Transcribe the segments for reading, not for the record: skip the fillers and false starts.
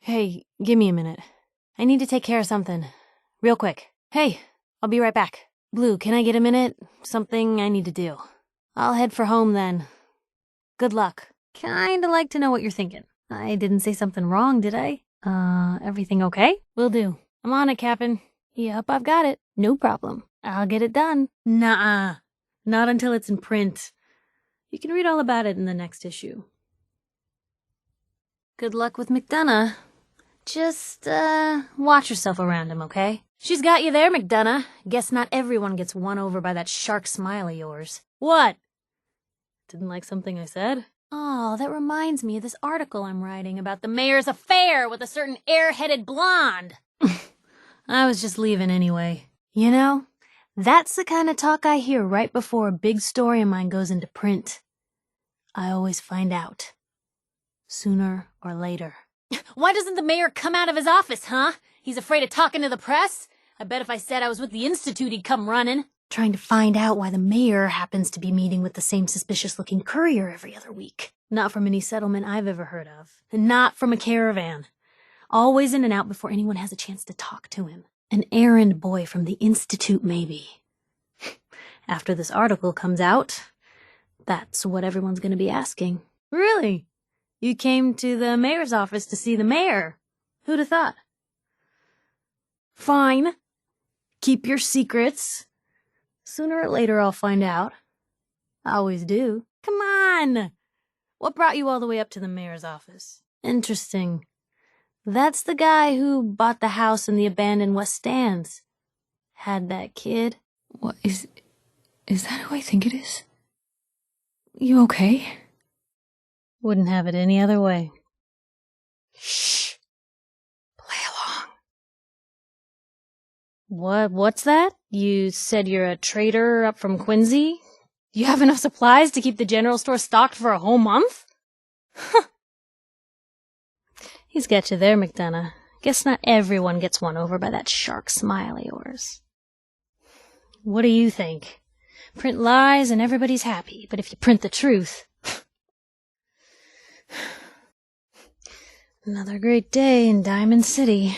Hey, give me a minute. I need to take care of something. Real quick. Hey, I'll be right back. Blue, can I get a minute? Something I need to do. I'll head for home then. Good luck. Kinda like to know what you're thinking. I didn't say something wrong, did I? Everything okay? Will do. I'm on it, Cap'n. Yep, I've got it. No problem. I'll get it done. Nuh-uh. Not until it's in print. You can read all about it in the next issue. Good luck with McDonough. Just, watch yourself around him, okay? She's got you there, McDonough. Guess not everyone gets won over by that shark smile of yours. What? Didn't like something I said? Oh, that reminds me of this article I'm writing about the mayor's affair with a certain airheaded blonde. I was just leaving anyway. You know, that's the kind of talk I hear right before a big story of mine goes into print. I always find out. Sooner or later. Why doesn't the mayor come out of his office, huh? He's afraid of talking to the press? I bet if I said I was with the Institute, he'd come running. Trying to find out why the mayor happens to be meeting with the same suspicious-looking courier every other week. Not from any settlement I've ever heard of. And not from a caravan. Always in and out before anyone has a chance to talk to him. An errand boy from the Institute, maybe. After this article comes out, that's what everyone's going to be asking. Really? You came to the mayor's office to see the mayor? Who'd have thought? Fine. Keep your secrets. Sooner or later I'll find out. I always do. Come on! What brought you all the way up to the mayor's office? Interesting. That's the guy who bought the house in the abandoned West Stands. Had that kid. What, is that who I think it is? You okay? Wouldn't have it any other way. Shh! Play along. What's that? You said you're a trader up from Quincy? You have enough supplies to keep the general store stocked for a whole month? He's got you there, McDonough. Guess not everyone gets won over by that shark smile of yours. What do you think? Print lies and everybody's happy, but if you print the truth... Another great day in Diamond City.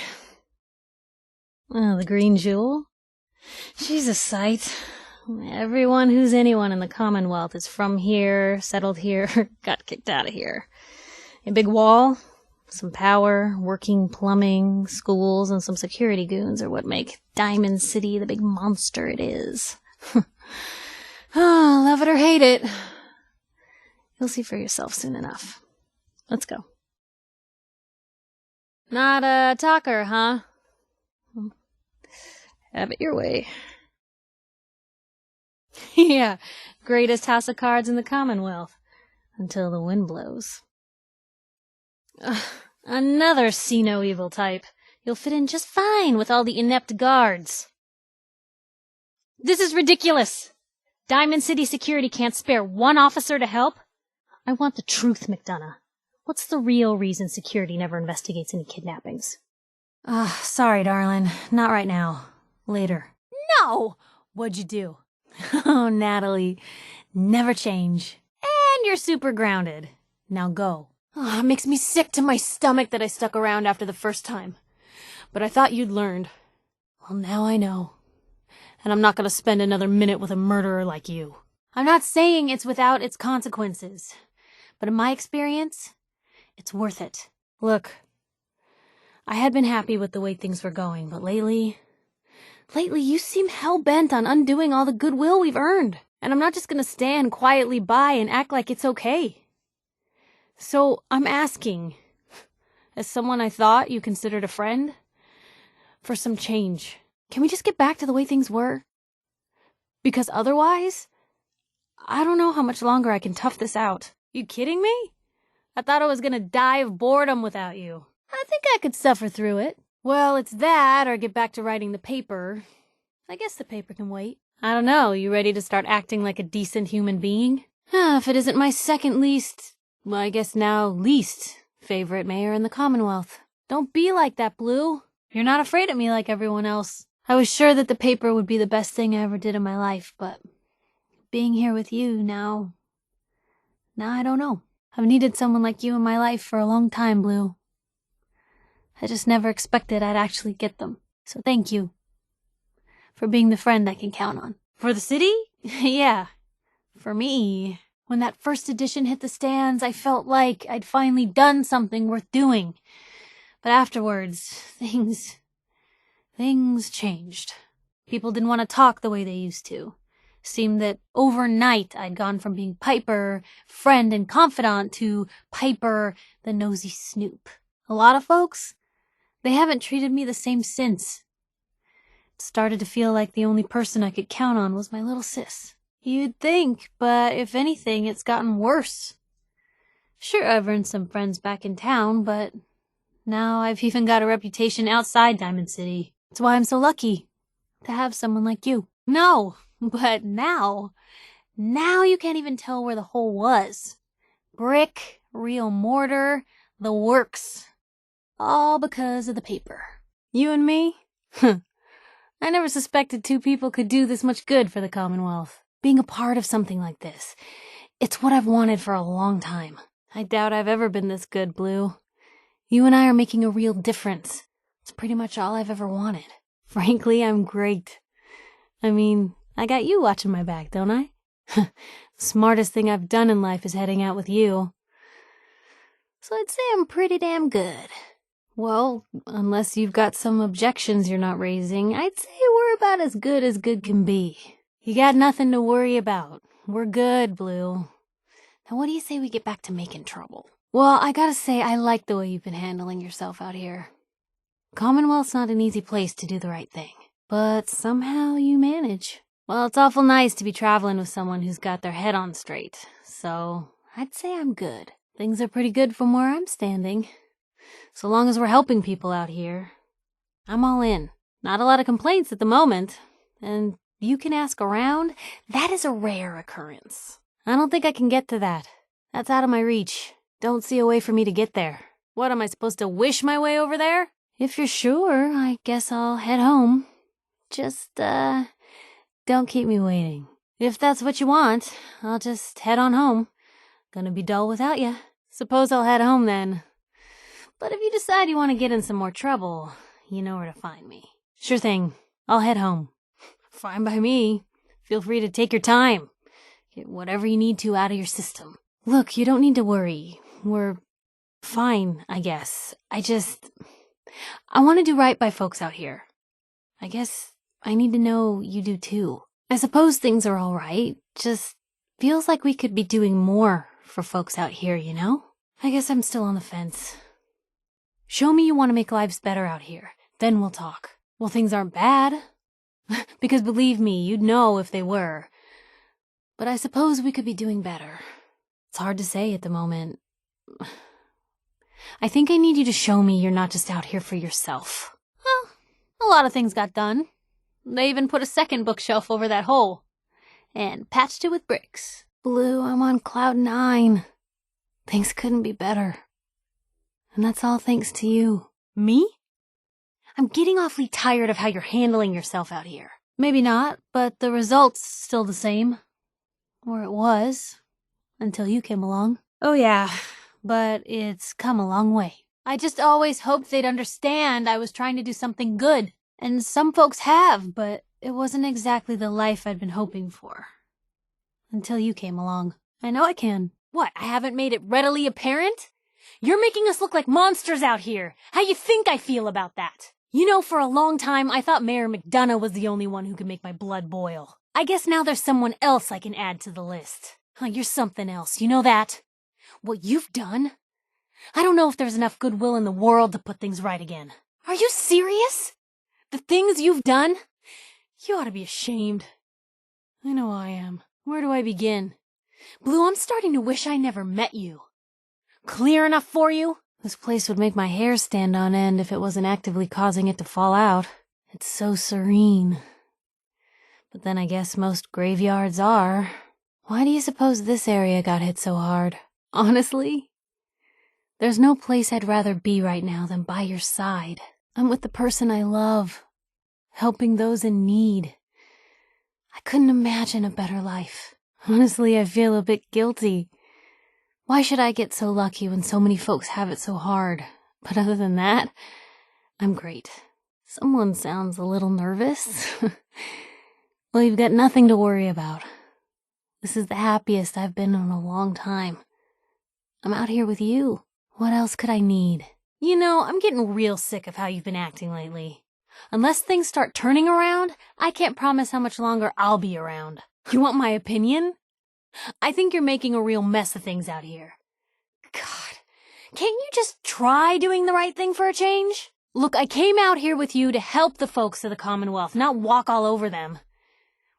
Oh, the Green Jewel? She's a sight. Everyone who's anyone in the Commonwealth is from here, settled here, got kicked out of here. A big wall, some power, working plumbing, schools, and some security goons are what make Diamond City the big monster it is. Oh, love it or hate it. You'll see for yourself soon enough. Let's go. Not a talker, huh? Have it your way. Yeah, greatest house of cards in the Commonwealth. Until the wind blows. Another see-no-evil type. You'll fit in just fine with all the inept guards. This is ridiculous! Diamond City Security can't spare one officer to help? I want the truth, McDonough. What's the real reason security never investigates any kidnappings? Sorry, darling. Not right now. Later. No! What'd you do? Oh, Natalie. Never change. And you're super grounded. Now go. Oh, it makes me sick to my stomach that I stuck around after the first time. But I thought you'd learned. Well, now I know. And I'm not gonna spend another minute with a murderer like you. I'm not saying it's without its consequences. But in my experience, it's worth it. Look, I had been happy with the way things were going, but lately you seem hell-bent on undoing all the goodwill we've earned. And I'm not just gonna stand quietly by and act like it's okay. So I'm asking, as someone I thought you considered a friend, for some change. Can we just get back to the way things were? Because otherwise, I don't know how much longer I can tough this out. You kidding me? I thought I was gonna die of boredom without you. I think I could suffer through it. Well, it's that or get back to writing the paper. I guess the paper can wait. I don't know, you ready to start acting like a decent human being? If it isn't my second least, well, I guess now least favorite mayor in the Commonwealth. Don't be like that, Blue. You're not afraid of me like everyone else. I was sure that the paper would be the best thing I ever did in my life, but being here with you now I don't know. I've needed someone like you in my life for a long time, Blue. I just never expected I'd actually get them. So thank you for being the friend I can count on. For the city? Yeah. For me. When that first edition hit the stands, I felt like I'd finally done something worth doing. But afterwards, things changed. People didn't want to talk the way they used to. Seemed that overnight I'd gone from being Piper, friend and confidant, to Piper, the nosy snoop. A lot of folks, they haven't treated me the same since. It started to feel like the only person I could count on was my little sis. You'd think, but if anything, it's gotten worse. Sure, I've earned some friends back in town, but now I've even got a reputation outside Diamond City. That's why I'm so lucky to have someone like you. No, but now you can't even tell where the hole was. Brick, real mortar, the works. All because of the paper. You and me? I never suspected two people could do this much good for the Commonwealth. Being a part of something like this, it's what I've wanted for a long time. I doubt I've ever been this good, Blue. You and I are making a real difference. It's pretty much all I've ever wanted. Frankly, I'm great. I mean, I got you watching my back, don't I? The smartest thing I've done in life is heading out with you. So I'd say I'm pretty damn good. Well, unless you've got some objections you're not raising, I'd say we're about as good can be. You got nothing to worry about. We're good, Blue. Now what do you say we get back to making trouble? Well, I gotta say I like the way you've been handling yourself out here. Commonwealth's not an easy place to do the right thing. But somehow you manage. Well, it's awful nice to be traveling with someone who's got their head on straight. So, I'd say I'm good. Things are pretty good from where I'm standing. So long as we're helping people out here, I'm all in. Not a lot of complaints at the moment. And you can ask around, that is a rare occurrence. I don't think I can get to that. That's out of my reach. Don't see a way for me to get there. What, am I supposed to wish my way over there? If you're sure, I guess I'll head home. Just, don't keep me waiting. If that's what you want, I'll just head on home. Gonna be dull without you. Suppose I'll head home then. But if you decide you want to get in some more trouble, you know where to find me. Sure thing. I'll head home. Fine by me. Feel free to take your time. Get whatever you need to out of your system. Look, you don't need to worry. We're fine, I guess. I want to do right by folks out here. I guess I need to know you do too. I suppose things are all right. Just feels like we could be doing more for folks out here, you know? I guess I'm still on the fence. Show me you want to make lives better out here. Then we'll talk. Well, things aren't bad. Because believe me, you'd know if they were. But I suppose we could be doing better. It's hard to say at the moment. I think I need you to show me you're not just out here for yourself. Well, a lot of things got done. They even put a second bookshelf over that hole. And patched it with bricks. Blue, I'm on cloud 9. Things couldn't be better. And that's all thanks to you. Me? I'm getting awfully tired of how you're handling yourself out here. Maybe not, but the result's still the same. Or it was. Until you came along. Oh yeah, but it's come a long way. I just always hoped they'd understand I was trying to do something good. And some folks have, but it wasn't exactly the life I'd been hoping for. Until you came along. I know I can. What, I haven't made it readily apparent? You're making us look like monsters out here. How you think I feel about that? You know, for a long time, I thought Mayor McDonough was the only one who could make my blood boil. I guess now there's someone else I can add to the list. You're something else, you know that? What you've done? I don't know if there's enough goodwill in the world to put things right again. Are you serious? The things you've done? You ought to be ashamed. I know I am. Where do I begin? Blue, I'm starting to wish I never met you. Clear enough for you? This place would make my hair stand on end if it wasn't actively causing it to fall out. It's so serene. But then I guess most graveyards are. Why do you suppose this area got hit so hard? Honestly? There's no place I'd rather be right now than by your side. I'm with the person I love, helping those in need. I couldn't imagine a better life. Honestly, I feel a bit guilty. Why should I get so lucky when so many folks have it so hard? But other than that, I'm great. Someone sounds a little nervous. Well, you've got nothing to worry about. This is the happiest I've been in a long time. I'm out here with you. What else could I need? You know, I'm getting real sick of how you've been acting lately. Unless things start turning around, I can't promise how much longer I'll be around. You want my opinion? I think you're making a real mess of things out here. God, can't you just try doing the right thing for a change? Look, I came out here with you to help the folks of the Commonwealth, not walk all over them.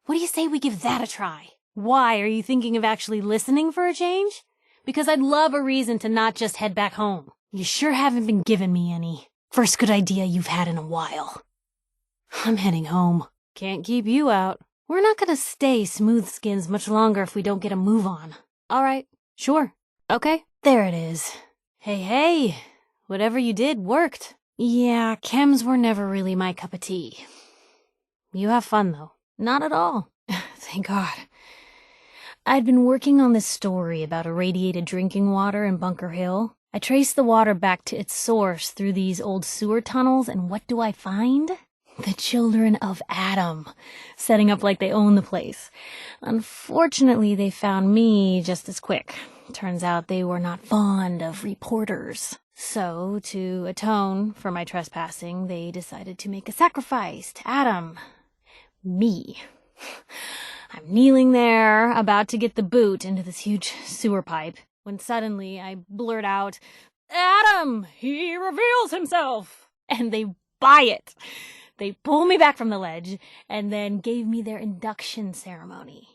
What do you say we give that a try? Why, are you thinking of actually listening for a change? Because I'd love a reason to not just head back home. You sure haven't been giving me any. First good idea you've had in a while. I'm heading home. Can't keep you out. We're not gonna stay smooth skins much longer if we don't get a move on. All right, sure. Okay, there it is. Hey, whatever you did worked. Yeah, chems were never really my cup of tea. You have fun, though. Not at all. Thank God. I'd been working on this story about irradiated drinking water in Bunker Hill. I traced the water back to its source through these old sewer tunnels, and what do I find? The children of Adam, setting up like they own the place. Unfortunately, they found me just as quick. Turns out they were not fond of reporters. So, to atone for my trespassing, they decided to make a sacrifice to Adam. Me. I'm kneeling there, about to get the boot into this huge sewer pipe, when suddenly I blurt out, "Adam! He reveals himself!" And they buy it. They pull me back from the ledge, and then gave me their induction ceremony.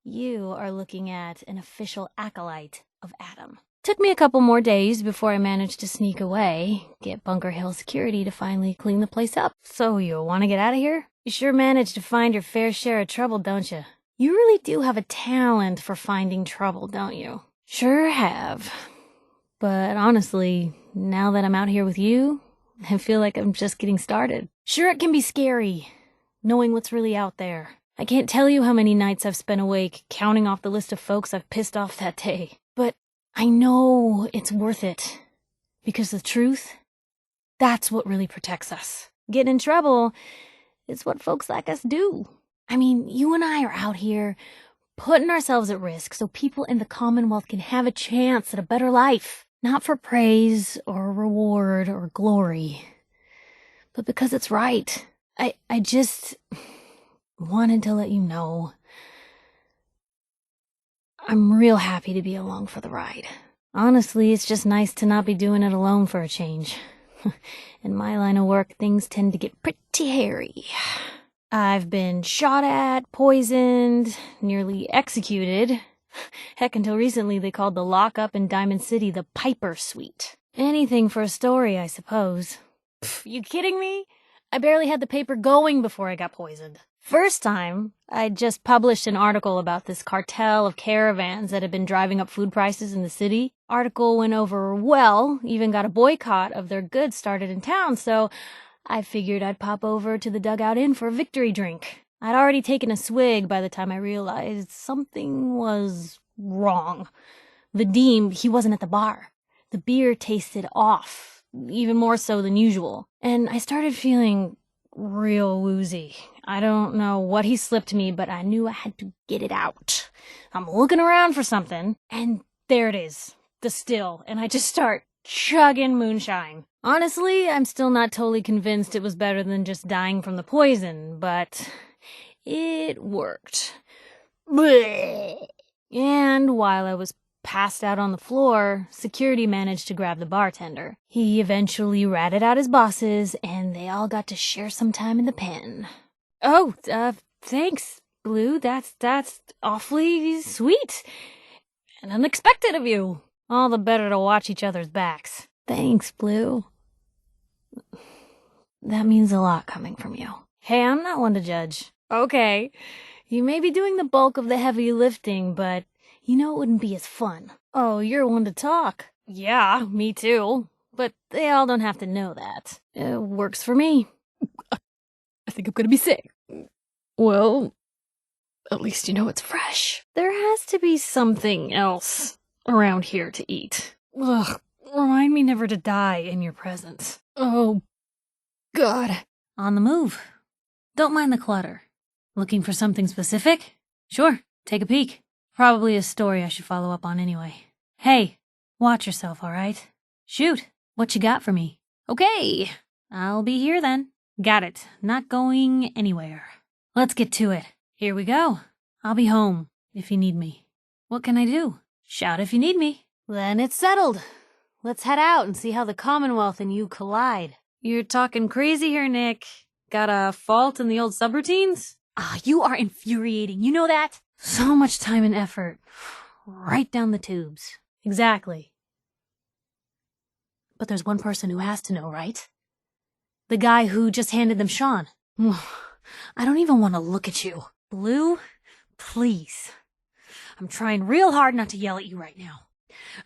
You are looking at an official acolyte of Adam. Took me a couple more days before I managed to sneak away, get Bunker Hill security to finally clean the place up. So you want to get out of here? You sure managed to find your fair share of trouble, don't you? You really do have a talent for finding trouble, don't you? Sure have. But honestly, now that I'm out here with you, I feel like I'm just getting started. Sure, it can be scary, knowing what's really out there. I can't tell you how many nights I've spent awake counting off the list of folks I've pissed off that day. But I know it's worth it. Because the truth, that's what really protects us. Getting in trouble is what folks like us do. I mean, you and I are out here putting ourselves at risk so people in the Commonwealth can have a chance at a better life. Not for praise or reward or glory, but because it's right. I just wanted to let you know I'm real happy to be along for the ride. Honestly, it's just nice to not be doing it alone for a change. In my line of work, things tend to get pretty hairy. I've been shot at, poisoned, nearly executed. Heck, until recently they called the lockup in Diamond City the Piper Suite. Anything for a story, I suppose. Pff, you kidding me? I barely had the paper going before I got poisoned. First time, I just published an article about this cartel of caravans that had been driving up food prices in the city. Article went over well, even got a boycott of their goods started in town, so I figured I'd pop over to the Dugout Inn for a victory drink. I'd already taken a swig by the time I realized something was wrong. Vadim, he wasn't at the bar. The beer tasted off, even more so than usual. And I started feeling real woozy. I don't know what he slipped me, but I knew I had to get it out. I'm looking around for something, and there it is, the still, and I just start chugging moonshine. Honestly, I'm still not totally convinced it was better than just dying from the poison, but it worked. Blech. And while I was passed out on the floor, security managed to grab the bartender. He eventually ratted out his bosses, and they all got to share some time in the pen. Oh, thanks, Blue. That's awfully sweet and unexpected of you. All the better to watch each other's backs. Thanks, Blue. That means a lot coming from you. Hey, I'm not one to judge. Okay, you may be doing the bulk of the heavy lifting, but you know it wouldn't be as fun. Oh, you're one to talk. Yeah, me too. But they all don't have to know that. It works for me. I think I'm gonna be sick. Well, at least you know it's fresh. There has to be something else around here to eat. Ugh, remind me never to die in your presence. Oh, God. On the move. Don't mind the clutter. Looking for something specific? Sure, take a peek. Probably a story I should follow up on anyway. Hey, watch yourself, alright? Shoot, what you got for me? Okay, I'll be here then. Got it, not going anywhere. Let's get to it. Here we go. I'll be home if you need me. What can I do? Shout if you need me. Then it's settled. Let's head out and see how the Commonwealth and you collide. You're talking crazy here, Nick. Got a fault in the old subroutines? You are infuriating, you know that? So much time and effort. Right down the tubes. Exactly. But there's one person who has to know, right? The guy who just handed them Sean. I don't even want to look at you. Blue, please. I'm trying real hard not to yell at you right now.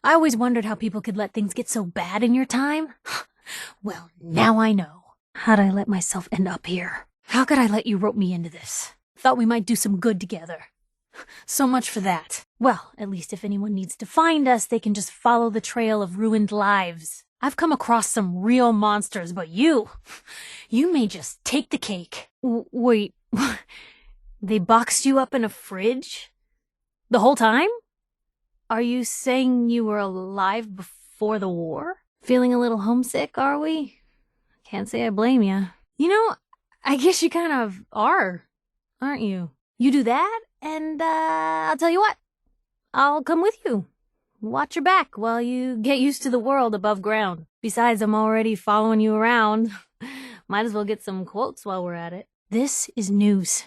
I always wondered how people could let things get so bad in your time. Well, now I know. How'd I let myself end up here? How could I let you rope me into this? Thought we might do some good together. So much for that. Well, at least if anyone needs to find us, they can just follow the trail of ruined lives. I've come across some real monsters, but you may just take the cake. Wait, they boxed you up in a fridge? The whole time? Are you saying you were alive before the war? Feeling a little homesick, are we? Can't say I blame you. You know, I guess you kind of are, aren't you? You do that, and I'll tell you what. I'll come with you. Watch your back while you get used to the world above ground. Besides, I'm already following you around. Might as well get some quotes while we're at it. This is news.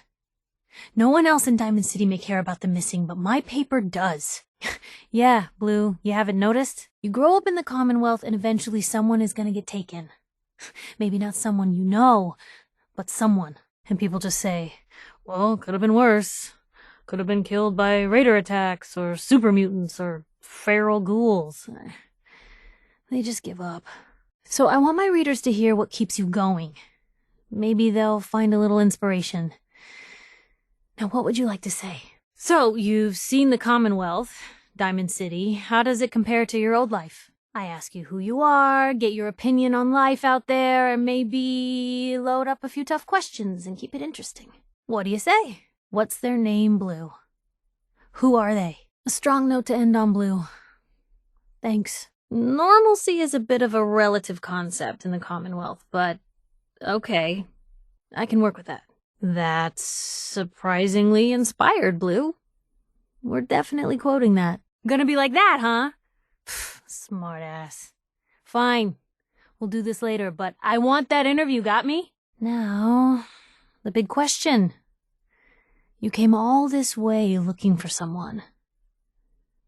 No one else in Diamond City may care about the missing, but my paper does. Yeah, Blue, you haven't noticed? You grow up in the Commonwealth and eventually someone is gonna get taken. Maybe not someone you know, but someone. And people just say, well, could have been worse. Could have been killed by raider attacks, or super mutants, or feral ghouls. They just give up. So I want my readers to hear what keeps you going. Maybe they'll find a little inspiration. Now, what would you like to say? So, you've seen the Commonwealth, Diamond City. How does it compare to your old life? I ask you who you are, get your opinion on life out there, and maybe load up a few tough questions and keep it interesting. What do you say? What's their name, Blue? Who are they? A strong note to end on, Blue. Thanks. Normalcy is a bit of a relative concept in the Commonwealth, but okay. I can work with that. That's surprisingly inspired, Blue. We're definitely quoting that. Gonna be like that, huh? Smart ass. Fine. We'll do this later, but I want that interview, got me? Now, the big question. You came all this way looking for someone.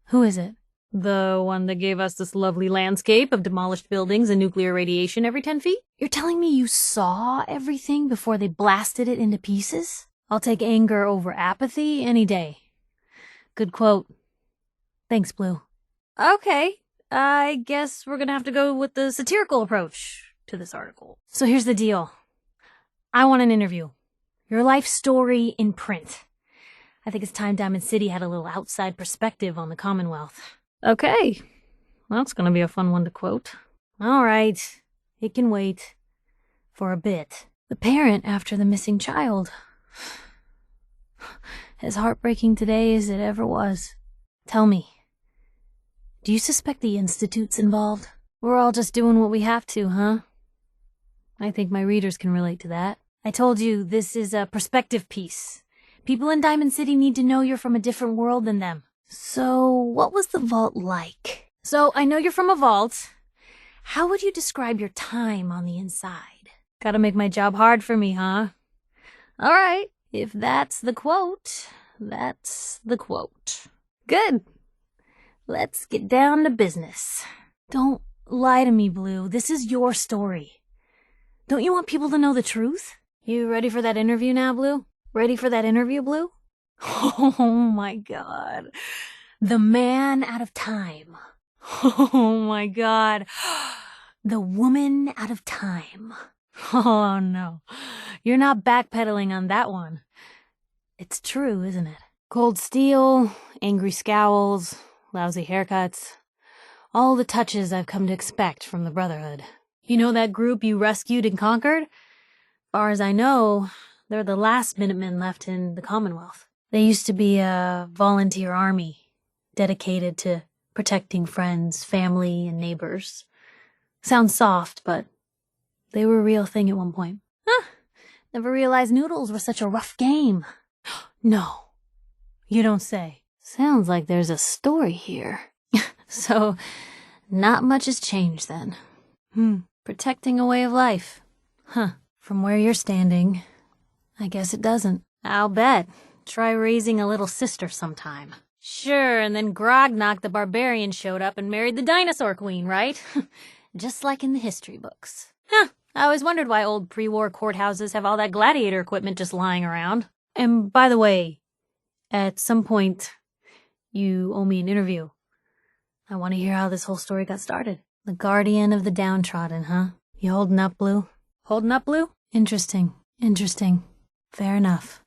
Who is it? The one that gave us this lovely landscape of demolished buildings and nuclear radiation every 10 feet? You're telling me you saw everything before they blasted it into pieces? I'll take anger over apathy any day. Good quote. Thanks, Blue. Okay, I guess we're gonna have to go with the satirical approach to this article. So here's the deal. I want an interview. Your life story in print. I think it's time Diamond City had a little outside perspective on the Commonwealth. Okay, that's gonna be a fun one to quote. All right, it can wait. For a bit. The parent after the missing child. As heartbreaking today as it ever was. Tell me, do you suspect the Institute's involved? We're all just doing what we have to, huh? I think my readers can relate to that. I told you, this is a perspective piece. People in Diamond City need to know you're from a different world than them. So, what was the vault like? So, I know you're from a vault. How would you describe your time on the inside? Gotta make my job hard for me, huh? Alright, if that's the quote, that's the quote. Good. Let's get down to business. Don't lie to me, Blue. This is your story. Don't you want people to know the truth? You ready for that interview now, Blue? Ready for that interview, Blue? Oh my god. The man out of time. Oh my god. The woman out of time. Oh no. You're not backpedaling on that one. It's true, isn't it? Cold steel, angry scowls, lousy haircuts. All the touches I've come to expect from the Brotherhood. You know that group you rescued and conquered? Far as I know, they're the last Minutemen left in the Commonwealth. They used to be a volunteer army, dedicated to protecting friends, family, and neighbors. Sounds soft, but they were a real thing at one point. Huh. Never realized noodles were such a rough game. No. You don't say. Sounds like there's a story here. So, not much has changed then. Protecting a way of life. Huh. From where you're standing, I guess it doesn't. I'll bet. Try raising a little sister sometime. Sure, and then Grognock the Barbarian showed up and married the dinosaur queen, right? Just like in the history books. Huh. I always wondered why old pre-war courthouses have all that gladiator equipment just lying around. And by the way, at some point, you owe me an interview. I want to hear how this whole story got started. The guardian of the downtrodden, huh? You holding up, Blue? Holding up, Blue? Interesting. Fair enough.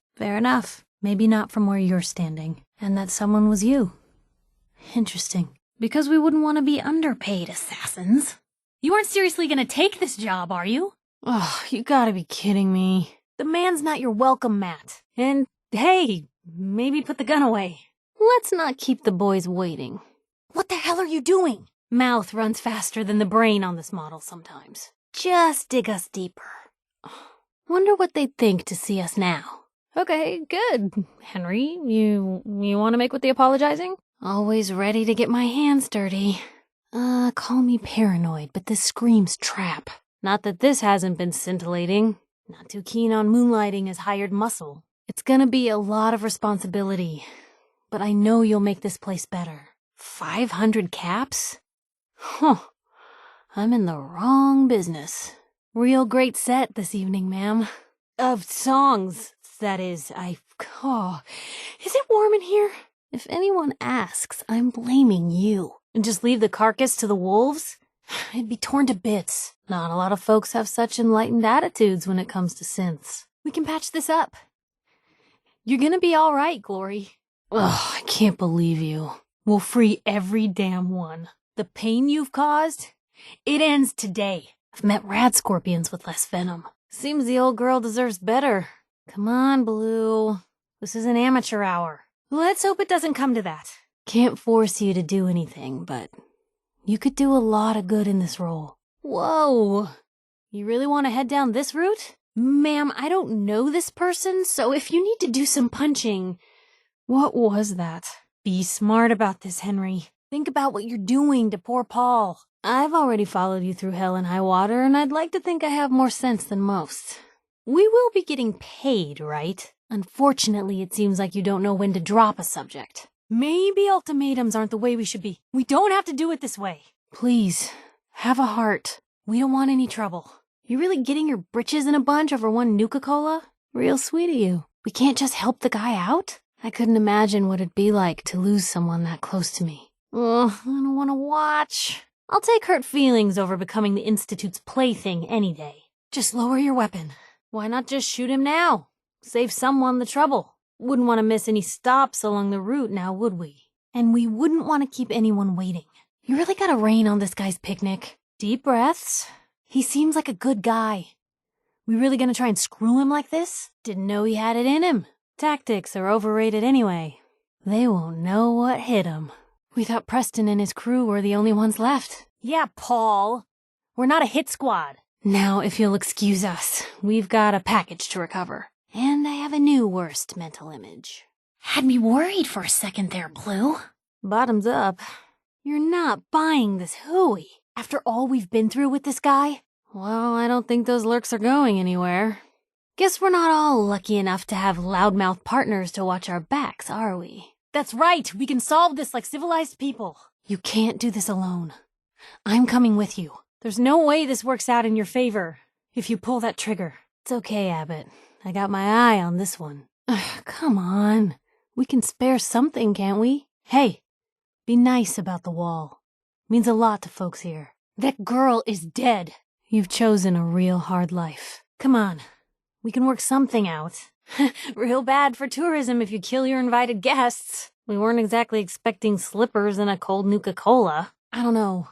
Maybe not from where you're standing. And that someone was you. Interesting. Because we wouldn't want to be underpaid assassins. You aren't seriously gonna take this job, are you? Oh, you gotta be kidding me. The man's not your welcome mat. And, hey, maybe put the gun away. Let's not keep the boys waiting. What the hell are you doing? Mouth runs faster than the brain on this model sometimes. Just dig us deeper. Wonder what they'd think to see us now. Okay, good. Henry, you want to make with the apologizing? Always ready to get my hands dirty. Call me paranoid, but this screams trap. Not that this hasn't been scintillating. Not too keen on moonlighting as hired muscle. It's gonna be a lot of responsibility, but I know you'll make this place better. 500 caps? Huh. I'm in the wrong business. Real great set this evening, ma'am. Of songs, that is. Is it warm in here? If anyone asks, I'm blaming you. And just leave the carcass to the wolves? It'd be torn to bits. Not a lot of folks have such enlightened attitudes when it comes to synths. We can patch this up. You're gonna be all right, Glory. Ugh, I can't believe you. We'll free every damn one. The pain you've caused, it ends today. I've met rad scorpions with less venom. Seems the old girl deserves better. Come on, Blue. This is an amateur hour. Let's hope it doesn't come to that. Can't force you to do anything, but you could do a lot of good in this role. Whoa. You really want to head down this route? Ma'am, I don't know this person, so if you need to do some punching... What was that? Be smart about this, Henry. Think about what you're doing to poor Paul. I've already followed you through hell and high water, and I'd like to think I have more sense than most. We will be getting paid, right? Unfortunately, it seems like you don't know when to drop a subject. Maybe ultimatums aren't the way we should be. We don't have to do it this way. Please, have a heart. We don't want any trouble. You really getting your britches in a bunch over one Nuka-Cola? Real sweet of you. We can't just help the guy out? I couldn't imagine what it'd be like to lose someone that close to me. Ugh, I don't want to watch. I'll take hurt feelings over becoming the Institute's plaything any day. Just lower your weapon. Why not just shoot him now? Save someone the trouble. Wouldn't want to miss any stops along the route now, would we? And we wouldn't want to keep anyone waiting. You really gotta rain on this guy's picnic. Deep breaths. He seems like a good guy. We really gonna try and screw him like this? Didn't know he had it in him. Tactics are overrated anyway. They won't know what hit him. We thought Preston and his crew were the only ones left. Yeah, Paul. We're not a hit squad. Now, if you'll excuse us, we've got a package to recover. And I have a new worst mental image. Had me worried for a second there, Blue. Bottoms up. You're not buying this hooey. After all we've been through with this guy? Well, I don't think those lurks are going anywhere. Guess we're not all lucky enough to have loudmouth partners to watch our backs, are we? That's right. We can solve this like civilized people. You can't do this alone. I'm coming with you. There's no way this works out in your favor if you pull that trigger. It's okay, Abbott. I got my eye on this one. Ugh, come on. We can spare something, can't we? Hey, be nice about the wall. Means a lot to folks here. That girl is dead. You've chosen a real hard life. Come on. We can work something out. Real bad for tourism if you kill your invited guests. We weren't exactly expecting slippers and a cold Nuka-Cola. I don't know.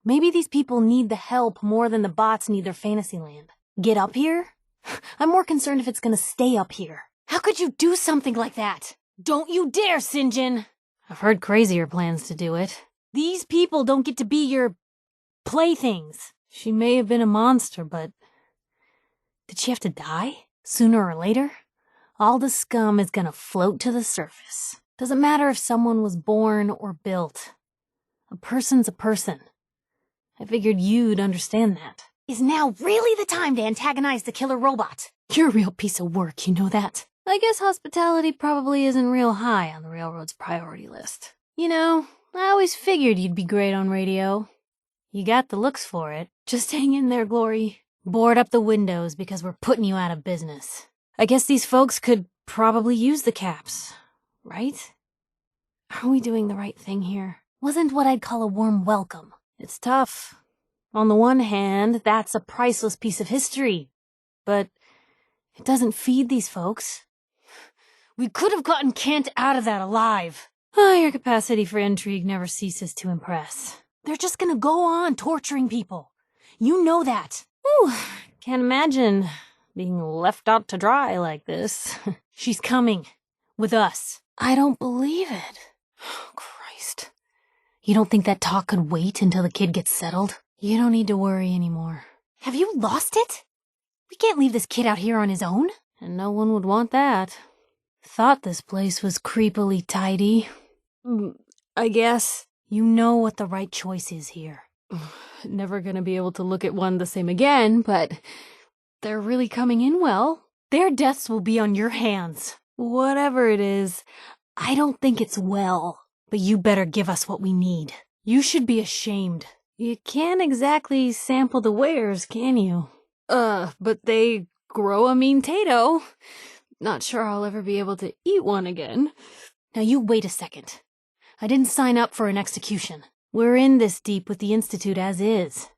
Maybe these people need the help more than the bots need their fantasy land. Get up here? I'm more concerned if it's gonna stay up here. How could you do something like that? Don't you dare, Sinjin! I've heard crazier plans to do it. These people don't get to be your playthings. She may have been a monster, but did she have to die? Sooner or later? All the scum is gonna float to the surface. Doesn't matter if someone was born or built. A person's a person. I figured you'd understand that. Is now really the time to antagonize the killer robot? You're a real piece of work, you know that? I guess hospitality probably isn't real high on the railroad's priority list. You know, I always figured you'd be great on radio. You got the looks for it. Just hang in there, Glory. Board up the windows because we're putting you out of business. I guess these folks could probably use the caps, right? Are we doing the right thing here? Wasn't what I'd call a warm welcome. It's tough. On the one hand, that's a priceless piece of history. But it doesn't feed these folks. We could have gotten Kent out of that alive. Your capacity for intrigue never ceases to impress. They're just gonna go on torturing people. You know that. Ooh, can't imagine being left out to dry like this. She's coming. With us. I don't believe it. Oh, Christ. You don't think that talk could wait until the kid gets settled? You don't need to worry anymore. Have you lost it? We can't leave this kid out here on his own. And no one would want that. Thought this place was creepily tidy. I guess. You know what the right choice is here. Never gonna be able to look at one the same again, but they're really coming in well. Their deaths will be on your hands. Whatever it is, I don't think it's well. But you better give us what we need. You should be ashamed. You can't exactly sample the wares, can you? But they grow a mean tato. Not sure I'll ever be able to eat one again. Now you wait a second. I didn't sign up for an execution. We're in this deep with the Institute as is.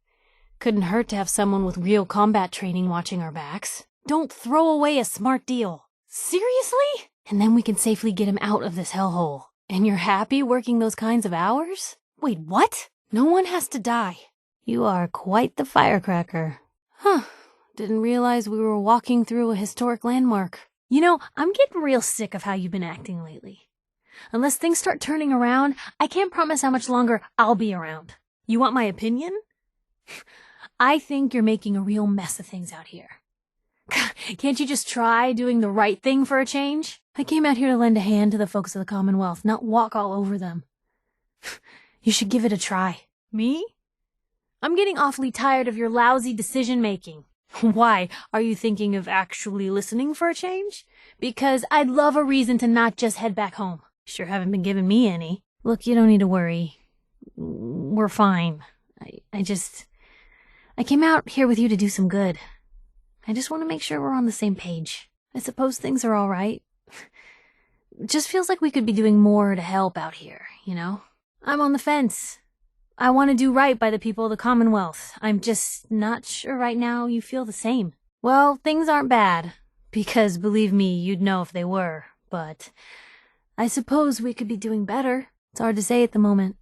Couldn't hurt to have someone with real combat training watching our backs. Don't throw away a smart deal. Seriously? And then we can safely get him out of this hellhole. And you're happy working those kinds of hours? Wait, what? No one has to die. You are quite the firecracker. Huh. Didn't realize we were walking through a historic landmark. You know, I'm getting real sick of how you've been acting lately. Unless things start turning around, I can't promise how much longer I'll be around. You want my opinion? I think you're making a real mess of things out here. Can't you just try doing the right thing for a change? I came out here to lend a hand to the folks of the Commonwealth, not walk all over them. You should give it a try. Me? I'm getting awfully tired of your lousy decision-making. Why? Are you thinking of actually listening for a change? Because I'd love a reason to not just head back home. Sure haven't been giving me any. Look, you don't need to worry. We're fine. I came out here with you to do some good. I just want to make sure we're on the same page. I suppose things are all right. It just feels like we could be doing more to help out here, you know? I'm on the fence. I want to do right by the people of the Commonwealth. I'm just not sure right now you feel the same. Well, things aren't bad, because believe me, you'd know if they were, but I suppose we could be doing better. It's hard to say at the moment.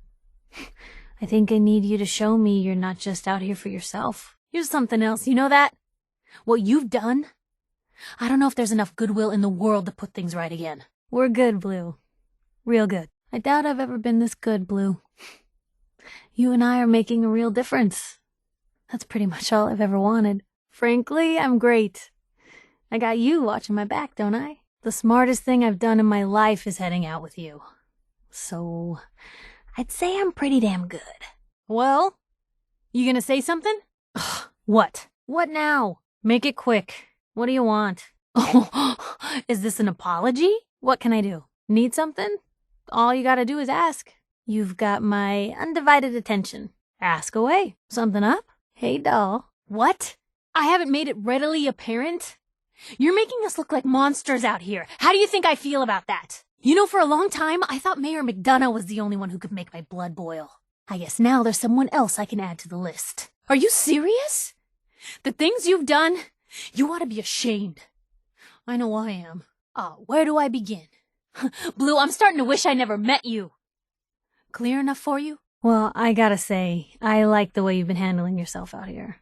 I think I need you to show me you're not just out here for yourself. You're something else, you know that? What you've done? I don't know if there's enough goodwill in the world to put things right again. We're good, Blue. Real good. I doubt I've ever been this good, Blue. You and I are making a real difference. That's pretty much all I've ever wanted. Frankly, I'm great. I got you watching my back, don't I? The smartest thing I've done in my life is heading out with you. So, I'd say I'm pretty damn good. Well, you gonna say something? Ugh, what? What now? Make it quick. What do you want? Oh, is this an apology? What can I do? Need something? All you gotta do is ask. You've got my undivided attention. Ask away. Something up? Hey, doll. What? I haven't made it readily apparent? You're making us look like monsters out here. How do you think I feel about that? You know, for a long time, I thought Mayor McDonough was the only one who could make my blood boil. I guess now there's someone else I can add to the list. Are you serious? The things you've done? You ought to be ashamed. I know I am. Where do I begin? Blue, I'm starting to wish I never met you. Clear enough for you? Well, I gotta say, I like the way you've been handling yourself out here.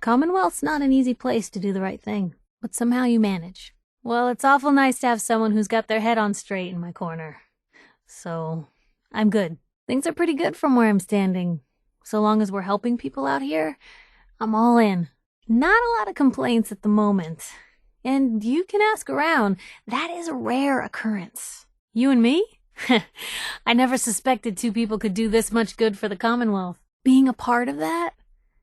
Commonwealth's not an easy place to do the right thing, but somehow you manage. Well, it's awful nice to have someone who's got their head on straight in my corner. So, I'm good. Things are pretty good from where I'm standing. So long as we're helping people out here, I'm all in. Not a lot of complaints at the moment. And you can ask around. That is a rare occurrence. You and me? I never suspected two people could do this much good for the Commonwealth. Being a part of that?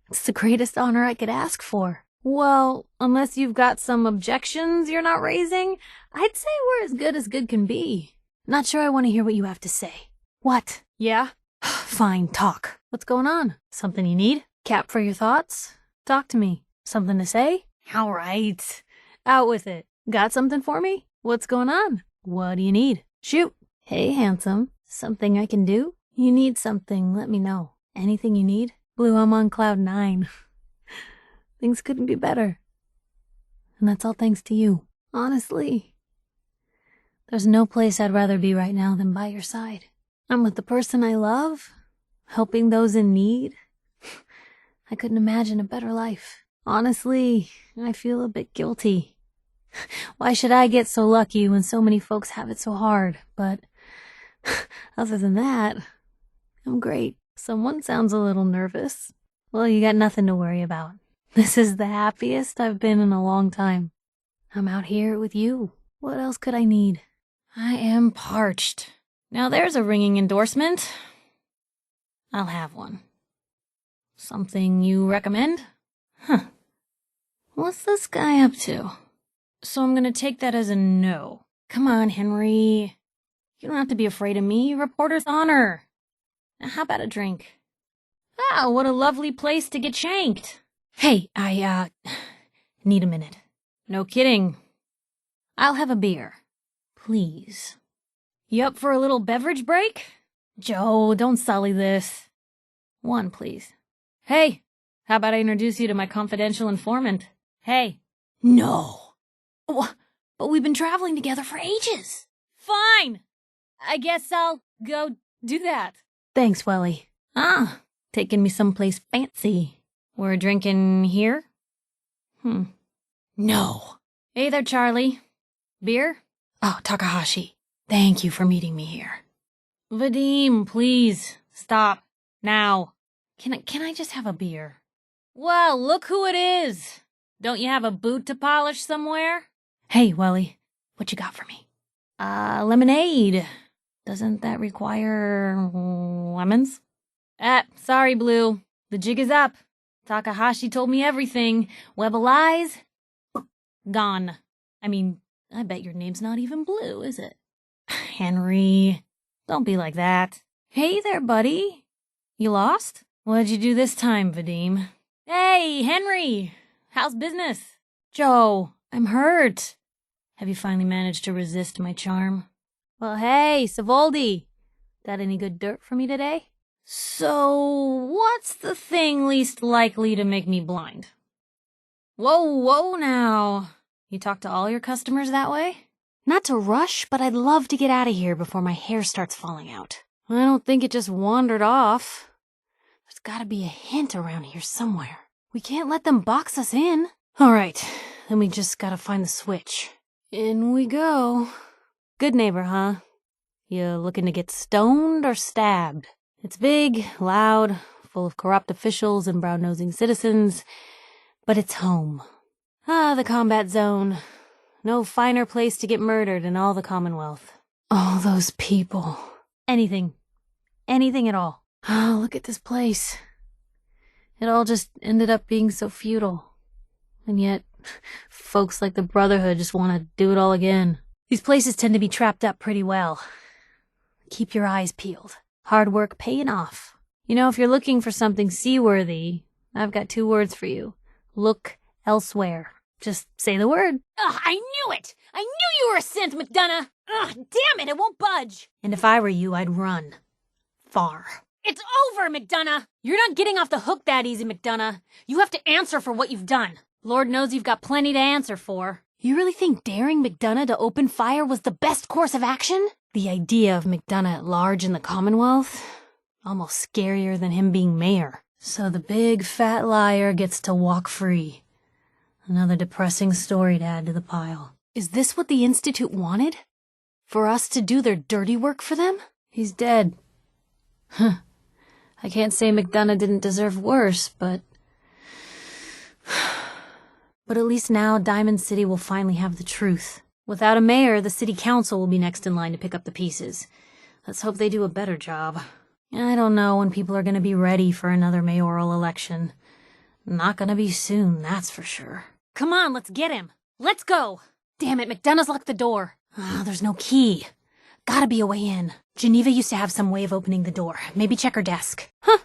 It's the greatest honor I could ask for. Well, unless you've got some objections you're not raising, I'd say we're as good can be. Not sure I want to hear what you have to say. What? Yeah? Fine, talk. What's going on? Something you need? Cap for your thoughts? Talk to me. Something to say? All right. Out with it. Got something for me? What's going on? What do you need? Shoot. Hey, handsome. Something I can do? You need something, let me know. Anything you need? Blue, I'm on cloud 9. Things couldn't be better. And that's all thanks to you. Honestly, there's no place I'd rather be right now than by your side. I'm with the person I love, helping those in need. I couldn't imagine a better life. Honestly, I feel a bit guilty. Why should I get so lucky when so many folks have it so hard? But other than that, I'm great. Someone sounds a little nervous. Well, you got nothing to worry about. This is the happiest I've been in a long time. I'm out here with you. What else could I need? I am parched. Now there's a ringing endorsement. I'll have one. Something you recommend? Huh. What's this guy up to? So I'm gonna take that as a no. Come on, Henry. You don't have to be afraid of me. Reporter's honor. Now, how about a drink? Ah, what a lovely place to get shanked. Hey, I need a minute. No kidding. I'll have a beer. Please. You up for a little beverage break? Joe, don't sully this. One, please. Hey, how about I introduce you to my confidential informant? Hey. No. But we've been traveling together for ages. Fine. I guess I'll go do that. Thanks, Welly. Taking me someplace fancy. We're drinking here? No. Hey there, Charlie. Beer? Oh, Takahashi. Thank you for meeting me here. Vadim, please. Stop. Now. Can I just have a beer? Well, look who it is. Don't you have a boot to polish somewhere? Hey, Welly. What you got for me? Lemonade. Doesn't that require lemons? Sorry, Blue. The jig is up. Takahashi told me everything. Web of lies? Gone. I mean, I bet your name's not even Blue, is it? Henry, don't be like that. Hey there, buddy. You lost? What'd you do this time, Vadim? Hey, Henry! How's business? Joe, I'm hurt. Have you finally managed to resist my charm? Well, hey, Savoldi. Got any good dirt for me today? So, what's the thing least likely to make me blind? Whoa now. You talk to all your customers that way? Not to rush, but I'd love to get out of here before my hair starts falling out. I don't think it just wandered off. There's gotta be a hint around here somewhere. We can't let them box us in. All right, then we just gotta find the switch. In we go. Good neighbor, huh? You looking to get stoned or stabbed? It's big, loud, full of corrupt officials and brown-nosing citizens, but it's home. The combat zone. No finer place to get murdered in all the Commonwealth. All those people. Anything at all. Oh, look at this place. It all just ended up being so futile. And yet, folks like the Brotherhood just want to do it all again. These places tend to be trapped up pretty well. Keep your eyes peeled. Hard work paying off. You know, if you're looking for something seaworthy, I've got 2 words for you. Look elsewhere. Just say the word. Ugh, I knew it! I knew you were a synth, McDonough! Ugh, damn it won't budge! And if I were you, I'd run. Far. It's over, McDonough! You're not getting off the hook that easy, McDonough. You have to answer for what you've done. Lord knows you've got plenty to answer for. You really think daring McDonough to open fire was the best course of action? The idea of McDonough at large in the Commonwealth? Almost scarier than him being mayor. So the big fat liar gets to walk free. Another depressing story to add to the pile. Is this what the Institute wanted? For us to do their dirty work for them? He's dead. Huh. I can't say McDonough didn't deserve worse, but... But at least now Diamond City will finally have the truth. Without a mayor, the city council will be next in line to pick up the pieces. Let's hope they do a better job. I don't know when people are going to be ready for another mayoral election. Not going to be soon, that's for sure. Come on, let's get him. Let's go. Damn it, McDonough's locked the door. There's no key. Gotta be a way in. Geneva used to have some way of opening the door. Maybe check her desk. Huh.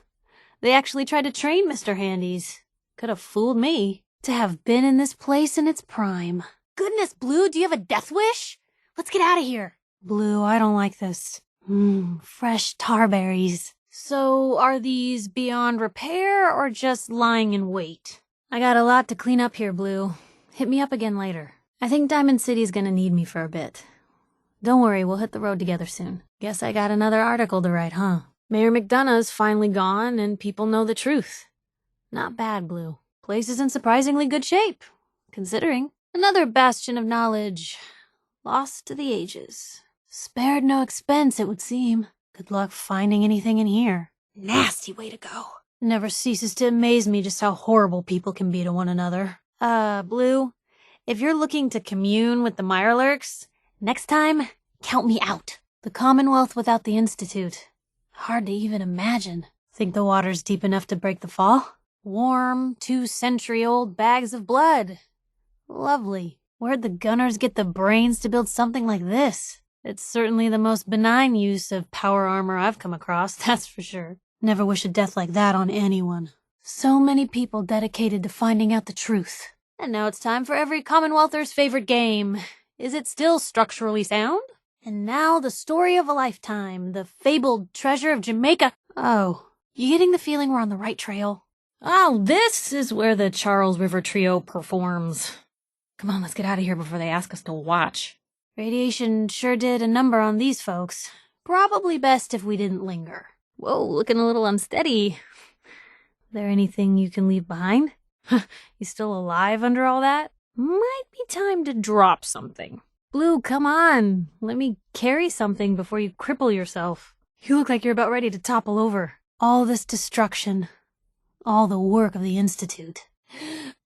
They actually tried to train Mr. Handies. Could have fooled me. To have been in this place in its prime. Goodness, Blue, do you have a death wish? Let's get out of here. Blue, I don't like this. Fresh tarberries. So, are these beyond repair or just lying in wait? I got a lot to clean up here, Blue. Hit me up again later. I think Diamond City's gonna need me for a bit. Don't worry, we'll hit the road together soon. Guess I got another article to write, huh? Mayor McDonough's finally gone and people know the truth. Not bad, Blue. Place is in surprisingly good shape, considering. Another bastion of knowledge, lost to the ages. Spared no expense, it would seem. Good luck finding anything in here. Nasty way to go. Never ceases to amaze me just how horrible people can be to one another. Blue, if you're looking to commune with the Mirelurks, next time, count me out. The Commonwealth without the Institute. Hard to even imagine. Think the water's deep enough to break the fall? Warm, 2-century-old bags of blood. Lovely. Where'd the gunners get the brains to build something like this? It's certainly the most benign use of power armor I've come across, that's for sure. Never wish a death like that on anyone. So many people dedicated to finding out the truth. And now it's time for every Commonwealther's favorite game. Is it still structurally sound? And now the story of a lifetime, the fabled treasure of Jamaica. Oh, you getting the feeling we're on the right trail? Oh, this is where the Charles River Trio performs. Come on, let's get out of here before they ask us to watch. Radiation sure did a number on these folks. Probably best if we didn't linger. Whoa, looking a little unsteady. There anything you can leave behind? You still alive under all that? Might be time to drop something. Blue, come on. Let me carry something before you cripple yourself. You look like you're about ready to topple over. All this destruction. All the work of the Institute.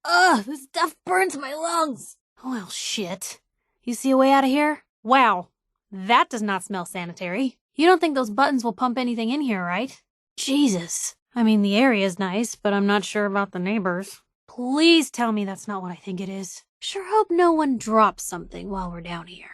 Ugh, this stuff burns my lungs. Well, shit. You see a way out of here? Wow, that does not smell sanitary. You don't think those buttons will pump anything in here, right? Jesus. I mean, the area's nice, but I'm not sure about the neighbors. Please tell me that's not what I think it is. Sure hope no one drops something while we're down here.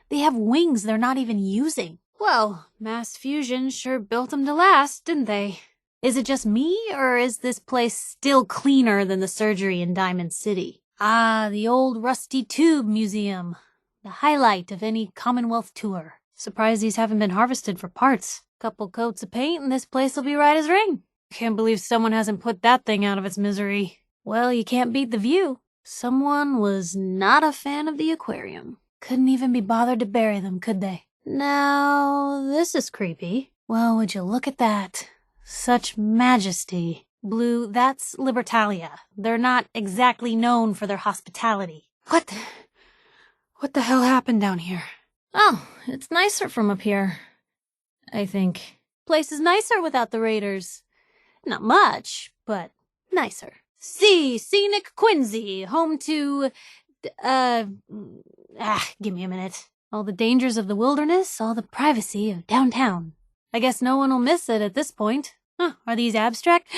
They have wings they're not even using. Well, mass fusion sure built them to last, didn't they? Is it just me, or is this place still cleaner than the surgery in Diamond City? Ah, the old rusty tube museum. The highlight of any Commonwealth tour. Surprised these haven't been harvested for parts. Couple coats of paint and this place will be right as rain. Can't believe someone hasn't put that thing out of its misery. Well, you can't beat the view. Someone was not a fan of the aquarium. Couldn't even be bothered to bury them, could they? Now, this is creepy. Well, would you look at that? Such majesty. Blue, that's Libertalia. They're not exactly known for their hospitality. What the hell happened down here? Oh, it's nicer from up here. I think. Place is nicer without the raiders. Not much, but nicer. See, scenic Quincy, home to, give me a minute. All the dangers of the wilderness, all the privacy of downtown. I guess no one will miss it at this point. Huh, are these abstract?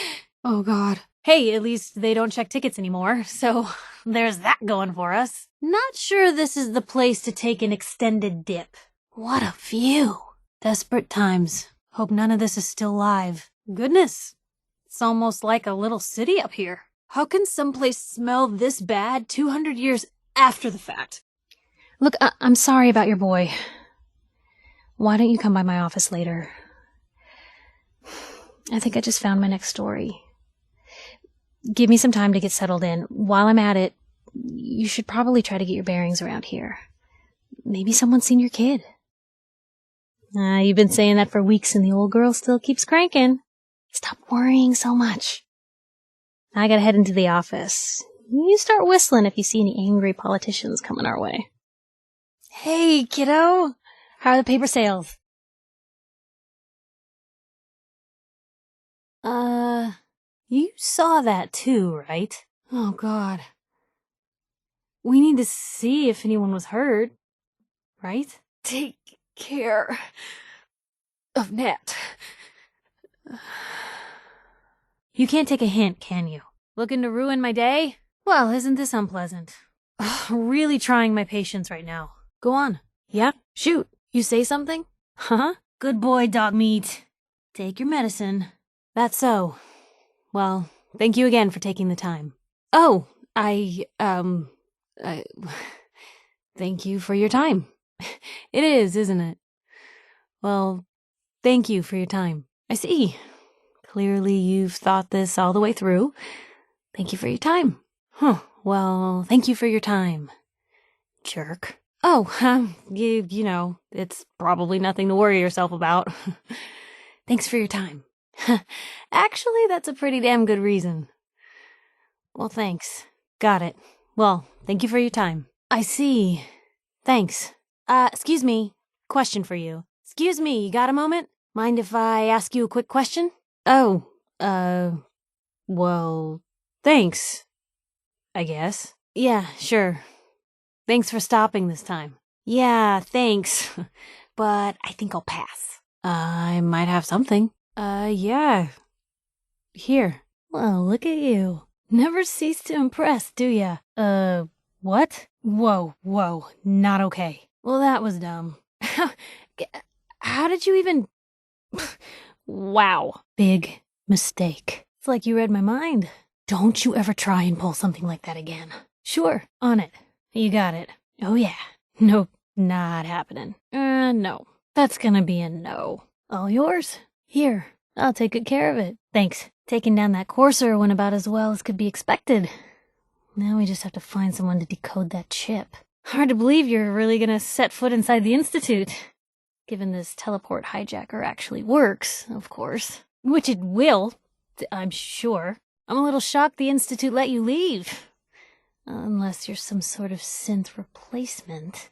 Oh, God. Hey, at least they don't check tickets anymore, so there's that going for us. Not sure this is the place to take an extended dip. What a view. Desperate times. Hope none of this is still live. Goodness. It's almost like a little city up here. How can someplace smell this bad 200 years after the fact? Look, I'm sorry about your boy. Why don't you come by my office later? I think I just found my next story. Give me some time to get settled in. While I'm at it, you should probably try to get your bearings around here. Maybe someone's seen your kid. You've been saying that for weeks and the old girl still keeps cranking. Stop worrying so much. I gotta head into the office. You start whistling if you see any angry politicians coming our way. Hey, kiddo! How are the paper sales? You saw that too, right? Oh, God. We need to see if anyone was hurt, right? Take care of Nat. You can't take a hint, can you? Looking to ruin my day? Well, isn't this unpleasant? Really trying my patience right now. Go on. Yeah? Shoot. You say something? Huh? Good boy, dog meat. Take your medicine. That's so. Well, thank you again for taking the time. Oh, thank you for your time. It is, isn't it? Well, thank you for your time. I see. Clearly you've thought this all the way through. Thank you for your time. Huh. Well, thank you for your time. Jerk. Oh, you know, it's probably nothing to worry yourself about. Thanks for your time. Actually, that's a pretty damn good reason. Well, thanks. Got it. Well, thank you for your time. I see. Thanks. Excuse me. Question for you. Excuse me, you got a moment? Mind if I ask you a quick question? Oh, well, thanks. I guess. Yeah, sure. Thanks for stopping this time. Yeah, thanks. But I think I'll pass. I might have something. Yeah. Here. Well, look at you. Never cease to impress, do ya? What? Whoa, not okay. Well, that was dumb. How did you even... Wow. Big mistake. It's like you read my mind. Don't you ever try and pull something like that again. Sure, on it. You got it. Oh yeah. Nope, not happening. No. That's gonna be a no. All yours? Here, I'll take good care of it. Thanks. Taking down that courser went about as well as could be expected. Now we just have to find someone to decode that chip. Hard to believe you're really gonna set foot inside the Institute. Given this teleport hijacker actually works, of course. Which it will, I'm sure. I'm a little shocked the Institute let you leave. Unless you're some sort of synth replacement.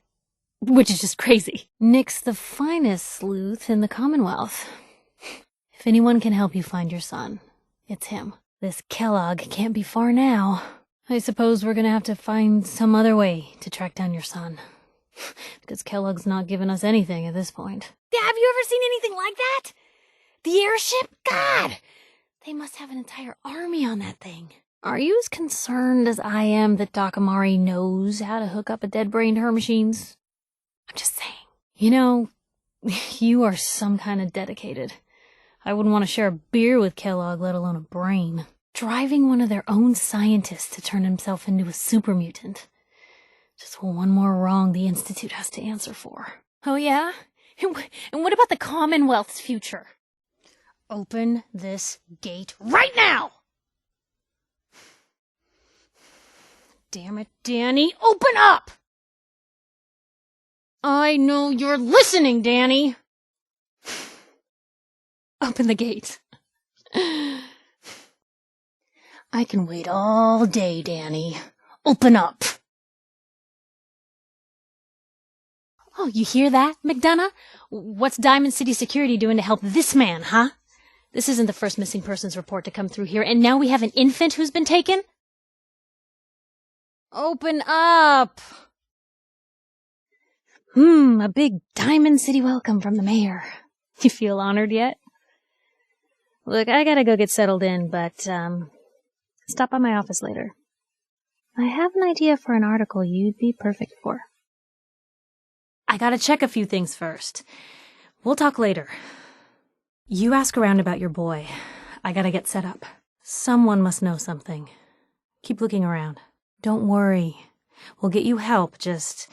Which is just crazy. Nick's the finest sleuth in the Commonwealth. If anyone can help you find your son, it's him. This Kellogg can't be far now. I suppose we're gonna have to find some other way to track down your son. Because Kellogg's not giving us anything at this point. Have you ever seen anything like that? The airship? God! They must have an entire army on that thing. Are you as concerned as I am that Doc Amari knows how to hook up a dead brain to her machines? I'm just saying. You know, you are some kind of dedicated. I wouldn't want to share a beer with Kellogg, let alone a brain. Driving one of their own scientists to turn himself into a super mutant. Just one more wrong the Institute has to answer for. Oh yeah? And what about the Commonwealth's future? Open this gate right now! Damn it, Danny, open up! I know you're listening, Danny! Open the gate. I can wait all day, Danny. Open up! Oh, you hear that, McDonough? What's Diamond City Security doing to help this man, huh? This isn't the first missing persons report to come through here, and now we have an infant who's been taken? Open up! A big Diamond City welcome from the mayor. You feel honored yet? Look, I gotta go get settled in, but, stop by my office later. I have an idea for an article you'd be perfect for. I gotta check a few things first. We'll talk later. You ask around about your boy. I gotta get set up. Someone must know something. Keep looking around. Don't worry. We'll get you help, just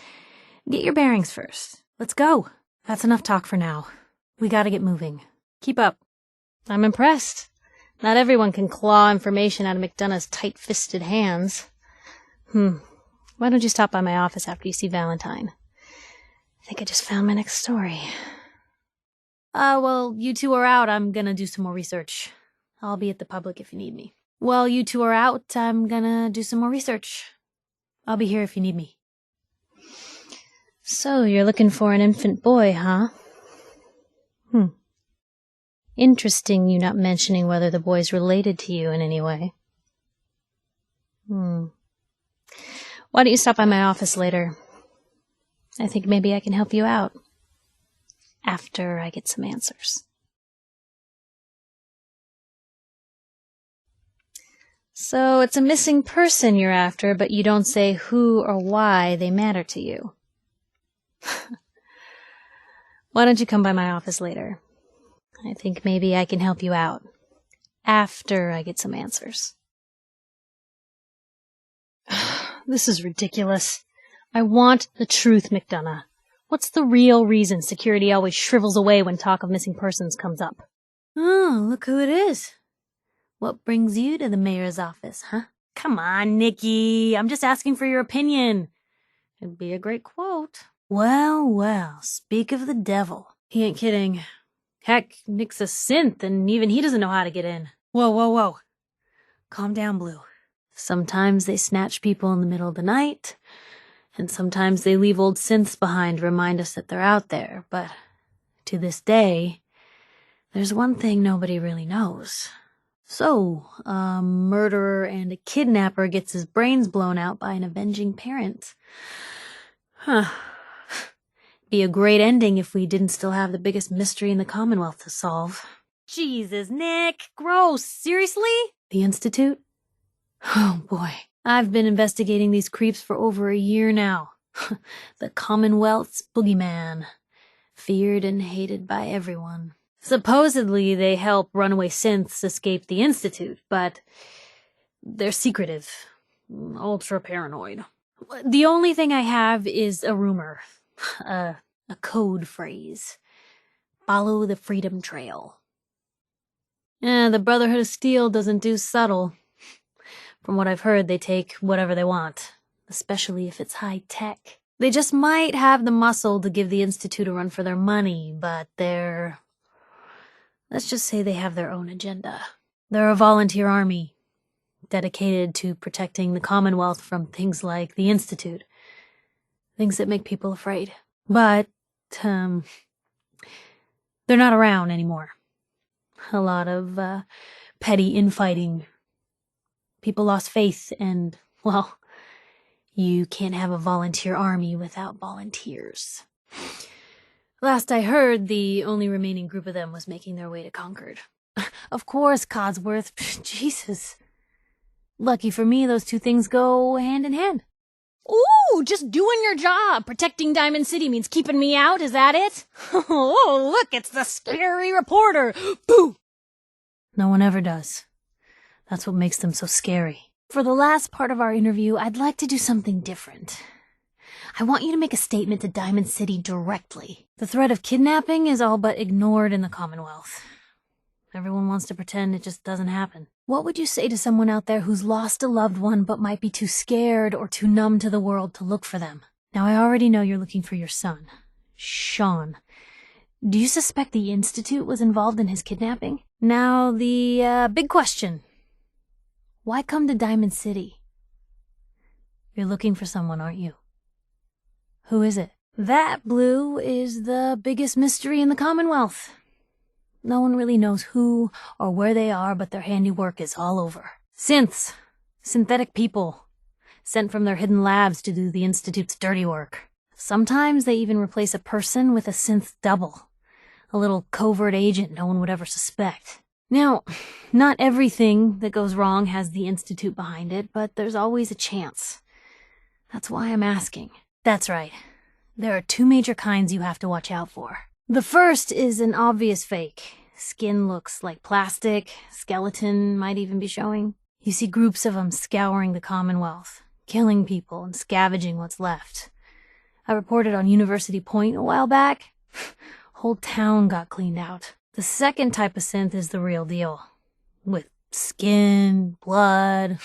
get your bearings first. Let's go. That's enough talk for now. We gotta get moving. Keep up. I'm impressed. Not everyone can claw information out of McDonough's tight-fisted hands. Why don't you stop by my office after you see Valentine? I think I just found my next story. Well, you two are out. I'm gonna do some more research. I'll be at the public if you need me. Well, you two are out. I'm gonna do some more research. I'll be here if you need me. So, you're looking for an infant boy, huh? Interesting you not mentioning whether the boy's related to you in any way. Why don't you stop by my office later? I think maybe I can help you out. After I get some answers. So it's a missing person you're after, but you don't say who or why they matter to you. Why don't you come by my office later? I think maybe I can help you out. After I get some answers. This is ridiculous. I want the truth, McDonough. What's the real reason security always shrivels away when talk of missing persons comes up? Oh, look who it is. What brings you to the mayor's office, huh? Come on, Nikki. I'm just asking for your opinion. It'd be a great quote. Well, speak of the devil. He ain't kidding. Heck, Nick's a synth, and even he doesn't know how to get in. Whoa. Calm down, Blue. Sometimes they snatch people in the middle of the night, and sometimes they leave old synths behind to remind us that they're out there, but to this day, there's one thing nobody really knows. So, a murderer and a kidnapper gets his brains blown out by an avenging parent. Be a great ending if we didn't still have the biggest mystery in the Commonwealth to solve. Jesus, Nick! Gross! Seriously? The Institute? Oh, boy. I've been investigating these creeps for over a year now. The Commonwealth's boogeyman. Feared and hated by everyone. Supposedly, they help runaway synths escape the Institute, but they're secretive. Ultra-paranoid. The only thing I have is a rumor. A code phrase. Follow the Freedom Trail. The Brotherhood of Steel doesn't do subtle. From what I've heard, they take whatever they want, especially if it's high-tech. They just might have the muscle to give the Institute a run for their money, but let's just say they have their own agenda. They're a volunteer army, dedicated to protecting the Commonwealth from things like the Institute. Things that make people afraid. But, they're not around anymore. A lot of, petty infighting. People lost faith and, well, you can't have a volunteer army without volunteers. Last I heard, the only remaining group of them was making their way to Concord. Of course, Codsworth. Jesus. Lucky for me, those two things go hand in hand. Ooh, just doing your job. Protecting Diamond City means keeping me out, is that it? Oh, look, it's the scary reporter. Boo! No one ever does. That's what makes them so scary. For the last part of our interview, I'd like to do something different. I want you to make a statement to Diamond City directly. The threat of kidnapping is all but ignored in the Commonwealth. Everyone wants to pretend it just doesn't happen. What would you say to someone out there who's lost a loved one but might be too scared or too numb to the world to look for them? Now, I already know you're looking for your son, Sean. Do you suspect the Institute was involved in his kidnapping? Now, the big question. Why come to Diamond City? You're looking for someone, aren't you? Who is it? That, Blue, is the biggest mystery in the Commonwealth. No one really knows who or where they are, but their handiwork is all over. Synths. Synthetic people. Sent from their hidden labs to do the Institute's dirty work. Sometimes they even replace a person with a synth double. A little covert agent no one would ever suspect. Now, not everything that goes wrong has the Institute behind it, but there's always a chance. That's why I'm asking. That's right. There are two major kinds you have to watch out for. The first is an obvious fake. Skin looks like plastic, skeleton might even be showing. You see groups of them scouring the Commonwealth, killing people and scavenging what's left. I reported on University Point a while back. Whole town got cleaned out. The second type of synth is the real deal. With skin, blood,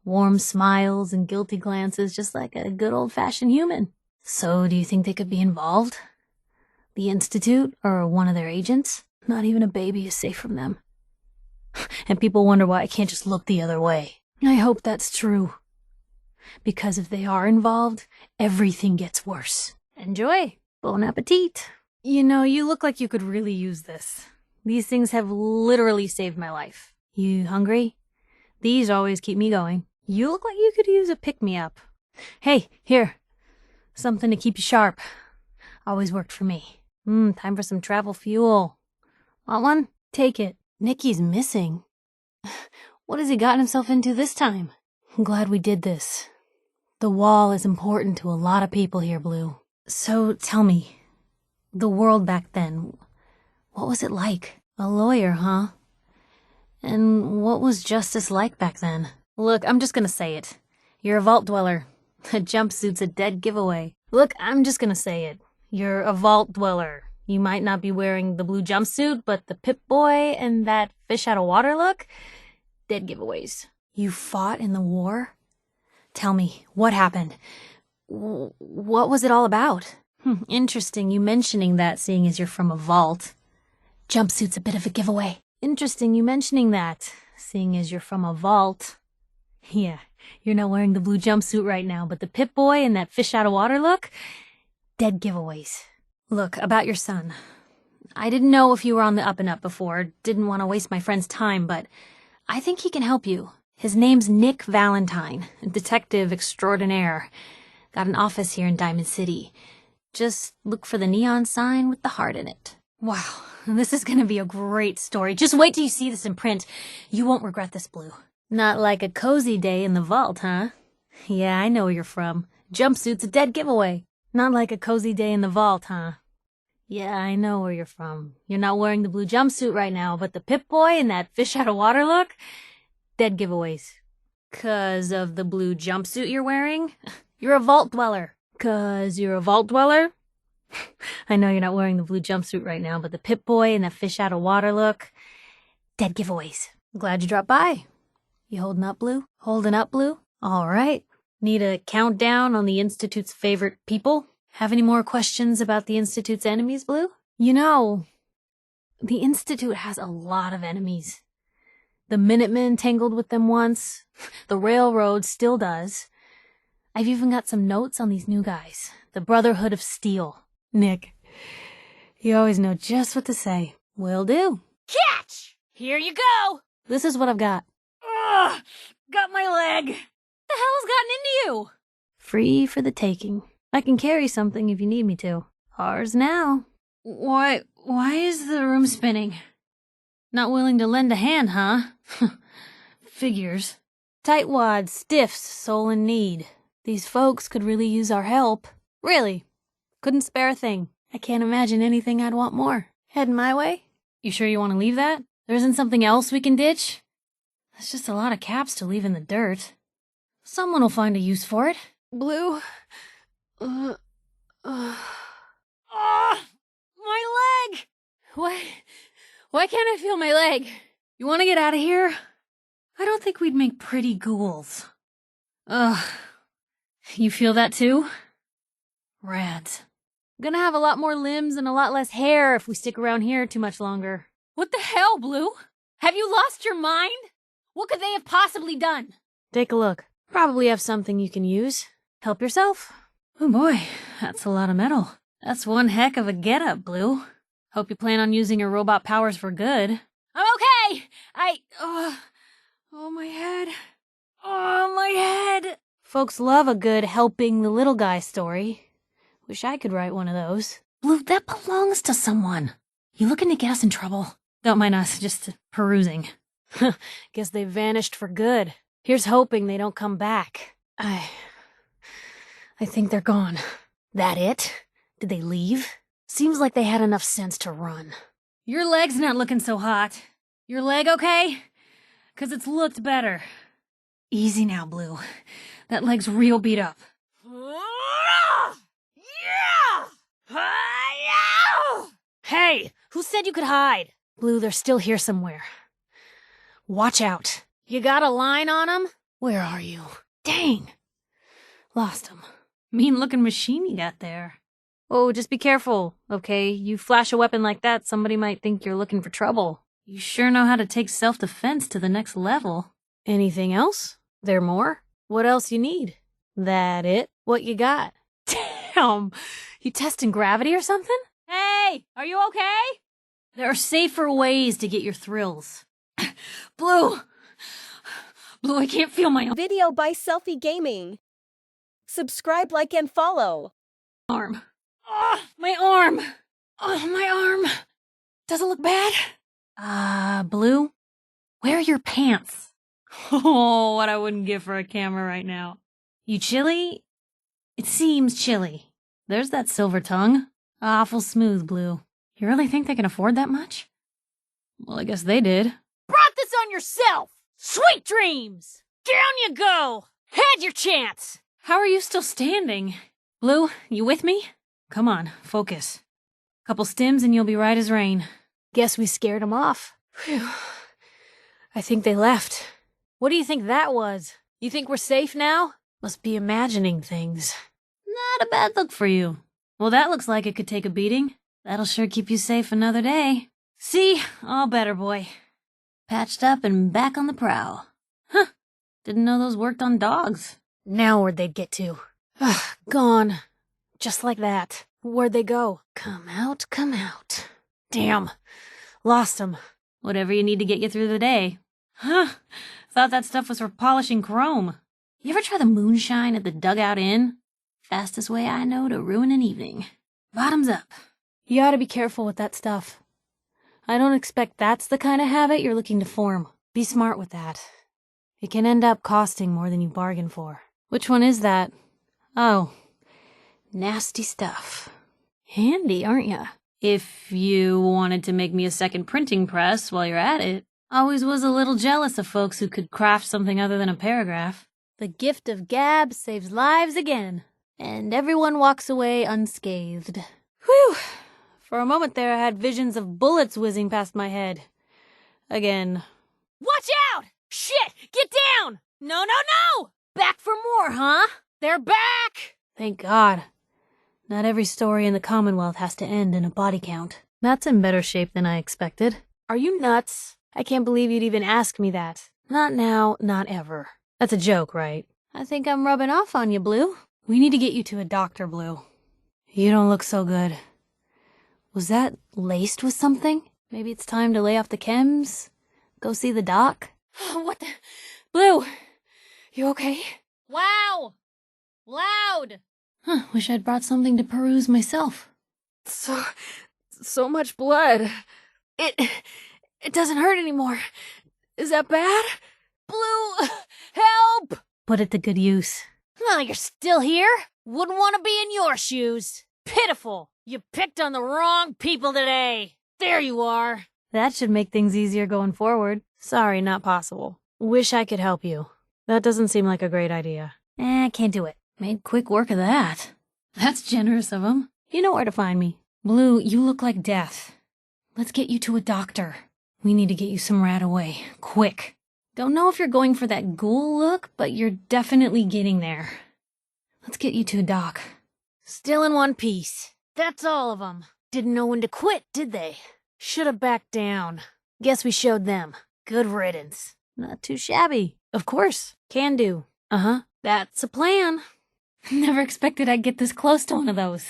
warm smiles, and guilty glances, just like a good old-fashioned human. So, do you think they could be involved? The Institute, or one of their agents. Not even a baby is safe from them. And people wonder why I can't just look the other way. I hope that's true. Because if they are involved, everything gets worse. Enjoy. Bon appetit. You know, you look like you could really use this. These things have literally saved my life. You hungry? These always keep me going. You look like you could use a pick-me-up. Hey, here. Something to keep you sharp. Always worked for me. Time for some travel fuel. Want one? Take it. Nicky's missing. What has he gotten himself into this time? I'm glad we did this. The wall is important to a lot of people here, Blue. So tell me, the world back then, what was it like? A lawyer, huh? And what was justice like back then? Look, I'm just gonna say it. You're a vault dweller. A jumpsuit's a dead giveaway. Look, I'm just gonna say it. You're a vault dweller. You might not be wearing the blue jumpsuit, but the Pip-Boy and that fish-out-of-water look? Dead giveaways. You fought in the war? Tell me, what happened? What was it all about? Interesting you mentioning that, seeing as you're from a vault. Jumpsuit's a bit of a giveaway. Interesting you mentioning that, seeing as you're from a vault. Yeah, you're not wearing the blue jumpsuit right now, but the Pip-Boy and that fish-out-of-water look? Dead giveaways. Look, about your son. I didn't know if you were on the up and up before, didn't want to waste my friend's time, but I think he can help you. His name's Nick Valentine, detective extraordinaire. Got an office here in Diamond City. Just look for the neon sign with the heart in it. Wow, this is gonna be a great story. Just wait till you see this in print. You won't regret this, Blue. Not like a cozy day in the vault, huh? Yeah, I know where you're from. Jumpsuit's a dead giveaway. Not like a cozy day in the vault, huh? Yeah, I know where you're from. You're not wearing the blue jumpsuit right now, but the Pip-Boy and that fish-out-of-water look? Dead giveaways. 'Cause of the blue jumpsuit you're wearing? You're a vault dweller. 'Cause you're a vault dweller? I know you're not wearing the blue jumpsuit right now, but the Pip-Boy and that fish-out-of-water look? Dead giveaways. Glad you dropped by. You holding up, Blue? Holding up, Blue? All right. Need a countdown on the Institute's favorite people? Have any more questions about the Institute's enemies, Blue? You know, the Institute has a lot of enemies. The Minutemen tangled with them once. The Railroad still does. I've even got some notes on these new guys. The Brotherhood of Steel. Nick, you always know just what to say. Will do. Catch! Here you go! This is what I've got. Ugh! Got my leg! The hell has gotten into you? Free for the taking. I can carry something if you need me to. Ours now. Why is the room spinning? Not willing to lend a hand, huh? Figures. Tightwads, stiffs, soul in need. These folks could really use our help. Really. Couldn't spare a thing. I can't imagine anything I'd want more. Heading my way? You sure you want to leave that? There isn't something else we can ditch? That's just a lot of caps to leave in the dirt. Someone will find a use for it. Blue? My leg! Why can't I feel my leg? You want to get out of here? I don't think we'd make pretty ghouls. Ugh. You feel that too? Rads. Gonna have a lot more limbs and a lot less hair if we stick around here too much longer. What the hell, Blue? Have you lost your mind? What could they have possibly done? Take a look. Probably have something you can use. Help yourself. Oh boy, that's a lot of metal. That's one heck of a get-up, Blue. Hope you plan on using your robot powers for good. I'm okay! Oh, my head. Oh, my head! Folks love a good helping the little guy story. Wish I could write one of those. Blue, that belongs to someone. You looking to get us in trouble? Don't mind us, just perusing. Guess they vanished for good. Here's hoping they don't come back. I think they're gone. That it? Did they leave? Seems like they had enough sense to run. Your leg's not looking so hot. Your leg okay? 'Cause it's looked better. Easy now, Blue. That leg's real beat up. Hey, who said you could hide? Blue, they're still here somewhere. Watch out. You got a line on 'em? Where are you? Dang. Lost 'em. Mean-looking machine you got there. Oh, just be careful, okay? You flash a weapon like that, somebody might think you're looking for trouble. You sure know how to take self-defense to the next level. Anything else? There more? What else you need? That it? What you got? Damn! You testing gravity or something? Hey! Are you okay? There are safer ways to get your thrills. Blue! Blue, I can't feel my Video by Selfie Gaming. Subscribe, like, and follow. arm. Oh, my arm! Oh, my arm! Does it look bad? Blue? Where are your pants? Oh, what I wouldn't give for a camera right now. You chilly? It seems chilly. There's that silver tongue. Awful smooth, Blue. You really think they can afford that much? Well, I guess they did. Brought this on yourself! Sweet dreams! Down you go! Had your chance! How are you still standing? Blue, you with me? Come on, focus. Couple stims and you'll be right as rain. Guess we scared them off. Phew. I think they left. What do you think that was? You think we're safe now? Must be imagining things. Not a bad look for you. Well, that looks like it could take a beating. That'll sure keep you safe another day. See? All better, boy. Patched up and back on the prowl. Huh. Didn't know those worked on dogs. Now where'd they get to? Ugh, gone. Just like that. Where'd they go? Come out, come out. Damn. Lost 'em. Whatever you need to get you through the day. Huh. Thought that stuff was for polishing chrome. You ever try the moonshine at the Dugout Inn? Fastest way I know to ruin an evening. Bottoms up. You ought to be careful with that stuff. I don't expect that's the kind of habit you're looking to form. Be smart with that. It can end up costing more than you bargained for. Which one is that? Oh. Nasty stuff. Handy, aren't ya? If you wanted to make me a second printing press while you're at it. Always was a little jealous of folks who could craft something other than a paragraph. The gift of gab saves lives again. And everyone walks away unscathed. Whew! For a moment there I had visions of bullets whizzing past my head. Again. Watch out! Shit! Get down! No, no, no! Back for more, huh? They're back! Thank God. Not every story in the Commonwealth has to end in a body count. That's in better shape than I expected. Are you nuts? I can't believe you'd even ask me that. Not now, not ever. That's a joke, right? I think I'm rubbing off on you, Blue. We need to get you to a doctor, Blue. You don't look so good. Was that laced with something? Maybe it's time to lay off the chems? Go see the doc? What the? Blue! You okay? Wow! Loud! Huh, wish I'd brought something to peruse myself. So much blood. It doesn't hurt anymore. Is that bad? Blue! Help! Put it to good use. Oh, you're still here? Wouldn't want to be in your shoes. Pitiful. You picked on the wrong people today. There you are. That should make things easier going forward. Sorry, not possible. Wish I could help you. That doesn't seem like a great idea. Can't do it. Made quick work of that. That's generous of him. You know where to find me. Blue, you look like death. Let's get you to a doctor. We need to get you some rat away. Quick. Don't know if you're going for that ghoul look, but you're definitely getting there. Let's get you to a doc. Still in one piece. That's all of them. Didn't know when to quit, did they? Should have backed down. Guess we showed them. Good riddance. Not too shabby. Of course. Can do. Uh-huh. That's a plan. Never expected I'd get this close to one of those.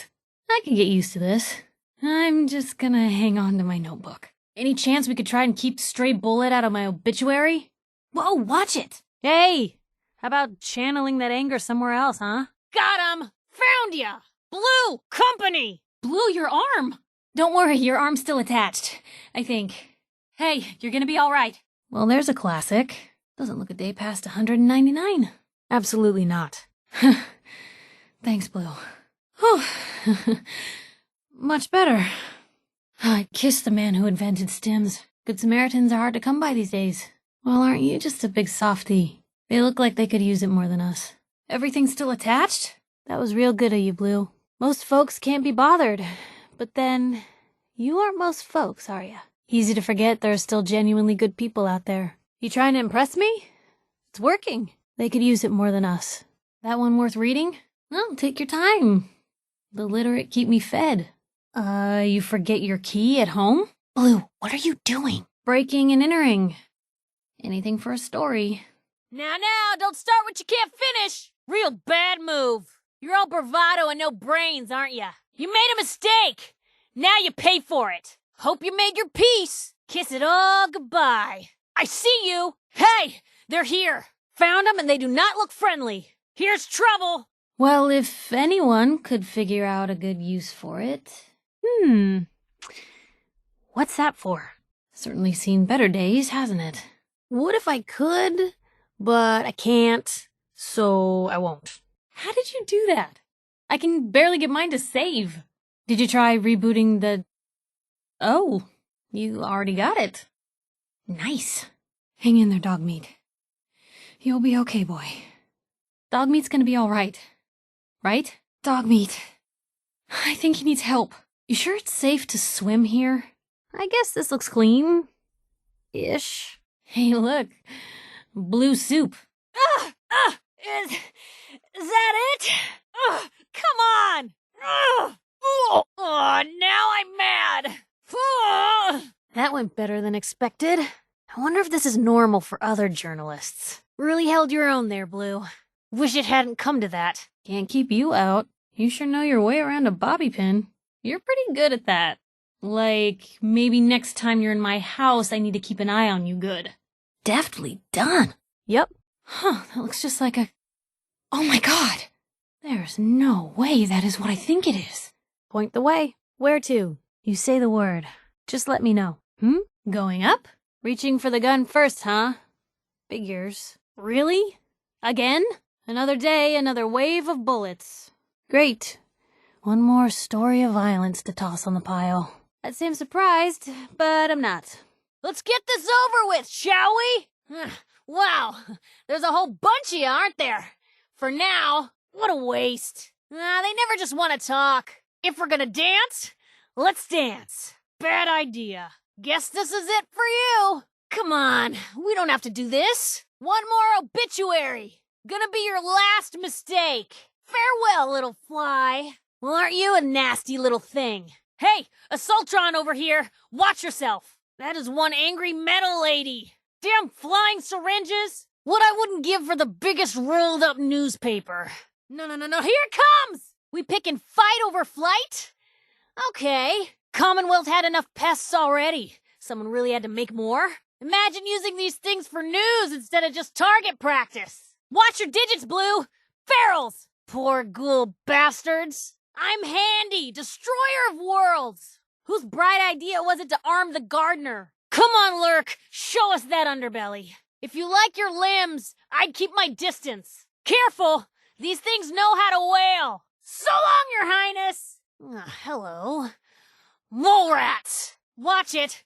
I can get used to this. I'm just gonna hang on to my notebook. Any chance we could try and keep stray bullet out of my obituary? Whoa, watch it! Hey! How about channeling that anger somewhere else, huh? Got him! Found ya! Blue! Company! Blue, your arm! Don't worry, your arm's still attached, I think. Hey, you're gonna be alright. Well, there's a classic. Doesn't look a day past 199. Absolutely not. Thanks, Blue. Oh, much better. I'd kiss the man who invented stims. Good Samaritans are hard to come by these days. Well, aren't you just a big softy? They look like they could use it more than us. Everything's still attached? That was real good of you, Blue. Most folks can't be bothered. But then, you aren't most folks, are ya? Easy to forget there are still genuinely good people out there. You trying to impress me? It's working. They could use it more than us. That one worth reading? Well, take your time. The literate keep me fed. You forget your key at home? Blue, what are you doing? Breaking and entering. Anything for a story. Now, don't start what you can't finish. Real bad move. You're all bravado and no brains, aren't ya? You made a mistake. Now you pay for it. Hope you made your peace. Kiss it all goodbye. I see you. Hey, they're here. Found them and they do not look friendly. Here's trouble. Well, if anyone could figure out a good use for it. What's that for? Certainly seen better days, hasn't it? What if I could, but I can't, so I won't. How did you do that? I can barely get mine to save. Did you try rebooting the... Oh, you already got it. Nice. Hang in there, dog meat. You'll be okay, boy. Dog meat's gonna be all right. Right? Dog meat. I think he needs help. You sure it's safe to swim here? I guess this looks clean. Ish. Hey, look. Blue soup. Is that it? Come on. Now I'm mad. That went better than expected. I wonder if this is normal for other journalists. Really held your own there, Blue. Wish it hadn't come to that. Can't keep you out. You sure know your way around a bobby pin. You're pretty good at that. Like, maybe next time you're in my house, I need to keep an eye on you good. Deftly done. Yep. Huh, that looks just like a... Oh my god! There's no way that is what I think it is. Point the way. Where to? You say the word. Just let me know. Going up? Reaching for the gun first, huh? Figures. Really? Again? Another day, another wave of bullets. Great. One more story of violence to toss on the pile. I'd say I'm surprised, but I'm not. Let's get this over with, shall we? Wow, there's a whole bunch of you, aren't there? For now, what a waste. They never just want to talk. If we're gonna dance, let's dance. Bad idea. Guess this is it for you. Come on, we don't have to do this. One more obituary. Gonna be your last mistake. Farewell, little fly. Well, aren't you a nasty little thing? Hey, Assaultron over here. Watch yourself. That is one angry metal lady. Damn flying syringes. What I wouldn't give for the biggest rolled up newspaper. No, here it comes. We picking fight over flight? Okay. Commonwealth had enough pests already. Someone really had to make more. Imagine using these things for news instead of just target practice. Watch your digits, Blue. Ferals. Poor ghoul bastards. I'm Handy, destroyer of worlds. Whose bright idea was it to arm the gardener? Come on, Lurk, show us that underbelly. If you like your limbs, I'd keep my distance. Careful, these things know how to wail. So long, Your Highness. Hello. Mole rats. Watch it.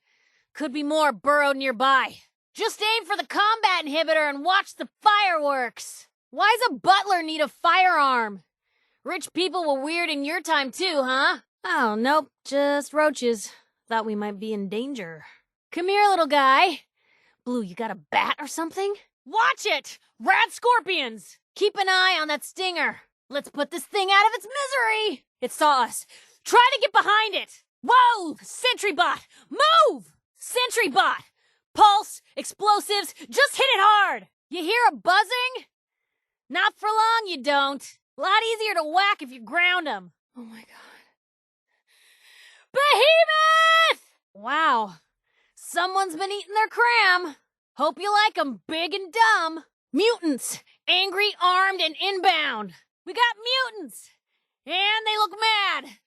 Could be more burrowed nearby. Just aim for the combat inhibitor and watch the fireworks. Why's a butler need a firearm? Rich people were weird in your time too, huh? Oh, nope, just roaches. Thought we might be in danger. Come here, little guy. Blue, you got a bat or something? Watch it! Rat scorpions! Keep an eye on that stinger. Let's put this thing out of its misery! It saw us. Try to get behind it! Whoa! Sentry bot! Move! Sentry bot! Pulse, explosives, just hit it hard! You hear a buzzing? Not for long, you don't. A lot easier to whack if you ground them. Oh my god. Behemoth! Wow. Someone's been eating their cram. Hope you like 'em big and dumb. Mutants, angry, armed, and inbound. We got mutants. And they look mad.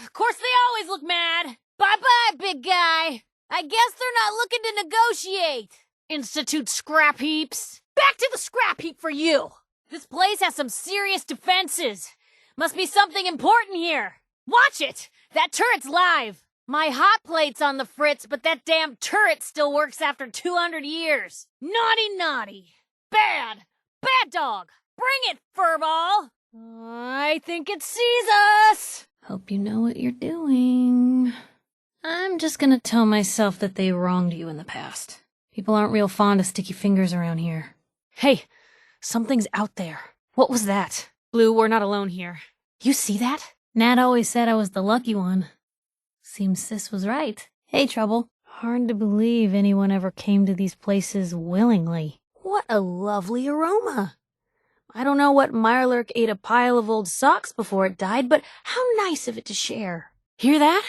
Of course they always look mad. Bye-bye, big guy. I guess they're not looking to negotiate. Institute scrap heaps. Back to the scrap heap for you. This place has some serious defenses. Must be something important here. Watch it! That turret's live. My hot plate's on the fritz, but that damn turret still works after 200 years. Naughty, naughty. Bad. Bad dog. Bring it, furball. I think it sees us. Hope you know what you're doing. I'm just gonna tell myself that they wronged you in the past. People aren't real fond of sticky fingers around here. Hey, something's out there. What was that? Blue, we're not alone here. You see that? Nat always said I was the lucky one. Seems Sis was right. Hey, Trouble. Hard to believe anyone ever came to these places willingly. What a lovely aroma. I don't know what Mirelurk ate a pile of old socks before it died, but how nice of it to share. Hear that?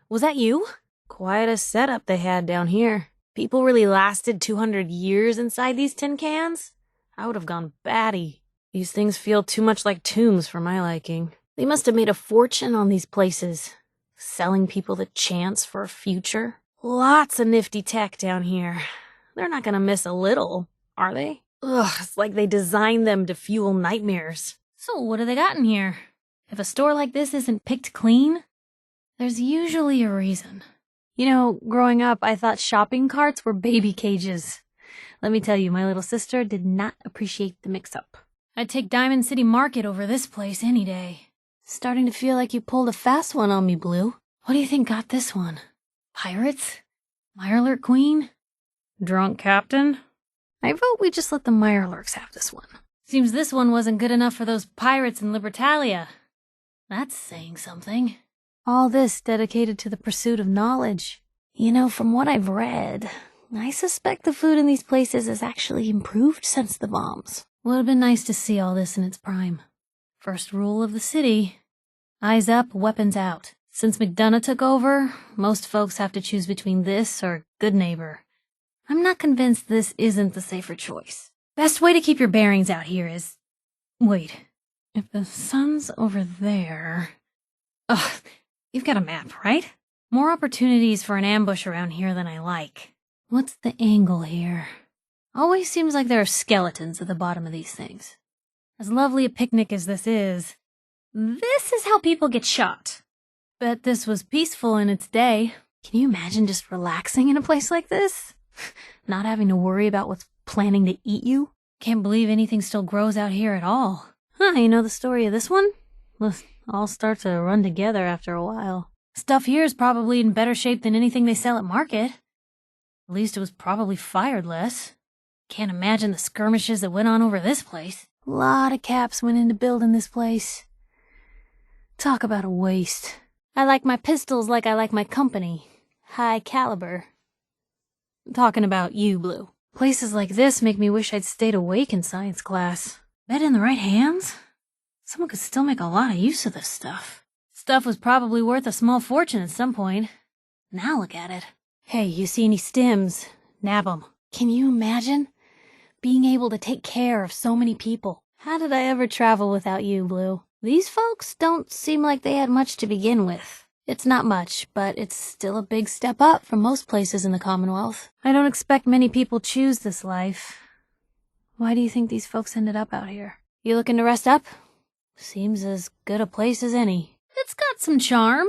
Was that you? Quite a setup they had down here. People really lasted 200 years inside these tin cans? I would have gone batty. These things feel too much like tombs for my liking. They must have made a fortune on these places, selling people the chance for a future. Lots of nifty tech down here. They're not gonna miss a little, are they? Ugh, it's like they designed them to fuel nightmares. So what do they got in here? If a store like this isn't picked clean, there's usually a reason. You know, growing up, I thought shopping carts were baby cages. Let me tell you, my little sister did not appreciate the mix-up. I'd take Diamond City Market over this place any day. Starting to feel like you pulled a fast one on me, Blue. What do you think got this one? Pirates? Mirelurk Queen? Drunk Captain? I vote we just let the Mirelurks have this one. Seems this one wasn't good enough for those pirates in Libertalia. That's saying something. All this dedicated to the pursuit of knowledge. You know, from what I've read, I suspect the food in these places has actually improved since the bombs. Would have been nice to see all this in its prime. First rule of the city: eyes up, weapons out. Since McDonough took over, most folks have to choose between this or Good Neighbor. I'm not convinced this isn't the safer choice. Best way to keep your bearings out here is... Wait, if the sun's over there... Ugh, you've got a map, right? More opportunities for an ambush around here than I like. What's the angle here? Always seems like there are skeletons at the bottom of these things. As lovely a picnic as this is how people get shot. Bet this was peaceful in its day. Can you imagine just relaxing in a place like this? Not having to worry about what's planning to eat you? Can't believe anything still grows out here at all. Huh, you know the story of this one? Well, all start to run together after a while. Stuff here is probably in better shape than anything they sell at market. At least it was probably fired less. Can't imagine the skirmishes that went on over this place. A lot of caps went into building this place. Talk about a waste. I like my pistols like I like my company. High caliber. I'm talking about you, Blue. Places like this make me wish I'd stayed awake in science class. Bet in the right hands, someone could still make a lot of use of this stuff. Stuff was probably worth a small fortune at some point. Now look at it. Hey, you see any stims? Nab 'em. Can you imagine being able to take care of so many people? How did I ever travel without you, Blue? These folks don't seem like they had much to begin with. It's not much, but it's still a big step up from most places in the Commonwealth. I don't expect many people choose this life. Why do you think these folks ended up out here? You looking to rest up? Seems as good a place as any. It's got some charm,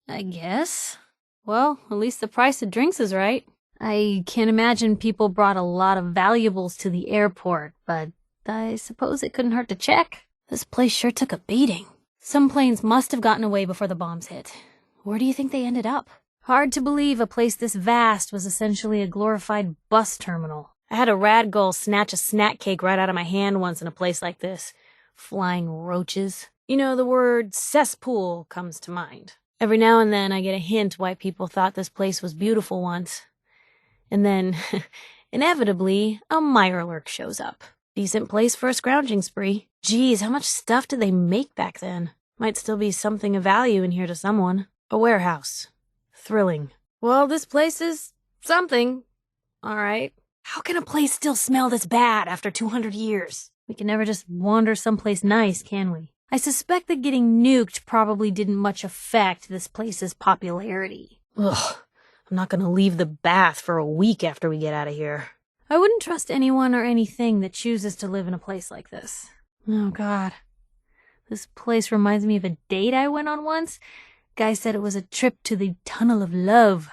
I guess. Well, at least the price of drinks is right. I can't imagine people brought a lot of valuables to the airport, but I suppose it couldn't hurt to check. This place sure took a beating. Some planes must have gotten away before the bombs hit. Where do you think they ended up? Hard to believe a place this vast was essentially a glorified bus terminal. I had a rad gull snatch a snack cake right out of my hand once in a place like this. Flying roaches. You know, the word cesspool comes to mind. Every now and then I get a hint why people thought this place was beautiful once. And then, inevitably, a Mirelurk shows up. Decent place for a scrounging spree. Geez, how much stuff did they make back then? Might still be something of value in here to someone. A warehouse. Thrilling. Well, this place is something. All right. How can a place still smell this bad after 200 years? We can never just wander someplace nice, can we? I suspect that getting nuked probably didn't much affect this place's popularity. Ugh, I'm not gonna leave the bath for a week after we get out of here. I wouldn't trust anyone or anything that chooses to live in a place like this. Oh, God. This place reminds me of a date I went on once. Guy said it was a trip to the Tunnel of Love.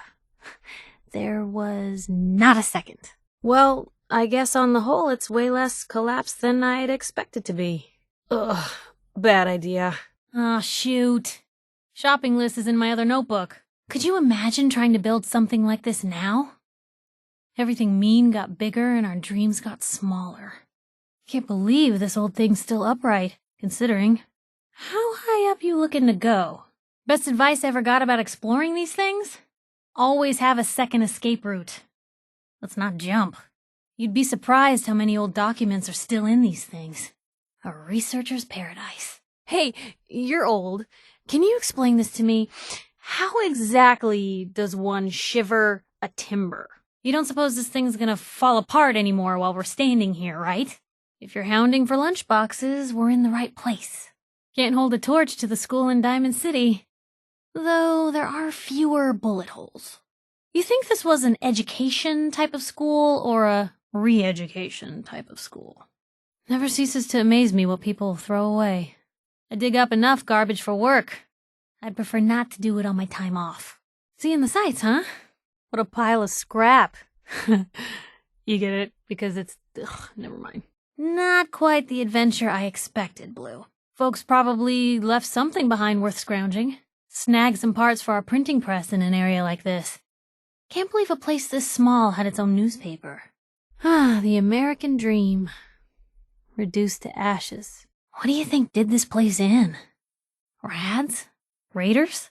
There was not a second. Well, I guess on the whole it's way less collapsed than I'd expect it to be. Ugh, bad idea. Aw, shoot. Shopping list is in my other notebook. Could you imagine trying to build something like this now? Everything mean got bigger and our dreams got smaller. Can't believe this old thing's still upright, considering. How high high up you looking to go? Best advice I ever got about exploring these things? Always have a second escape route. Let's not jump. You'd be surprised how many old documents are still in these things. A researcher's paradise. Hey, you're old. Can you explain this to me? How exactly does one shiver a timber? You don't suppose this thing's gonna fall apart anymore while we're standing here, right? If you're hounding for lunchboxes, we're in the right place. Can't hold a torch to the school in Diamond City. Though there are fewer bullet holes. You think this was an education type of school or a re-education type of school? Never ceases to amaze me what people throw away. I dig up enough garbage for work. I'd prefer not to do it on my time off. Seeing the sights, huh? What a pile of scrap. You get it? Because it's... Ugh, never mind. Not quite the adventure I expected, Blue. Folks probably left something behind worth scrounging. Snagged some parts for our printing press in an area like this. Can't believe a place this small had its own newspaper. Ah, the American dream. Reduced to ashes. What do you think did this place in? Rads? Raiders?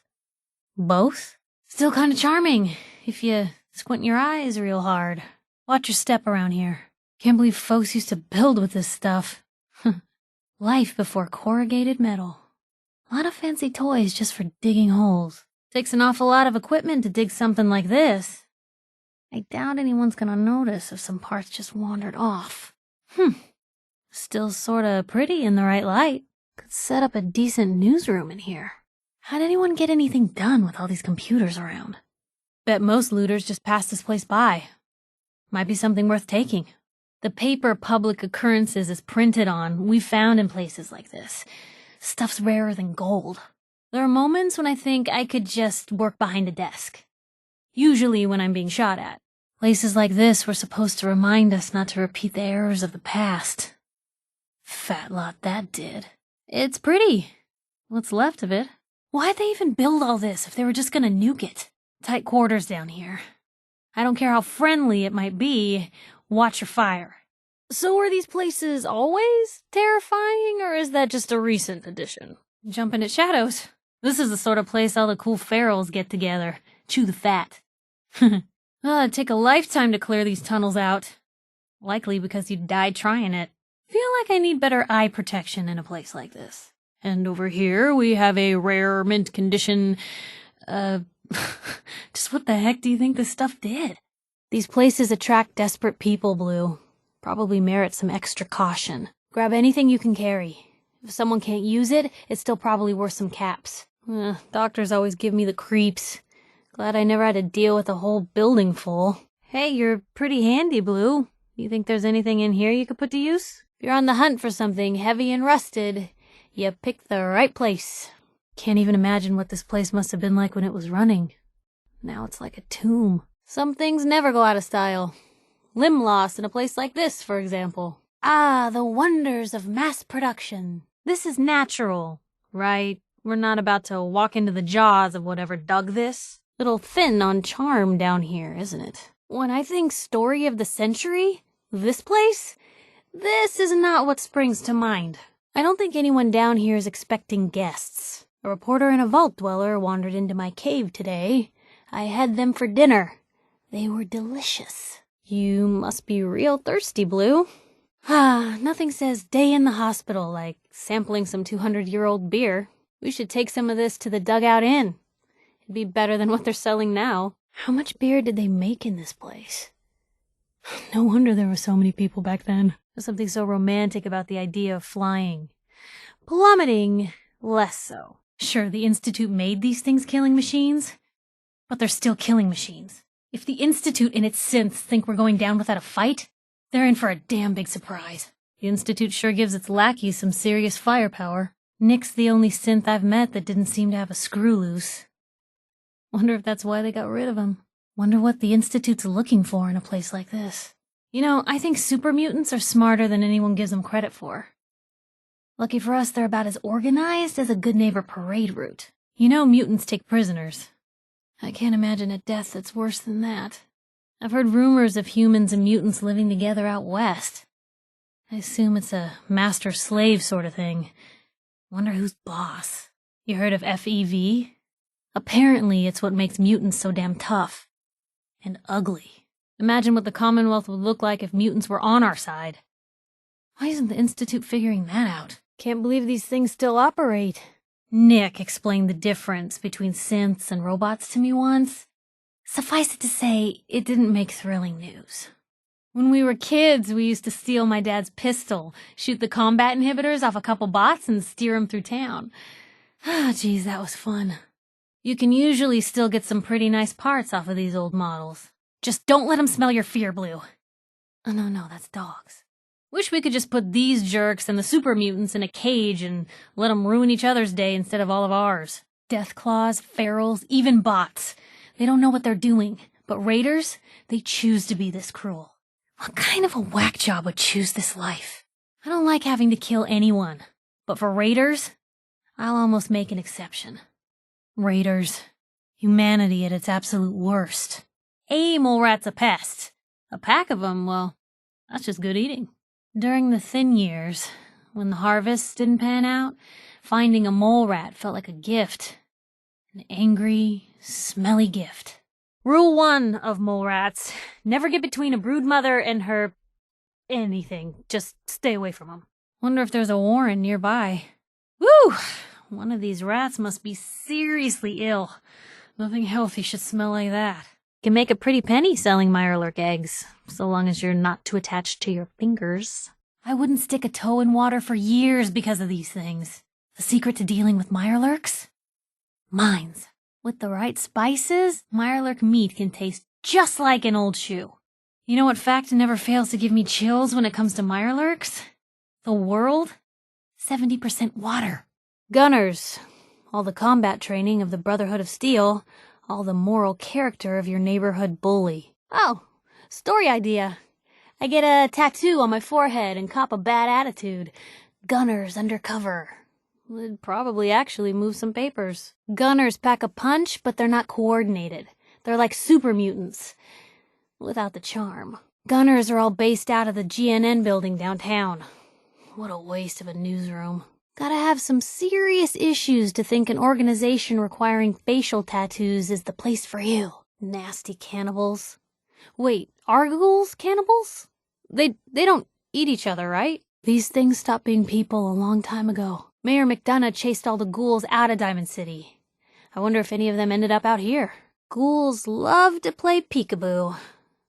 Both? Still kinda charming, if you squint your eyes real hard. Watch your step around here. Can't believe folks used to build with this stuff. Life before corrugated metal. A lot of fancy toys just for digging holes. Takes an awful lot of equipment to dig something like this. I doubt anyone's gonna notice if some parts just wandered off. Still sorta pretty in the right light. Could set up a decent newsroom in here. How'd anyone get anything done with all these computers around? Bet most looters just passed this place by. Might be something worth taking. The paper public occurrences is printed on we found in places like this. Stuff's rarer than gold. There are moments when I think I could just work behind a desk. Usually when I'm being shot at. Places like this were supposed to remind us not to repeat the errors of the past. Fat lot that did. It's pretty. What's left of it. Why'd they even build all this if they were just gonna nuke it? Tight quarters down here. I don't care how friendly it might be, watch your fire. So are these places always terrifying, or is that just a recent addition? Jumping at shadows. This is the sort of place all the cool ferals get together. Chew the fat. It'd take a lifetime to clear these tunnels out. Likely because you died trying it. Feel like I need better eye protection in a place like this. And over here we have a rare mint condition, just what the heck do you think this stuff did? These places attract desperate people, Blue. Probably merit some extra caution. Grab anything you can carry. If someone can't use it, it's still probably worth some caps. Doctors always give me the creeps. Glad I never had to deal with a whole building full. Hey, you're pretty handy, Blue. You think there's anything in here you could put to use? If you're on the hunt for something heavy and rusted, you picked the right place. Can't even imagine what this place must have been like when it was running. Now it's like a tomb. Some things never go out of style. Limb loss in a place like this, for example. Ah, the wonders of mass production. This is natural, right? We're not about to walk into the jaws of whatever dug this. Little thin on charm down here, isn't it? When I think story of the century, this place, this is not what springs to mind. I don't think anyone down here is expecting guests. A reporter and a vault dweller wandered into my cave today. I had them for dinner. They were delicious. You must be real thirsty, Blue. Nothing says day in the hospital like sampling some 200-year-old beer. We should take some of this to the Dugout Inn. It'd be better than what they're selling now. How much beer did they make in this place? No wonder there were so many people back then. There's something so romantic about the idea of flying. Plummeting, less so. Sure, the Institute made these things killing machines, but they're still killing machines. If the Institute and its synths think we're going down without a fight, they're in for a damn big surprise. The Institute sure gives its lackeys some serious firepower. Nick's the only synth I've met that didn't seem to have a screw loose. Wonder if that's why they got rid of him. Wonder what the Institute's looking for in a place like this. You know, I think super mutants are smarter than anyone gives them credit for. Lucky for us, they're about as organized as a Good Neighbor parade route. You know mutants take prisoners. I can't imagine a death that's worse than that. I've heard rumors of humans and mutants living together out west. I assume it's a master-slave sort of thing. Wonder who's boss. You heard of FEV? Apparently, it's what makes mutants so damn tough. And ugly. Imagine what the Commonwealth would look like if mutants were on our side. Why isn't the Institute figuring that out? Can't believe these things still operate. Nick explained the difference between synths and robots to me once. Suffice it to say, it didn't make thrilling news. When we were kids, we used to steal my dad's pistol, shoot the combat inhibitors off a couple bots, and steer them through town. Ah, geez, that was fun. You can usually still get some pretty nice parts off of these old models. Just don't let them smell your fear, Blue. Oh, no, that's dogs. Wish we could just put these jerks and the super mutants in a cage and let them ruin each other's day instead of all of ours. Deathclaws, ferals, even bots. They don't know what they're doing, but raiders, they choose to be this cruel. What kind of a whack job would choose this life? I don't like having to kill anyone, but for raiders, I'll almost make an exception. Raiders. Humanity at its absolute worst. A mole rat's a pest. A pack of them, well, that's just good eating. During the thin years, when the harvests didn't pan out, finding a mole rat felt like a gift. An angry, smelly gift. Rule 1 of mole rats: never get between a broodmother and her... anything. Just stay away from them. Wonder if there's a warren nearby. Woo! One of these rats must be seriously ill. Nothing healthy should smell like that. Can make a pretty penny selling Mirelurk eggs, so long as you're not too attached to your fingers. I wouldn't stick a toe in water for years because of these things. The secret to dealing with Mirelurks? Mines. With the right spices, Mirelurk meat can taste just like an old shoe. You know what fact never fails to give me chills when it comes to Mirelurks? The world? 70% water. Gunners. All the combat training of the Brotherhood of Steel. All the moral character of your neighborhood bully. Oh, story idea. I get a tattoo on my forehead and cop a bad attitude. Gunners undercover. Would probably actually move some papers. Gunners pack a punch, but they're not coordinated. They're like super mutants. Without the charm. Gunners are all based out of the GNN building downtown. What a waste of a newsroom. Gotta have some serious issues to think an organization requiring facial tattoos is the place for you. Nasty cannibals. Wait, are ghouls cannibals? They don't eat each other, right? These things stopped being people a long time ago. Mayor McDonough chased all the ghouls out of Diamond City. I wonder if any of them ended up out here. Ghouls love to play peekaboo.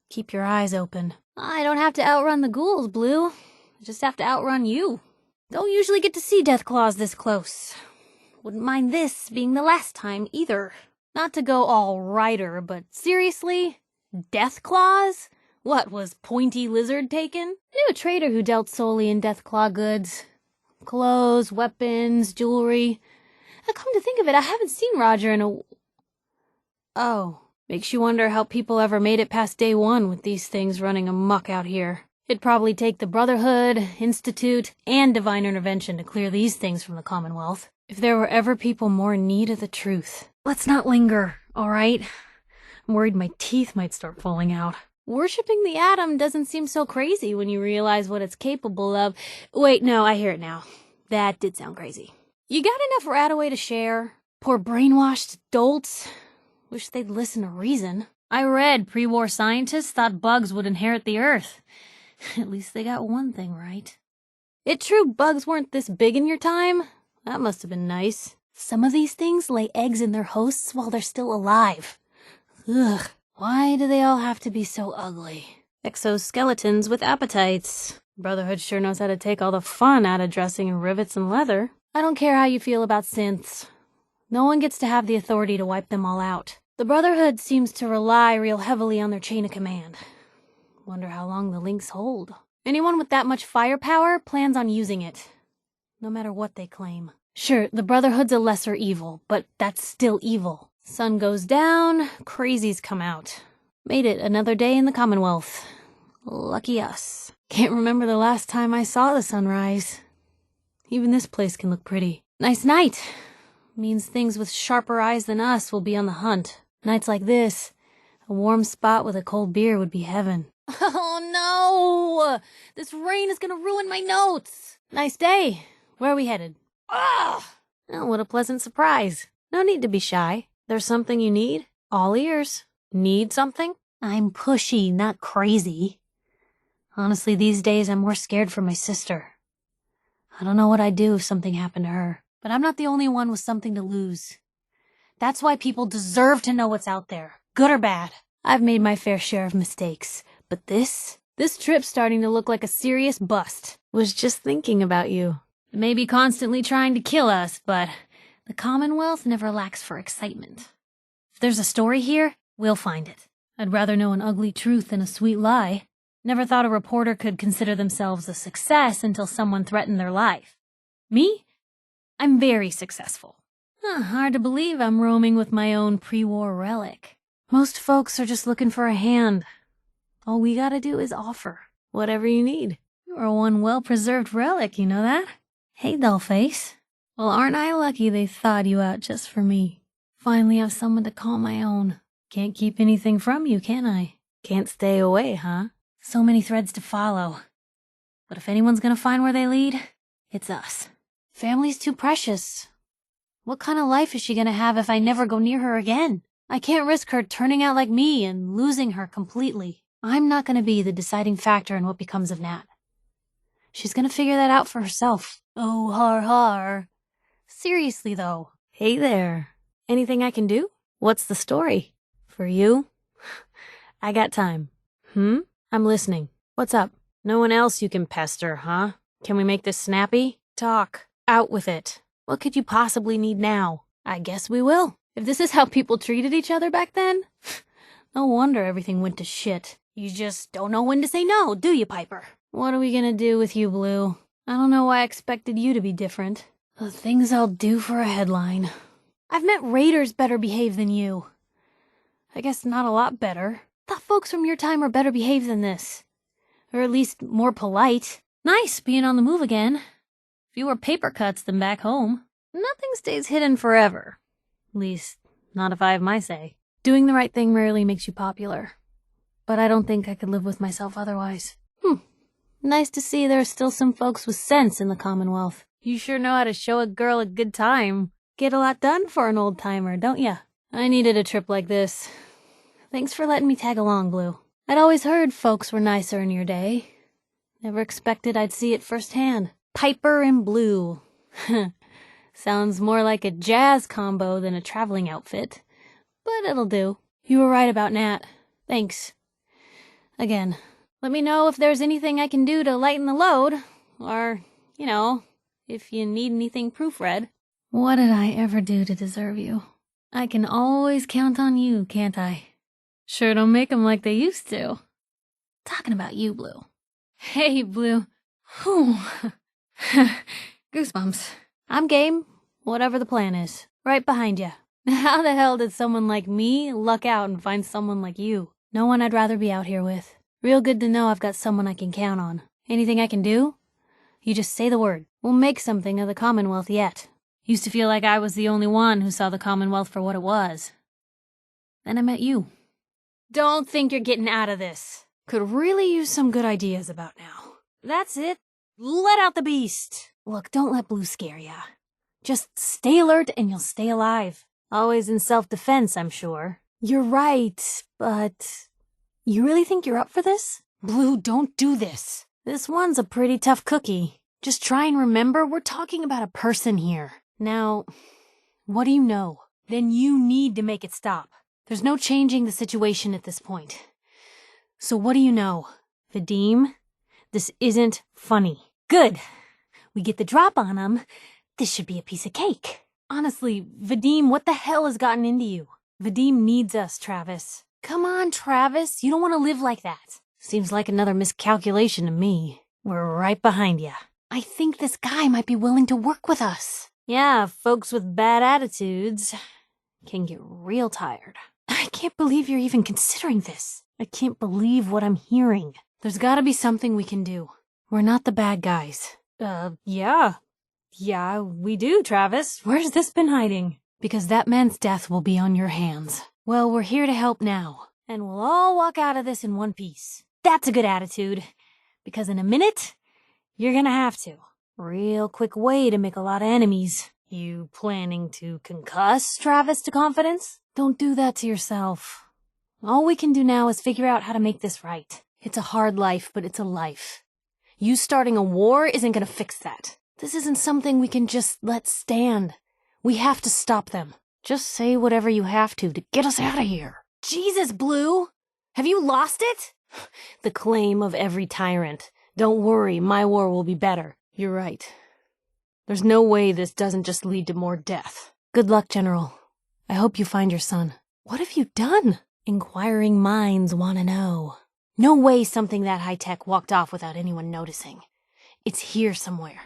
Keep your eyes open. I don't have to outrun the ghouls, Blue. I just have to outrun you. Don't usually get to see Deathclaws this close. Wouldn't mind this being the last time, either. Not to go all Writer, but seriously? Deathclaws? What, was Pointy Lizard taken? Knew a trader who dealt solely in Deathclaw goods. Clothes, weapons, jewelry. Come to think of it, I haven't seen Roger in a... Oh, makes you wonder how people ever made it past day 1 with these things running amok out here. It'd probably take the Brotherhood, Institute, and Divine Intervention to clear these things from the Commonwealth. If there were ever people more in need of the truth. Let's not linger, all right? I'm worried my teeth might start falling out. Worshipping the atom doesn't seem so crazy when you realize what it's capable of. Wait, no, I hear it now. That did sound crazy. You got enough Radaway to share? Poor brainwashed dolts. Wish they'd listen to reason. I read pre-war scientists thought bugs would inherit the Earth. At least they got one thing right. It true bugs weren't this big in your time? That must have been nice. Some of these things lay eggs in their hosts while they're still alive. Ugh. Why do they all have to be so ugly? Exoskeletons with appetites. Brotherhood sure knows how to take all the fun out of dressing in rivets and leather. I don't care how you feel about synths. No one gets to have the authority to wipe them all out. The Brotherhood seems to rely real heavily on their chain of command. Wonder how long the links hold. Anyone with that much firepower plans on using it, no matter what they claim. Sure, the Brotherhood's a lesser evil, but that's still evil. Sun goes down, crazies come out. Made it another day in the Commonwealth. Lucky us. Can't remember the last time I saw the sunrise. Even this place can look pretty. Nice night. Means things with sharper eyes than us will be on the hunt. Nights like this, a warm spot with a cold beer would be heaven. Oh no! This rain is gonna ruin my notes! Nice day. Where are we headed? Ugh! Oh, what a pleasant surprise. No need to be shy. There's something you need? All ears. Need something? I'm pushy, not crazy. Honestly, these days I'm more scared for my sister. I don't know what I'd do if something happened to her, but I'm not the only one with something to lose. That's why people deserve to know what's out there, good or bad. I've made my fair share of mistakes, but this trip's starting to look like a serious bust. Was just thinking about you. It may be constantly trying to kill us, but the Commonwealth never lacks for excitement. If there's a story here, we'll find it. I'd rather know an ugly truth than a sweet lie. Never thought a reporter could consider themselves a success until someone threatened their life. Me? I'm very successful. Hard to believe I'm roaming with my own pre-war relic. Most folks are just looking for a hand. All we gotta do is offer. Whatever you need. You're one well-preserved relic, you know that? Hey, dollface. Well, aren't I lucky they thawed you out just for me? Finally have someone to call my own. Can't keep anything from you, can I? Can't stay away, huh? So many threads to follow. But if anyone's gonna find where they lead, it's us. Family's too precious. What kind of life is she gonna have if I never go near her again? I can't risk her turning out like me and losing her completely. I'm not gonna be the deciding factor in what becomes of Nat. She's gonna figure that out for herself. Oh, har har. Seriously, though. Hey there. Anything I can do? What's the story? For you? I got time. I'm listening. What's up? No one else you can pester, huh? Can we make this snappy? Talk. Out with it. What could you possibly need now? I guess we will. If this is how people treated each other back then, no wonder everything went to shit. You just don't know when to say no, do you, Piper? What are we gonna do with you, Blue? I don't know why I expected you to be different. The things I'll do for a headline. I've met raiders better behaved than you. I guess not a lot better. Thought folks from your time were better behaved than this. Or at least more polite. Nice being on the move again. Fewer paper cuts than back home. Nothing stays hidden forever. At least, not if I have my say. Doing the right thing rarely makes you popular. But I don't think I could live with myself otherwise. Nice to see there are still some folks with sense in the Commonwealth. You sure know how to show a girl a good time. Get a lot done for an old-timer, don't ya? I needed a trip like this. Thanks for letting me tag along, Blue. I'd always heard folks were nicer in your day. Never expected I'd see it firsthand. Piper and Blue. Sounds more like a jazz combo than a traveling outfit. But it'll do. You were right about Nat. Thanks. Again. Let me know if there's anything I can do to lighten the load. Or, if you need anything proofread. What did I ever do to deserve you? I can always count on you, can't I? Sure don't make 'em like they used to. Talking about you, Blue. Hey, Blue. Whew. Goosebumps. I'm game, whatever the plan is. Right behind ya. How the hell did someone like me luck out and find someone like you? No one I'd rather be out here with. Real good to know I've got someone I can count on. Anything I can do? You just say the word. We'll make something of the Commonwealth yet. Used to feel like I was the only one who saw the Commonwealth for what it was. Then I met you. Don't think you're getting out of this. Could really use some good ideas about now. That's it. Let out the beast. Look, don't let Blue scare ya. Just stay alert and you'll stay alive. Always in self-defense, I'm sure. You're right, but... You really think you're up for this? Blue, don't do this. This one's a pretty tough cookie. Just try and remember we're talking about a person here. Now, what do you know? Then you need to make it stop. There's no changing the situation at this point. So what do you know? Vadim, this isn't funny. Good. We get the drop on him. This should be a piece of cake. Honestly, Vadim, what the hell has gotten into you? Vadim needs us, Travis. Come on, Travis. You don't want to live like that. Seems like another miscalculation to me. We're right behind ya. I think this guy might be willing to work with us. Yeah, folks with bad attitudes can get real tired. I can't believe you're even considering this. I can't believe what I'm hearing. There's gotta be something we can do. We're not the bad guys. Yeah. Yeah, we do, Travis. Where's this been hiding? Because that man's death will be on your hands. Well, we're here to help now. And we'll all walk out of this in one piece. That's a good attitude. Because in a minute, you're gonna have to. Real quick way to make a lot of enemies. You planning to concuss Travis to confidence? Don't do that to yourself. All we can do now is figure out how to make this right. It's a hard life, but it's a life. You starting a war isn't gonna fix that. This isn't something we can just let stand. We have to stop them. Just say whatever you have to get us out of here. Jesus, Blue! Have you lost it? The claim of every tyrant. Don't worry, my war will be better. You're right. There's no way this doesn't just lead to more death. Good luck, General. I hope you find your son. What have you done? Inquiring minds want to know. No way something that high-tech walked off without anyone noticing. It's here somewhere.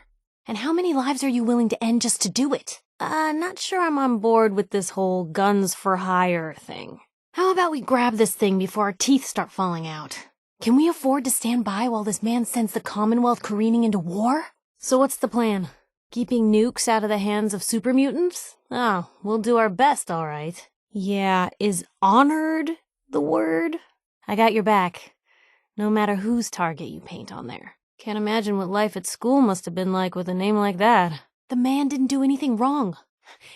And how many lives are you willing to end just to do it? Not sure I'm on board with this whole guns for hire thing. How about we grab this thing before our teeth start falling out? Can we afford to stand by while this man sends the Commonwealth careening into war? So what's the plan? Keeping nukes out of the hands of super mutants? Oh, we'll do our best, all right. Yeah, is honored the word? I got your back. No matter whose target you paint on there. Can't imagine what life at school must have been like with a name like that. The man didn't do anything wrong.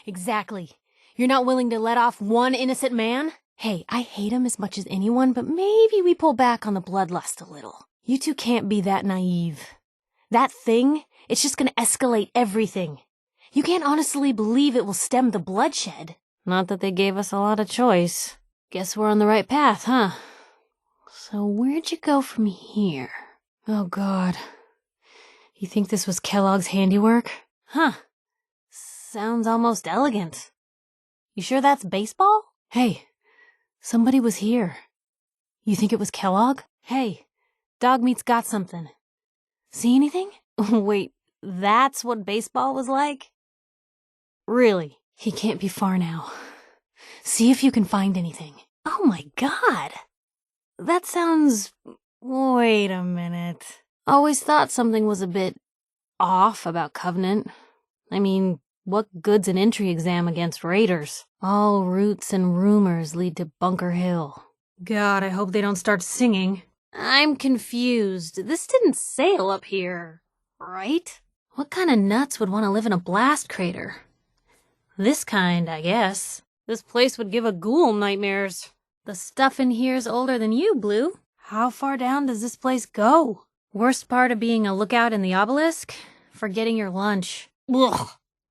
Exactly. You're not willing to let off one innocent man? Hey, I hate him as much as anyone, but maybe we pull back on the bloodlust a little. You two can't be that naive. That thing, it's just gonna escalate everything. You can't honestly believe it will stem the bloodshed. Not that they gave us a lot of choice. Guess we're on the right path, huh? So where'd you go from here? Oh, God. You think this was Kellogg's handiwork? Huh. Sounds almost elegant. You sure that's baseball? Hey, somebody was here. You think it was Kellogg? Hey, Dog Meat's got something. See anything? Wait, that's what baseball was like? Really? He can't be far now. See if you can find anything. Oh my God. That sounds... Wait a minute. Always thought something was a bit off about Covenant. I mean, what good's an entry exam against raiders? All routes and rumors lead to Bunker Hill. God, I hope they don't start singing. I'm confused. This didn't sail up here, right? What kind of nuts would want to live in a blast crater? This kind, I guess. This place would give a ghoul nightmares. The stuff in here's older than you, Blue. How far down does this place go? Worst part of being a lookout in the obelisk? Forgetting your lunch. Ugh.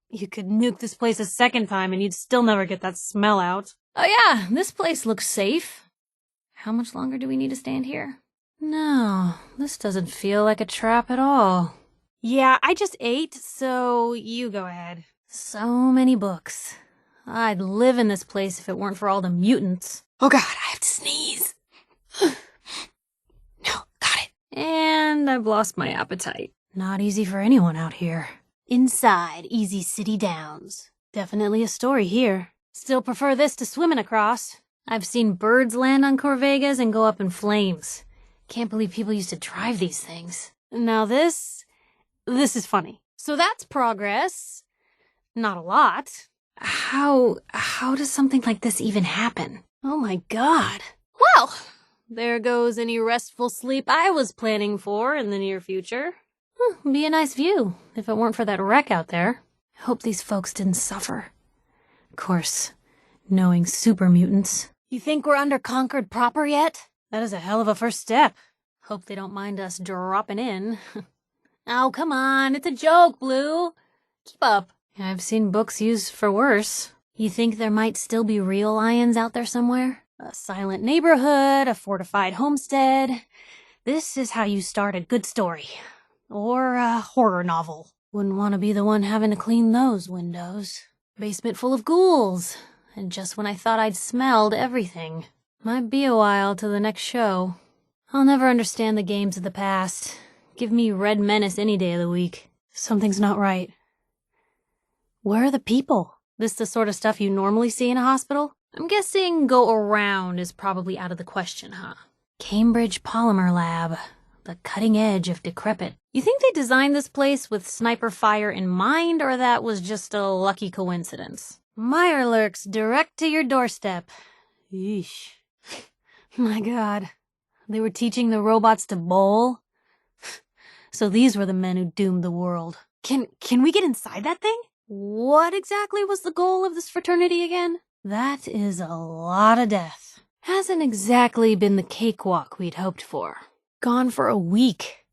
You could nuke this place a second time and you'd still never get that smell out. Oh yeah, this place looks safe. How much longer do we need to stand here? No, this doesn't feel like a trap at all. Yeah, I just ate, so you go ahead. So many books. I'd live in this place if it weren't for all the mutants. Oh God, I have to sneeze. No, got it. And I've lost my appetite. Not easy for anyone out here. Inside Easy City Downs. Definitely a story here. Still prefer this to swimming across. I've seen birds land on Corvegas and go up in flames. Can't believe people used to drive these things. Now this is funny. So that's progress. Not a lot. How does something like this even happen? Oh my God. Well, there goes any restful sleep I was planning for in the near future. Be a nice view, if it weren't for that wreck out there. I hope these folks didn't suffer. Of course, knowing super mutants. You think we're under Concord proper yet? That is a hell of a first step. Hope they don't mind us dropping in. Oh, come on, it's a joke, Blue. Keep up. I've seen books used for worse. You think there might still be real lions out there somewhere? A silent neighborhood, a fortified homestead. This is how you start a good story. Or a horror novel. Wouldn't want to be the one having to clean those windows. Basement full of ghouls. And just when I thought I'd smelled everything. Might be a while till the next show. I'll never understand the games of the past. Give me Red Menace any day of the week. Something's not right. Where are the people? This the sort of stuff you normally see in a hospital? I'm guessing go around is probably out of the question, huh? Cambridge Polymer Lab. The cutting edge of decrepit. You think they designed this place with sniper fire in mind, or that was just a lucky coincidence? Meyer lurks direct to your doorstep. Eesh. My God. They were teaching the robots to bowl? So these were the men who doomed the world. Can we get inside that thing? What exactly was the goal of this fraternity again? That is a lot of death. Hasn't exactly been the cakewalk we'd hoped for. Gone for a week.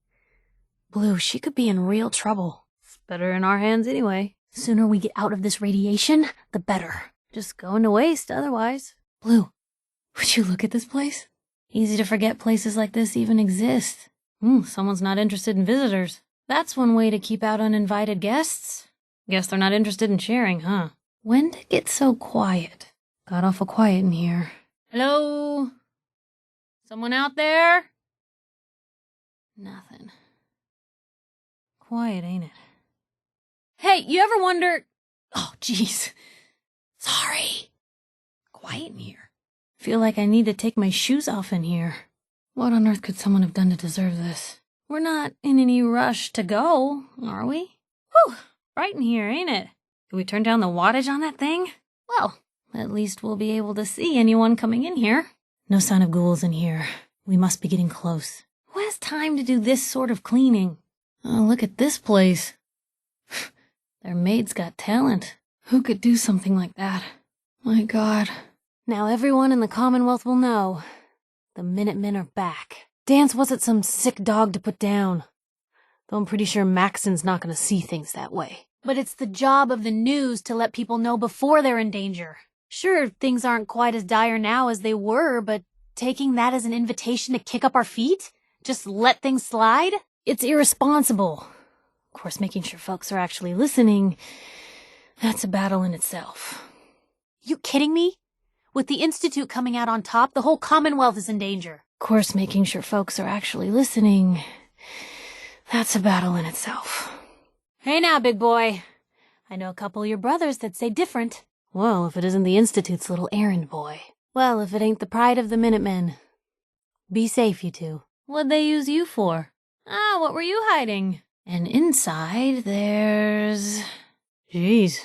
Blue, she could be in real trouble. It's better in our hands anyway. Sooner we get out of this radiation, the better. Just going to waste otherwise. Blue, would you look at this place? Easy to forget places like this even exist. Someone's not interested in visitors. That's one way to keep out uninvited guests. Guess they're not interested in sharing, huh? When did it get so quiet? Got awful quiet in here. Hello? Someone out there? Nothing. Quiet, ain't it? Hey, you ever wonder... Oh, jeez. Sorry. Quiet in here. Feel like I need to take my shoes off in here. What on earth could someone have done to deserve this? We're not in any rush to go, are we? Whew, bright in here, ain't it? Can we turn down the wattage on that thing? Well, at least we'll be able to see anyone coming in here. No sign of ghouls in here. We must be getting close. Who has time to do this sort of cleaning? Oh, look at this place. Their maid's got talent. Who could do something like that? My God. Now everyone in the Commonwealth will know. The Minutemen are back. Dance wasn't some sick dog to put down. Though I'm pretty sure Maxon's not going to see things that way. But it's the job of the news to let people know before they're in danger. Sure, things aren't quite as dire now as they were, but taking that as an invitation to kick up our feet? Just let things slide? It's irresponsible. Of course, making sure folks are actually listening, that's a battle in itself. You kidding me? With the Institute coming out on top, the whole Commonwealth is in danger. Of course, making sure folks are actually listening, that's a battle in itself. Hey now, big boy. I know a couple of your brothers that say different. Well, if it isn't the Institute's little errand boy. Well, if it ain't the pride of the Minutemen. Be safe, you two. What'd they use you for? Ah, what were you hiding? And inside, there's... Jeez,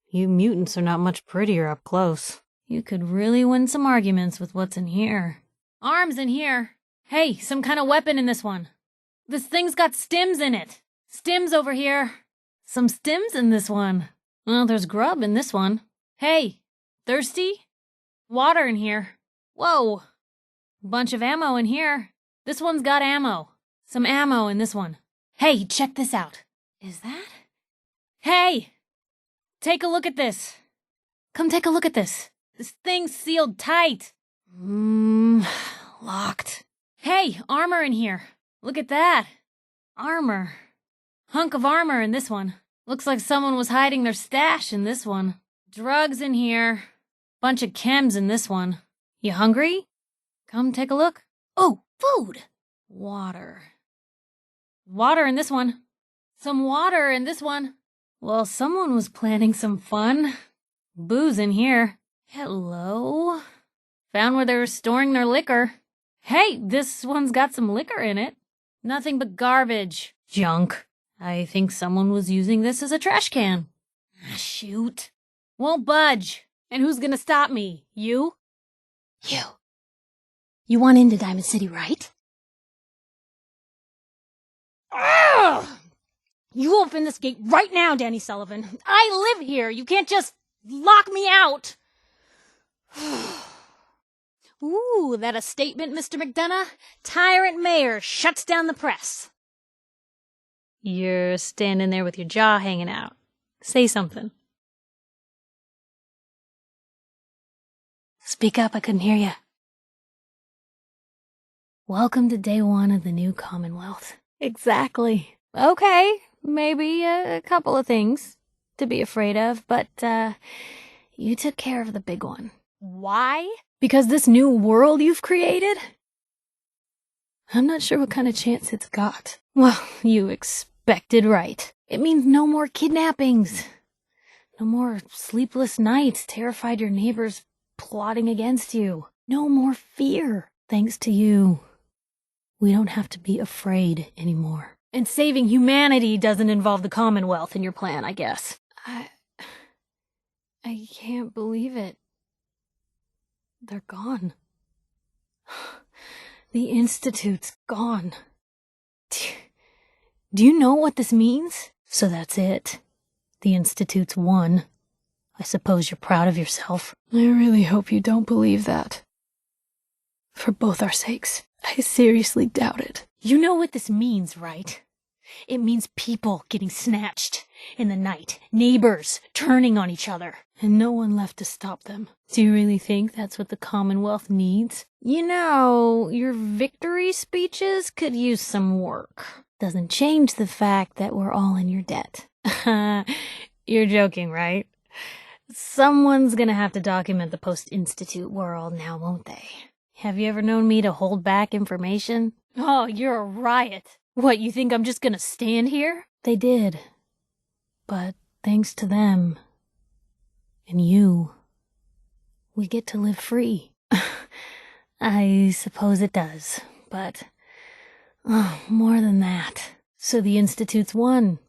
you mutants are not much prettier up close. You could really win some arguments with what's in here. Arms in here. Hey, some kind of weapon in this one. This thing's got stims in it. Stims over here. Some stims in this one. Well, there's grub in this one. Hey, thirsty? Water in here. Whoa. Bunch of ammo in here. This one's got ammo. Some ammo in this one. Hey, check this out. Is that? Hey! Take a look at this. Come take a look at this. This thing's sealed tight. Locked. Hey, armor in here. Look at that. Armor. Hunk of armor in this one. Looks like someone was hiding their stash in this one. Drugs in here. Bunch of chems in this one. You hungry? Come take a look. Oh, food. Water. Water in this one. Some water in this one. Well, someone was planning some fun. Booze in here. Hello. Found where they were storing their liquor. Hey, this one's got some liquor in it. Nothing but garbage. Junk. I think someone was using this as a trash can. Ah, shoot. Won't budge. And who's gonna stop me? You? You. You want into Diamond City, right? Ugh! You open this gate right now, Danny Sullivan. I live here. You can't just lock me out. Ooh, that a statement, Mr. McDonough? Tyrant mayor shuts down the press. You're standing there with your jaw hanging out. Say something. Speak up, I couldn't hear you. Welcome to day one of the new Commonwealth. Exactly. Okay, maybe a couple of things to be afraid of, but, you took care of the big one. Why? Because this new world you've created? I'm not sure what kind of chance it's got. Well, you expected right. It means no more kidnappings. No more sleepless nights, terrified your neighbors plotting against you. No more fear, thanks to you. We don't have to be afraid anymore. And saving humanity doesn't involve the Commonwealth in your plan, I guess. I can't believe it. They're gone. The Institute's gone. Do you know what this means? So that's it. The Institute's won. I suppose you're proud of yourself. I really hope you don't believe that. For both our sakes, I seriously doubt it. You know what this means, right? It means people getting snatched in the night, neighbors turning on each other, and no one left to stop them. Do you really think that's what the Commonwealth needs? You know, your victory speeches could use some work. Doesn't change the fact that we're all in your debt. You're joking, right? Someone's gonna have to document the post-institute world now, won't they? Have you ever known me to hold back information? Oh, you're a riot. What, you think I'm just gonna stand here? They did. But thanks to them, and you, we get to live free. I suppose it does, but more than that. So the Institute's won.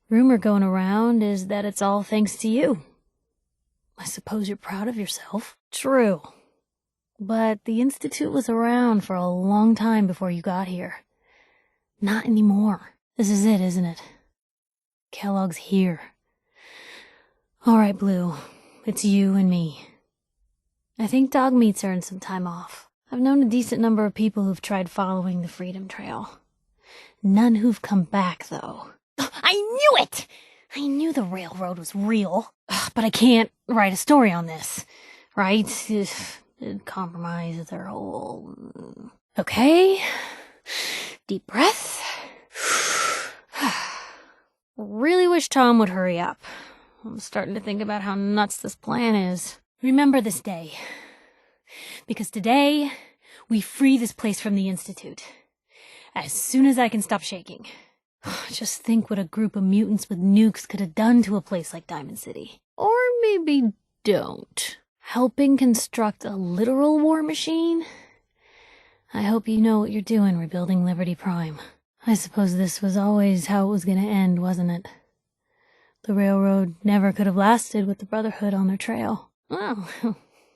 Rumor going around is that it's all thanks to you. I suppose you're proud of yourself. True. But the Institute was around for a long time before you got here. Not anymore. This is it, isn't it? Kellogg's here. All right, Blue. It's you and me. I think Dogmeat's earned some time off. I've known a decent number of people who've tried following the Freedom Trail. None who've come back, though. I knew it! I knew the railroad was real. But I can't write a story on this, right? It'd compromise their whole... Okay. Deep breath. Really wish Tom would hurry up. I'm starting to think about how nuts this plan is. Remember this day. Because today, we free this place from the Institute. As soon as I can stop shaking. Just think what a group of mutants with nukes could have done to a place like Diamond City. Or maybe don't. Helping construct a literal war machine? I hope you know what you're doing rebuilding Liberty Prime. I suppose this was always how it was going to end, wasn't it? The railroad never could have lasted with the Brotherhood on their trail. Well,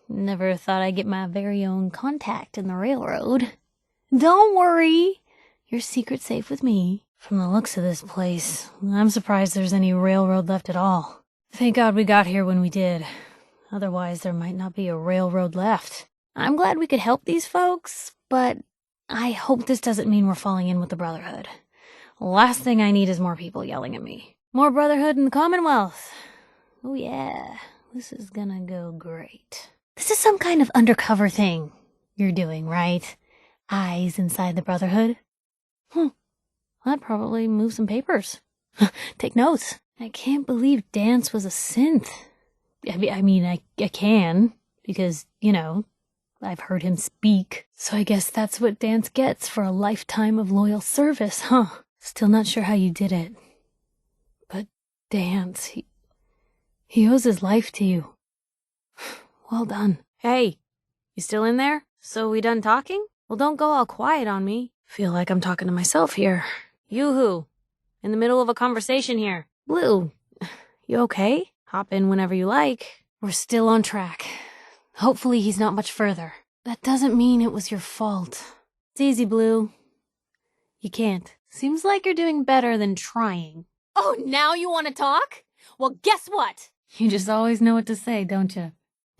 never thought I'd get my very own contact in the railroad. Don't worry. Your secret's safe with me. From the looks of this place, I'm surprised there's any railroad left at all. Thank God we got here when we did. Otherwise, there might not be a railroad left. I'm glad we could help these folks, but I hope this doesn't mean we're falling in with the Brotherhood. Last thing I need is more people yelling at me. More Brotherhood in the Commonwealth. Oh yeah, this is gonna go great. This is some kind of undercover thing you're doing, right? Eyes inside the Brotherhood? I'd probably move some papers. Take notes. I can't believe Dance was a synth. I mean, I can, because, you know, I've heard him speak. So I guess that's what Dance gets for a lifetime of loyal service, huh? Still not sure how you did it. But Dance, he owes his life to you. Well done. Hey, you still in there? So we done talking? Well, don't go all quiet on me. Feel like I'm talking to myself here. Yoo-hoo. In the middle of a conversation here. Blue, you okay? Hop in whenever you like. We're still on track. Hopefully he's not much further. That doesn't mean it was your fault. It's easy, Blue. You can't. Seems like you're doing better than trying. Oh, now you want to talk? Well, guess what? You just always know what to say, don't you?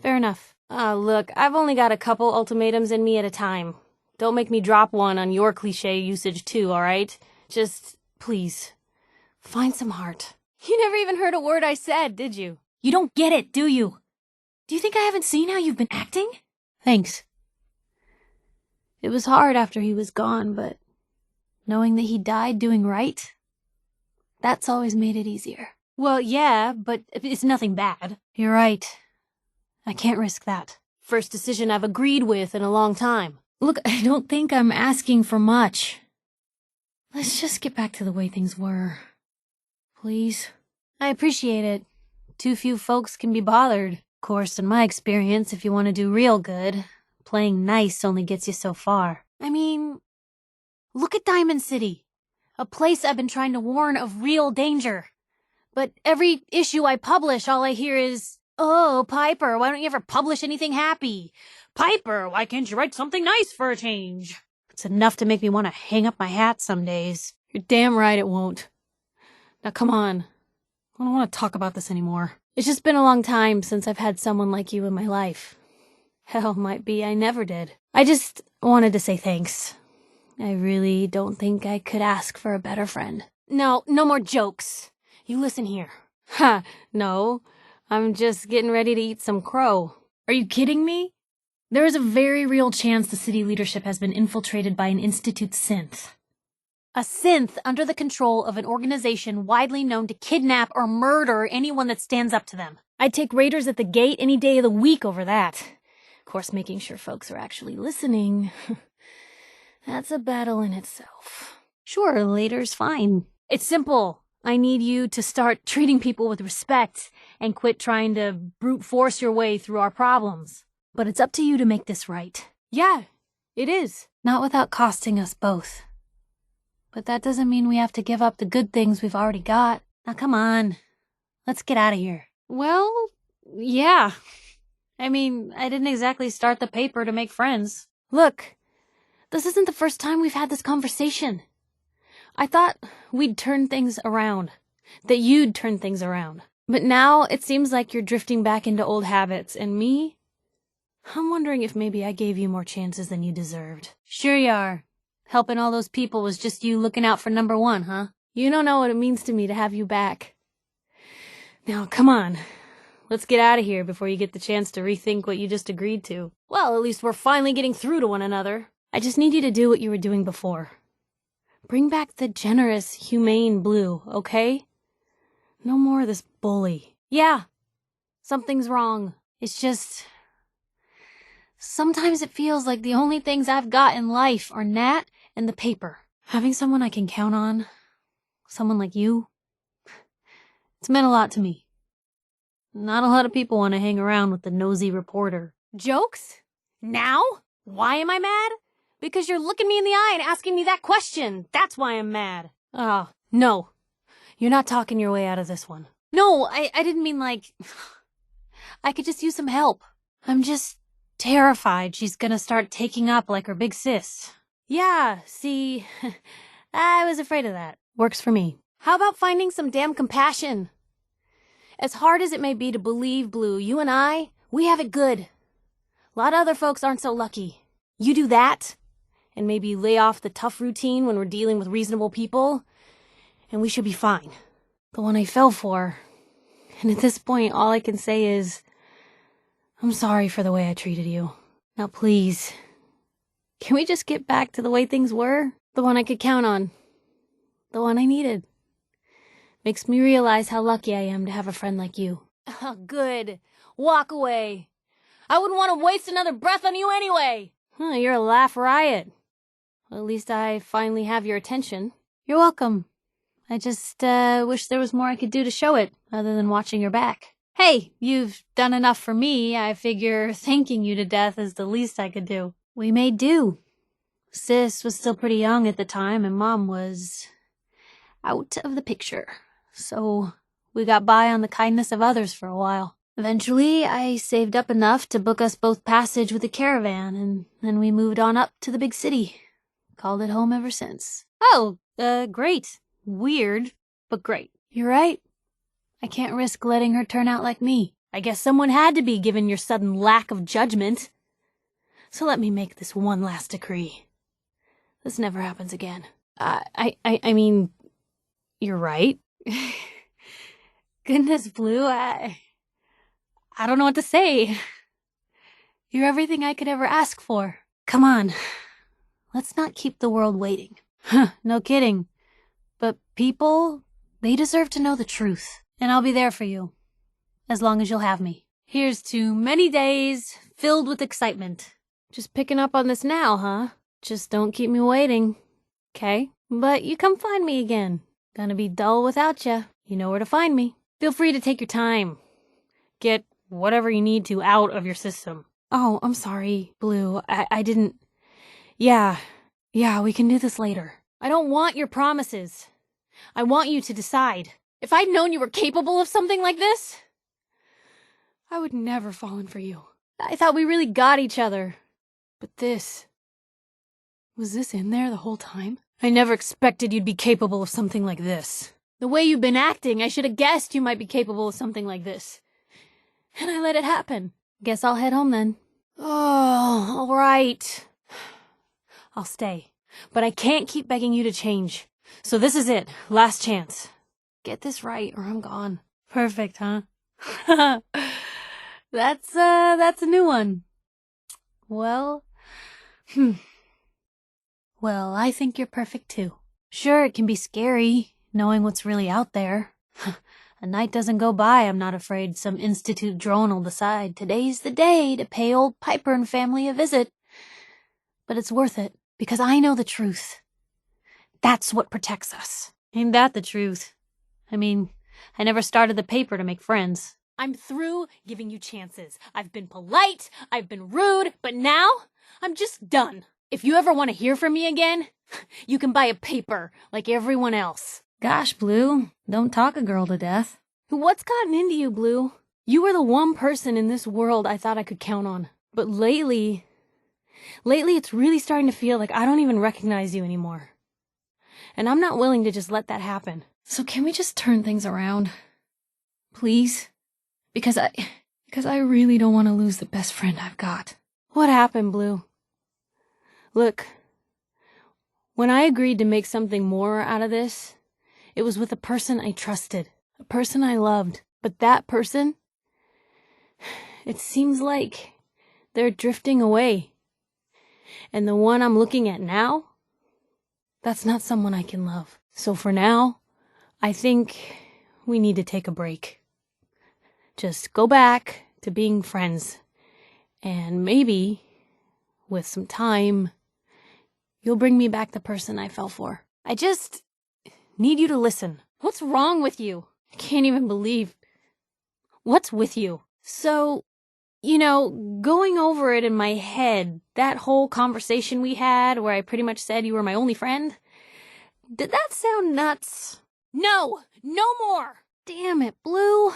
Fair enough. Look, I've only got a couple ultimatums in me at a time. Don't make me drop one on your cliche usage too, alright? Just, please, find some heart. You never even heard a word I said, did you? You don't get it, do you? Do you think I haven't seen how you've been acting? Thanks. It was hard after he was gone, but knowing that he died doing right, that's always made it easier. Well, yeah, but it's nothing bad. You're right. I can't risk that. First decision I've agreed with in a long time. Look, I don't think I'm asking for much. Let's just get back to the way things were. Please? I appreciate it. Too few folks can be bothered. Of course, in my experience, if you want to do real good, playing nice only gets you so far. I mean, look at Diamond City. A place I've been trying to warn of real danger. But every issue I publish, all I hear is, "Oh, Piper, why don't you ever publish anything happy? Piper, why can't you write something nice for a change?" It's enough to make me want to hang up my hat some days. You're damn right it won't. Now come on, I don't want to talk about this anymore. It's just been a long time since I've had someone like you in my life. Hell, might be I never did. I just wanted to say thanks. I really don't think I could ask for a better friend. No more jokes. You listen here. Ha, no. I'm just getting ready to eat some crow. Are you kidding me? There is a very real chance the city leadership has been infiltrated by an Institute synth. A synth under the control of an organization widely known to kidnap or murder anyone that stands up to them. I'd take raiders at the gate any day of the week over that. Of course, making sure folks are actually listening. That's a battle in itself. Sure, later's fine. It's simple. I need you to start treating people with respect and quit trying to brute force your way through our problems. But it's up to you to make this right. Yeah, it is. Not without costing us both. But that doesn't mean we have to give up the good things we've already got. Now come on, let's get out of here. Well, yeah. I mean, I didn't exactly start the paper to make friends. Look, this isn't the first time we've had this conversation. I thought we'd turn things around, that you'd turn things around. But now it seems like you're drifting back into old habits, and me? I'm wondering if maybe I gave you more chances than you deserved. Sure you are. Helping all those people was just you looking out for number one, huh? You don't know what it means to me to have you back. Now, come on. Let's get out of here before you get the chance to rethink what you just agreed to. Well, at least we're finally getting through to one another. I just need you to do what you were doing before. Bring back the generous, humane Blue, okay? No more of this bully. Yeah, something's wrong. It's just... sometimes it feels like the only things I've got in life are Nat and the paper. Having someone I can count on, someone like you, it's meant a lot to me. Not a lot of people want to hang around with the nosy reporter. Jokes? Now? Why am I mad? Because you're looking me in the eye and asking me that question. That's why I'm mad. Oh, no. You're not talking your way out of this one. No, I didn't mean like... I could just use some help. I'm just terrified she's gonna start taking up like her big sis. Yeah, see, I was afraid of that. Works for me. How about finding some damn compassion? As hard as it may be to believe, Blue, you and I, we have it good. A lot of other folks aren't so lucky. You do that, and maybe lay off the tough routine when we're dealing with reasonable people, and we should be fine. The one I fell for, and at this point all I can say is, I'm sorry for the way I treated you. Now please, can we just get back to the way things were? The one I could count on. The one I needed. Makes me realize how lucky I am to have a friend like you. Oh, good. Walk away. I wouldn't want to waste another breath on you anyway. You're a laugh riot. Well, at least I finally have your attention. You're welcome. I just wish there was more I could do to show it, other than watching your back. Hey, you've done enough for me. I figure thanking you to death is the least I could do. We made do. Sis was still pretty young at the time, and Mom was out of the picture. So we got by on the kindness of others for a while. Eventually, I saved up enough to book us both passage with a caravan, and then we moved on up to the big city. Called it home ever since. Oh, great. Weird, but great. You're right. I can't risk letting her turn out like me. I guess someone had to be, given your sudden lack of judgment. So let me make this one last decree. This never happens again. I mean, you're right. Goodness, Blue, I don't know what to say. You're everything I could ever ask for. Come on, let's not keep the world waiting. No kidding. But people, they deserve to know the truth. And I'll be there for you, as long as you'll have me. Here's to many days filled with excitement. Just picking up on this now, huh? Just don't keep me waiting, 'kay? But you come find me again. Gonna be dull without you. You know where to find me. Feel free to take your time. Get whatever you need to out of your system. Oh, I'm sorry, Blue. I didn't... Yeah, we can do this later. I don't want your promises. I want you to decide. If I'd known you were capable of something like this, I would never fallen for you. I thought we really got each other. But this... Was this in there the whole time? I never expected you'd be capable of something like this. The way you've been acting, I should have guessed you might be capable of something like this. And I let it happen. Guess I'll head home then. Oh, all right. I'll stay. But I can't keep begging you to change. So this is it. Last chance. Get this right or I'm gone. Perfect, huh? That's a new one. Well, Well, I think you're perfect too. Sure, it can be scary, knowing what's really out there. A night doesn't go by I'm not afraid some institute drone will decide today's the day to pay old Piper and family a visit. But it's worth it, because I know the truth. That's what protects us. Ain't that the truth? I mean, I never started the paper to make friends. I'm through giving you chances. I've been polite, I've been rude, but now I'm just done. If you ever want to hear from me again, you can buy a paper like everyone else. Gosh, Blue, don't talk a girl to death. What's gotten into you, Blue? You were the one person in this world I thought I could count on. But lately it's really starting to feel like I don't even recognize you anymore. And I'm not willing to just let that happen. So can we just turn things around? Please? Because I really don't want to lose the best friend I've got. What happened, Blue? Look, when I agreed to make something more out of this, it was with a person I trusted, a person I loved. But that person, it seems like they're drifting away. And the one I'm looking at now, that's not someone I can love. So for now, I think we need to take a break. Just go back to being friends. And maybe, with some time, you'll bring me back the person I fell for. I just need you to listen. What's wrong with you? I can't even believe. What's with you? So, going over it in my head, that whole conversation we had where I pretty much said you were my only friend, did that sound nuts? No! No more! Damn it, Blue.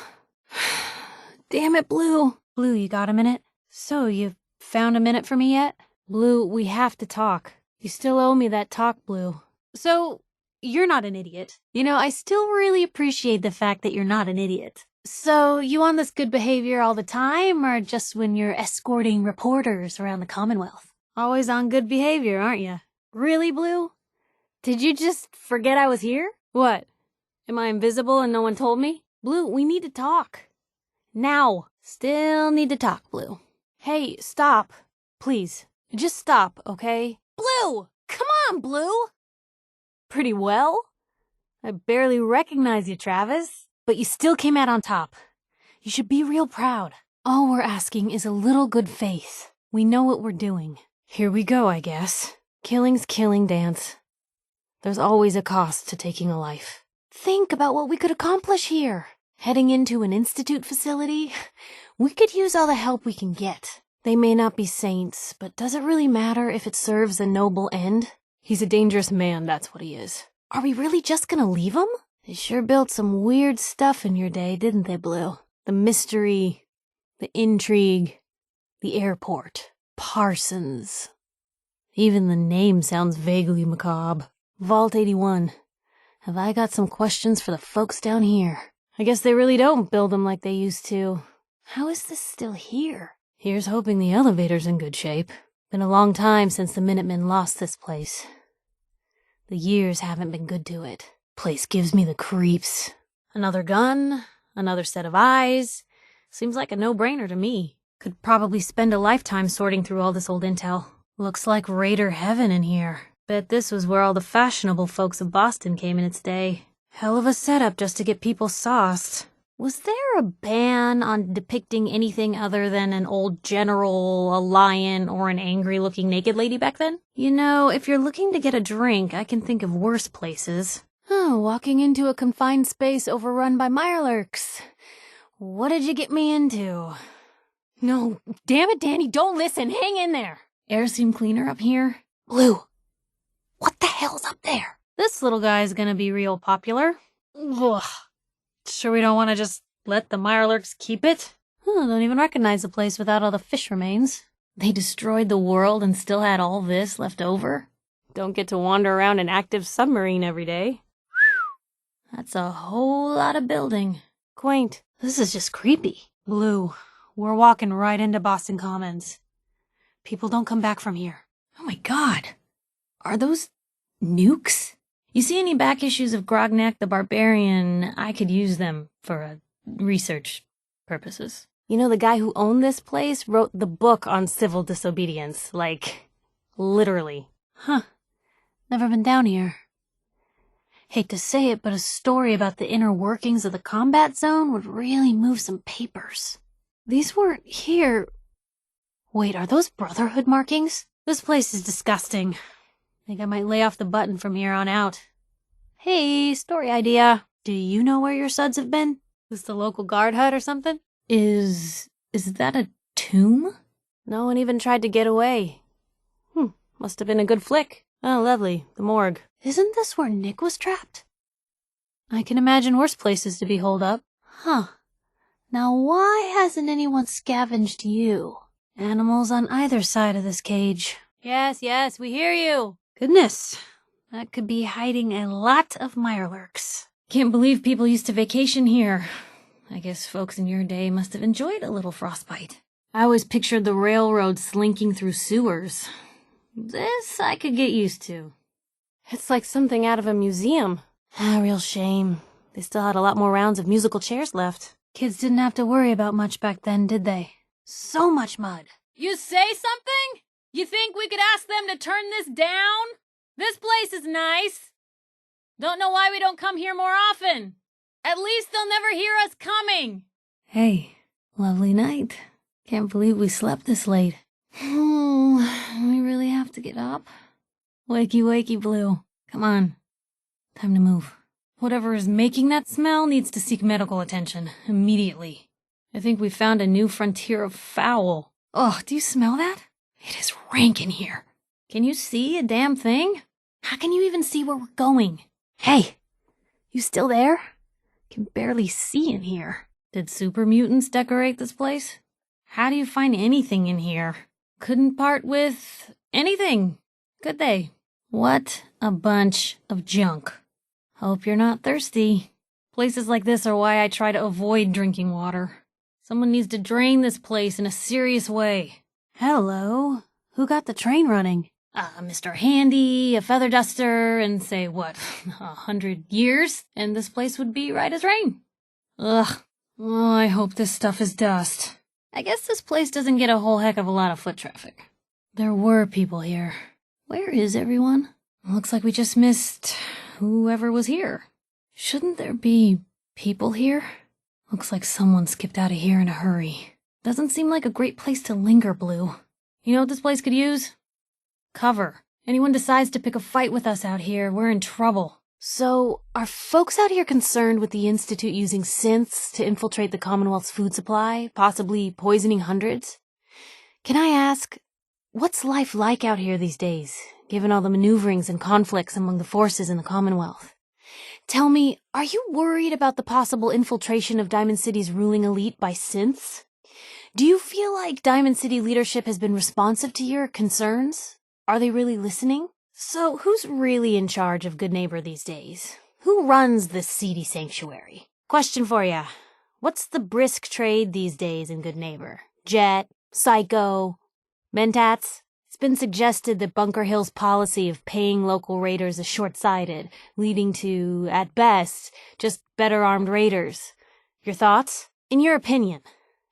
Damn it, Blue. Blue, you got a minute? So, you've found a minute for me yet? Blue, we have to talk. You still owe me that talk, Blue. So, you're not an idiot. I still really appreciate the fact that you're not an idiot. So, you on this good behavior all the time, or just when you're escorting reporters around the Commonwealth? Always on good behavior, aren't you? Really, Blue? Did you just forget I was here? What? Am I invisible and no one told me? Blue, we need to talk. Now. Still need to talk, Blue. Hey, stop. Please. Just stop, okay? Blue! Come on, Blue! Pretty well. I barely recognize you, Travis. But you still came out on top. You should be real proud. All we're asking is a little good faith. We know what we're doing. Here we go, I guess. Killing's killing, Dance. There's always a cost to taking a life. Think about what we could accomplish here. Heading into an institute facility, we could use all the help we can get. They may not be saints, but does it really matter if it serves a noble end? He's a dangerous man, that's what he is. Are we really just gonna leave him? They sure built some weird stuff in your day, didn't they, Blue? The mystery, the intrigue, the airport, Parsons. Even the name sounds vaguely macabre. Vault 81. Have I got some questions for the folks down here? I guess they really don't build them like they used to. How is this still here? Here's hoping the elevator's in good shape. Been a long time since the Minutemen lost this place. The years haven't been good to it. Place gives me the creeps. Another gun, another set of eyes. Seems like a no-brainer to me. Could probably spend a lifetime sorting through all this old intel. Looks like Raider heaven in here. Bet this was where all the fashionable folks of Boston came in its day. Hell of a setup just to get people sauced. Was there a ban on depicting anything other than an old general, a lion, or an angry-looking naked lady back then? If you're looking to get a drink, I can think of worse places. Oh, walking into a confined space overrun by mirelurks. What did you get me into? No, damn it, Danny, don't listen. Hang in there. Air seem cleaner up here. Blue, what the hell's up there? This little guy's gonna be real popular. Ugh. Sure we don't want to just let the mirelurks keep it? Don't even recognize the place without all the fish remains. They destroyed the world and still had all this left over. Don't get to wander around an active submarine every day. That's a whole lot of building. Quaint. This is just creepy. Blue, we're walking right into Boston Commons. People don't come back from here. Oh my god. Are those nukes? You see any back issues of Grognak the Barbarian? I could use them for research purposes. You know, the guy who owned this place wrote the book on civil disobedience. Like, literally. Huh. Never been down here. Hate to say it, but a story about the inner workings of the combat zone would really move some papers. These weren't here. Wait, are those Brotherhood markings? This place is disgusting. Think I might lay off the button from here on out. Hey, story idea. Do you know where your suds have been? This the local guard hut or something? Is that a tomb? No one even tried to get away. Must have been a good flick. Oh, lovely. The morgue. Isn't this where Nick was trapped? I can imagine worse places to be holed up. Huh. Now why hasn't anyone scavenged you? Animals on either side of this cage. Yes, we hear you. Goodness. That could be hiding a lot of mirelurks. Can't believe people used to vacation here. I guess folks in your day must have enjoyed a little frostbite. I always pictured the railroad slinking through sewers. This I could get used to. It's like something out of a museum. Real shame. They still had a lot more rounds of musical chairs left. Kids didn't have to worry about much back then, did they? So much mud. You say something? You think we could ask them to turn this down? This place is nice. Don't know why we don't come here more often. At least they'll never hear us coming. Hey, lovely night. Can't believe we slept this late. We really have to get up. Wakey, wakey, Blue. Come on. Time to move. Whatever is making that smell needs to seek medical attention immediately. I think we found a new frontier of foul. Ugh, do you smell that? It is rank in here. Can you see a damn thing? How can you even see where we're going? Hey, you still there? Can barely see in here. Did super mutants decorate this place? How do you find anything in here? Couldn't part with anything, could they? What a bunch of junk. Hope you're not thirsty. Places like this are why I try to avoid drinking water. Someone needs to drain this place in a serious way. Hello? Who got the train running? Mr. Handy, a feather duster, and say what, 100 years, and this place would be right as rain. Ugh. Oh, I hope this stuff is dust. I guess this place doesn't get a whole heck of a lot of foot traffic. There were people here. Where is everyone? Looks like we just missed whoever was here. Shouldn't there be people here? Looks like someone skipped out of here in a hurry. Doesn't seem like a great place to linger, Blue. You know what this place could use? Cover. Anyone decides to pick a fight with us out here, we're in trouble. So, are folks out here concerned with the Institute using synths to infiltrate the Commonwealth's food supply, possibly poisoning hundreds? Can I ask, what's life like out here these days, given all the maneuverings and conflicts among the forces in the Commonwealth? Tell me, are you worried about the possible infiltration of Diamond City's ruling elite by synths? Do you feel like Diamond City leadership has been responsive to your concerns? Are they really listening? So, who's really in charge of Good Neighbor these days? Who runs this seedy sanctuary? Question for ya. What's the brisk trade these days in Good Neighbor? Jet? Psycho? Mentats? It's been suggested that Bunker Hill's policy of paying local raiders is short-sighted, leading to, at best, just better armed raiders. Your thoughts? In your opinion,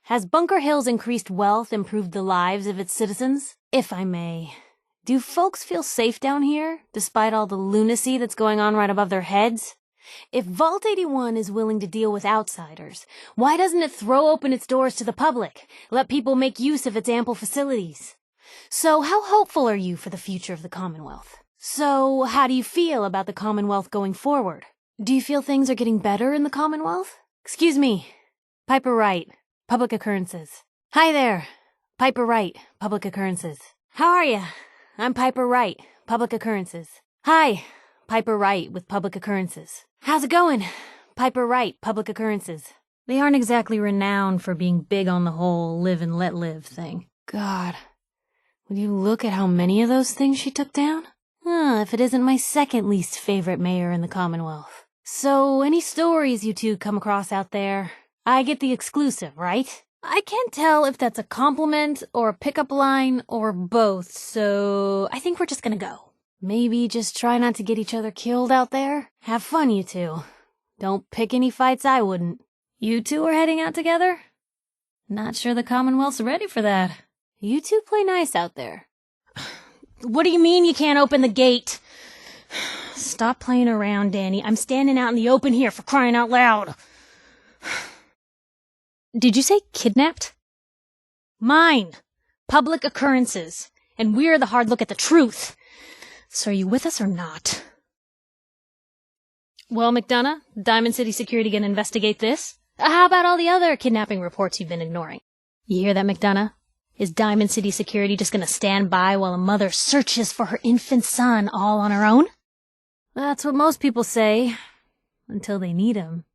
has Bunker Hill's increased wealth improved the lives of its citizens? If I may, do folks feel safe down here, despite all the lunacy that's going on right above their heads? If Vault 81 is willing to deal with outsiders, why doesn't it throw open its doors to the public, let people make use of its ample facilities? So how hopeful are you for the future of the Commonwealth? So how do you feel about the Commonwealth going forward? Do you feel things are getting better in the Commonwealth? Excuse me, Piper Wright, Public Occurrences. Hi there, Piper Wright, Public Occurrences. How are ya? I'm Piper Wright, Public Occurrences. Hi, Piper Wright with Public Occurrences. How's it going? Piper Wright, Public Occurrences. They aren't exactly renowned for being big on the whole live and let live thing. God, would you look at how many of those things she took down? If it isn't my second least favorite mayor in the Commonwealth. So, any stories you two come across out there, I get the exclusive, right? I can't tell if that's a compliment or a pickup line or both, so I think we're just gonna go. Maybe just try not to get each other killed out there. Have fun, you two. Don't pick any fights I wouldn't. You two are heading out together? Not sure the Commonwealth's ready for that. You two play nice out there. What do you mean you can't open the gate? Stop playing around, Danny. I'm standing out in the open here, for crying out loud. Did you say kidnapped? Mine. Public occurrences. And we're the hard look at the truth. So are you with us or not? Well, McDonough, Diamond City Security gonna investigate this? How about all the other kidnapping reports you've been ignoring? You hear that, McDonough? Is Diamond City Security just gonna stand by while a mother searches for her infant son all on her own? That's what most people say, until they need him.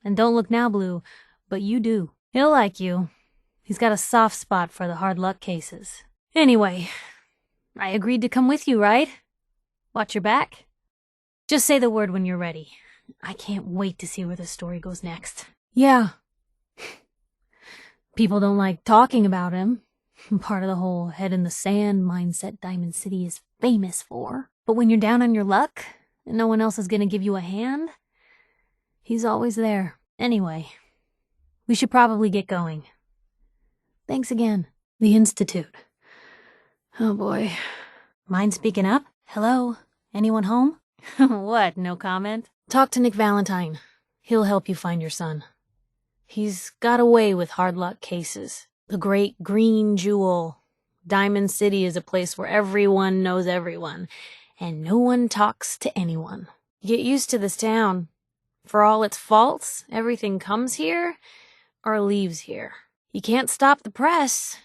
And don't look now, Blue, but you do. He'll like you. He's got a soft spot for the hard luck cases. Anyway, I agreed to come with you, right? Watch your back. Just say the word when you're ready. I can't wait to see where the story goes next. Yeah. People don't like talking about him. Part of the whole head in the sand mindset Diamond City is famous for. But when you're down on your luck, and no one else is gonna give you a hand, he's always there. Anyway, we should probably get going. Thanks again. The Institute. Oh boy. Mind speaking up? Hello? Anyone home? What, no comment? Talk to Nick Valentine. He'll help you find your son. He's got away with hard luck cases. The great green jewel. Diamond City is a place where everyone knows everyone, and no one talks to anyone. Get used to this town. For all its faults, everything comes here or leaves here. You can't stop the press,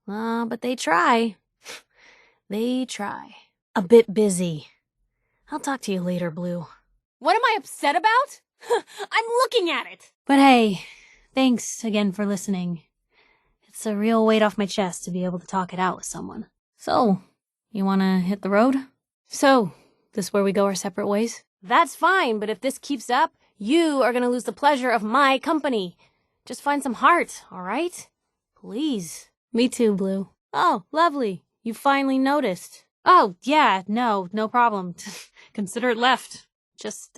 but they try. They try. A bit busy. I'll talk to you later, Blue. What am I upset about? I'm looking at it! But hey, thanks again for listening. It's a real weight off my chest to be able to talk it out with someone. So, you wanna hit the road? So, this where we go our separate ways? That's fine, but if this keeps up, you are gonna lose the pleasure of my company. Just find some heart, alright? Please. Me too, Blue. Oh, lovely. You finally noticed. Oh, yeah, no problem. Consider it left. Just,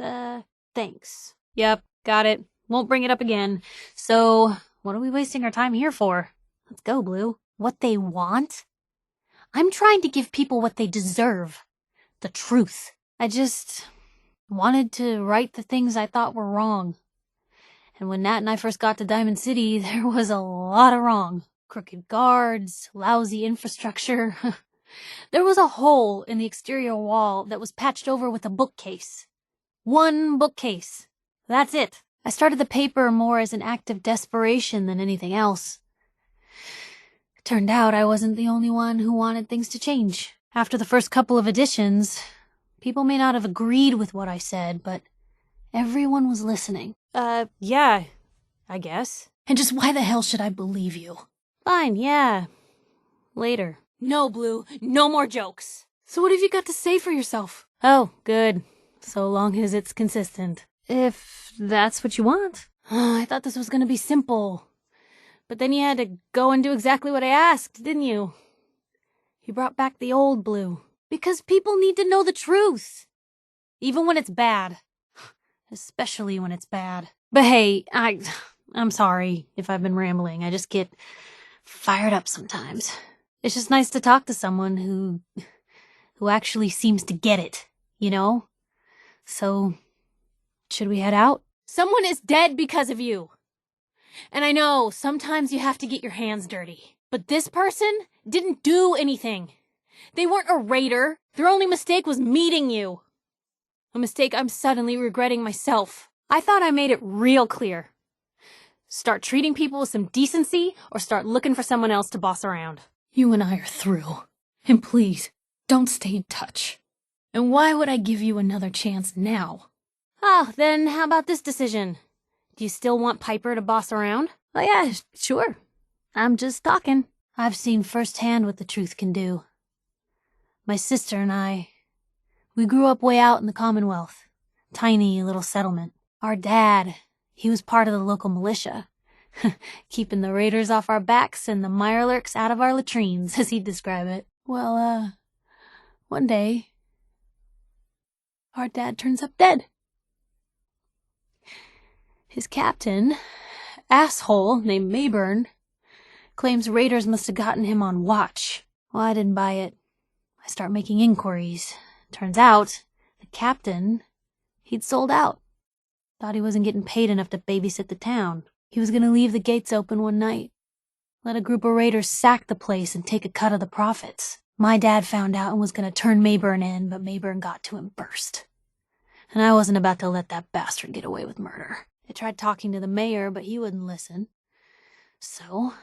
thanks. Yep, got it. Won't bring it up again. So, what are we wasting our time here for? Let's go, Blue. What they want? I'm trying to give people what they deserve. The truth. I just wanted to right the things I thought were wrong. And when Nat and I first got to Diamond City, there was a lot of wrong. Crooked guards, lousy infrastructure. There was a hole in the exterior wall that was patched over with a bookcase. One bookcase. That's it. I started the paper more as an act of desperation than anything else. It turned out I wasn't the only one who wanted things to change. After the first couple of editions, people may not have agreed with what I said, but everyone was listening. Yeah, I guess. And just why the hell should I believe you? Fine, yeah. Later. No, Blue, no more jokes. So what have you got to say for yourself? Oh, good. So long as it's consistent. If that's what you want. I thought this was gonna be simple. But then you had to go and do exactly what I asked, didn't you? You brought back the old Blue. Because people need to know the truth. Even when it's bad. Especially when it's bad. But hey, I'm sorry if I've been rambling. I just get fired up sometimes. It's just nice to talk to someone who actually seems to get it, you know? So, should we head out? Someone is dead because of you. And I know, sometimes you have to get your hands dirty. But this person didn't do anything. They weren't a raider. Their only mistake was meeting you. A mistake I'm suddenly regretting myself. I thought I made it real clear. Start treating people with some decency, or start looking for someone else to boss around. You and I are through. And please, don't stay in touch. And why would I give you another chance now? Oh, then how about this decision? Do you still want Piper to boss around? Oh yeah, sure. I'm just talking. I've seen firsthand what the truth can do. My sister and I, we grew up way out in the Commonwealth. Tiny little settlement. Our dad, he was part of the local militia. Keeping the raiders off our backs and the mirelurks out of our latrines, as he'd describe it. Well, one day, our dad turns up dead. His captain, asshole named Mayburn, claims raiders must have gotten him on watch. Well, I didn't buy it. I start making inquiries. Turns out, the captain, he'd sold out. Thought he wasn't getting paid enough to babysit the town. He was gonna leave the gates open one night. Let a group of raiders sack the place and take a cut of the profits. My dad found out and was gonna turn Mayburn in, but Mayburn got to him first. And I wasn't about to let that bastard get away with murder. I tried talking to the mayor, but he wouldn't listen. So,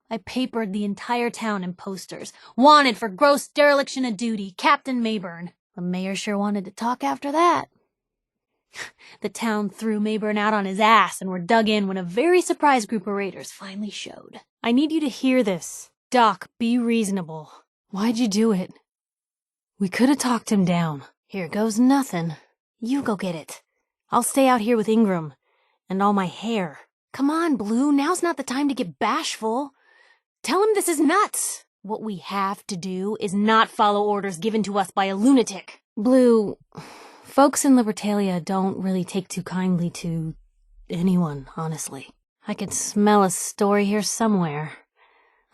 I papered the entire town in posters. Wanted for gross dereliction of duty, Captain Mayburn. The mayor sure wanted to talk after that. The town threw Mayburn out on his ass and were dug in when a very surprised group of raiders finally showed. I need you to hear this. Doc, be reasonable. Why'd you do it? We could have talked him down. Here goes nothing. You go get it. I'll stay out here with Ingram. And all my hair. Come on, Blue, now's not the time to get bashful. Tell him this is nuts. What we have to do is not follow orders given to us by a lunatic. Blue, folks in Libertalia don't really take too kindly to anyone, honestly. I could smell a story here somewhere.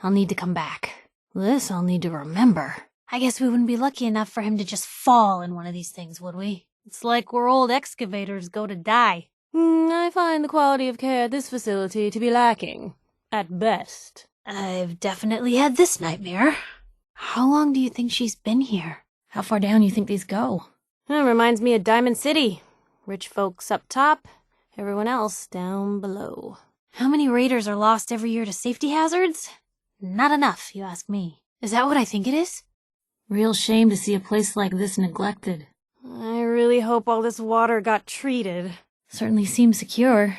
I'll need to come back. This I'll need to remember. I guess we wouldn't be lucky enough for him to just fall in one of these things, would we? It's like we're old excavators go to die. I find the quality of care at this facility to be lacking, at best. I've definitely had this nightmare. How long do you think she's been here? How far down do you think these go? It reminds me of Diamond City. Rich folks up top, everyone else down below. How many raiders are lost every year to safety hazards? Not enough, you ask me. Is that what I think it is? Real shame to see a place like this neglected. I really hope all this water got treated. Certainly seems secure.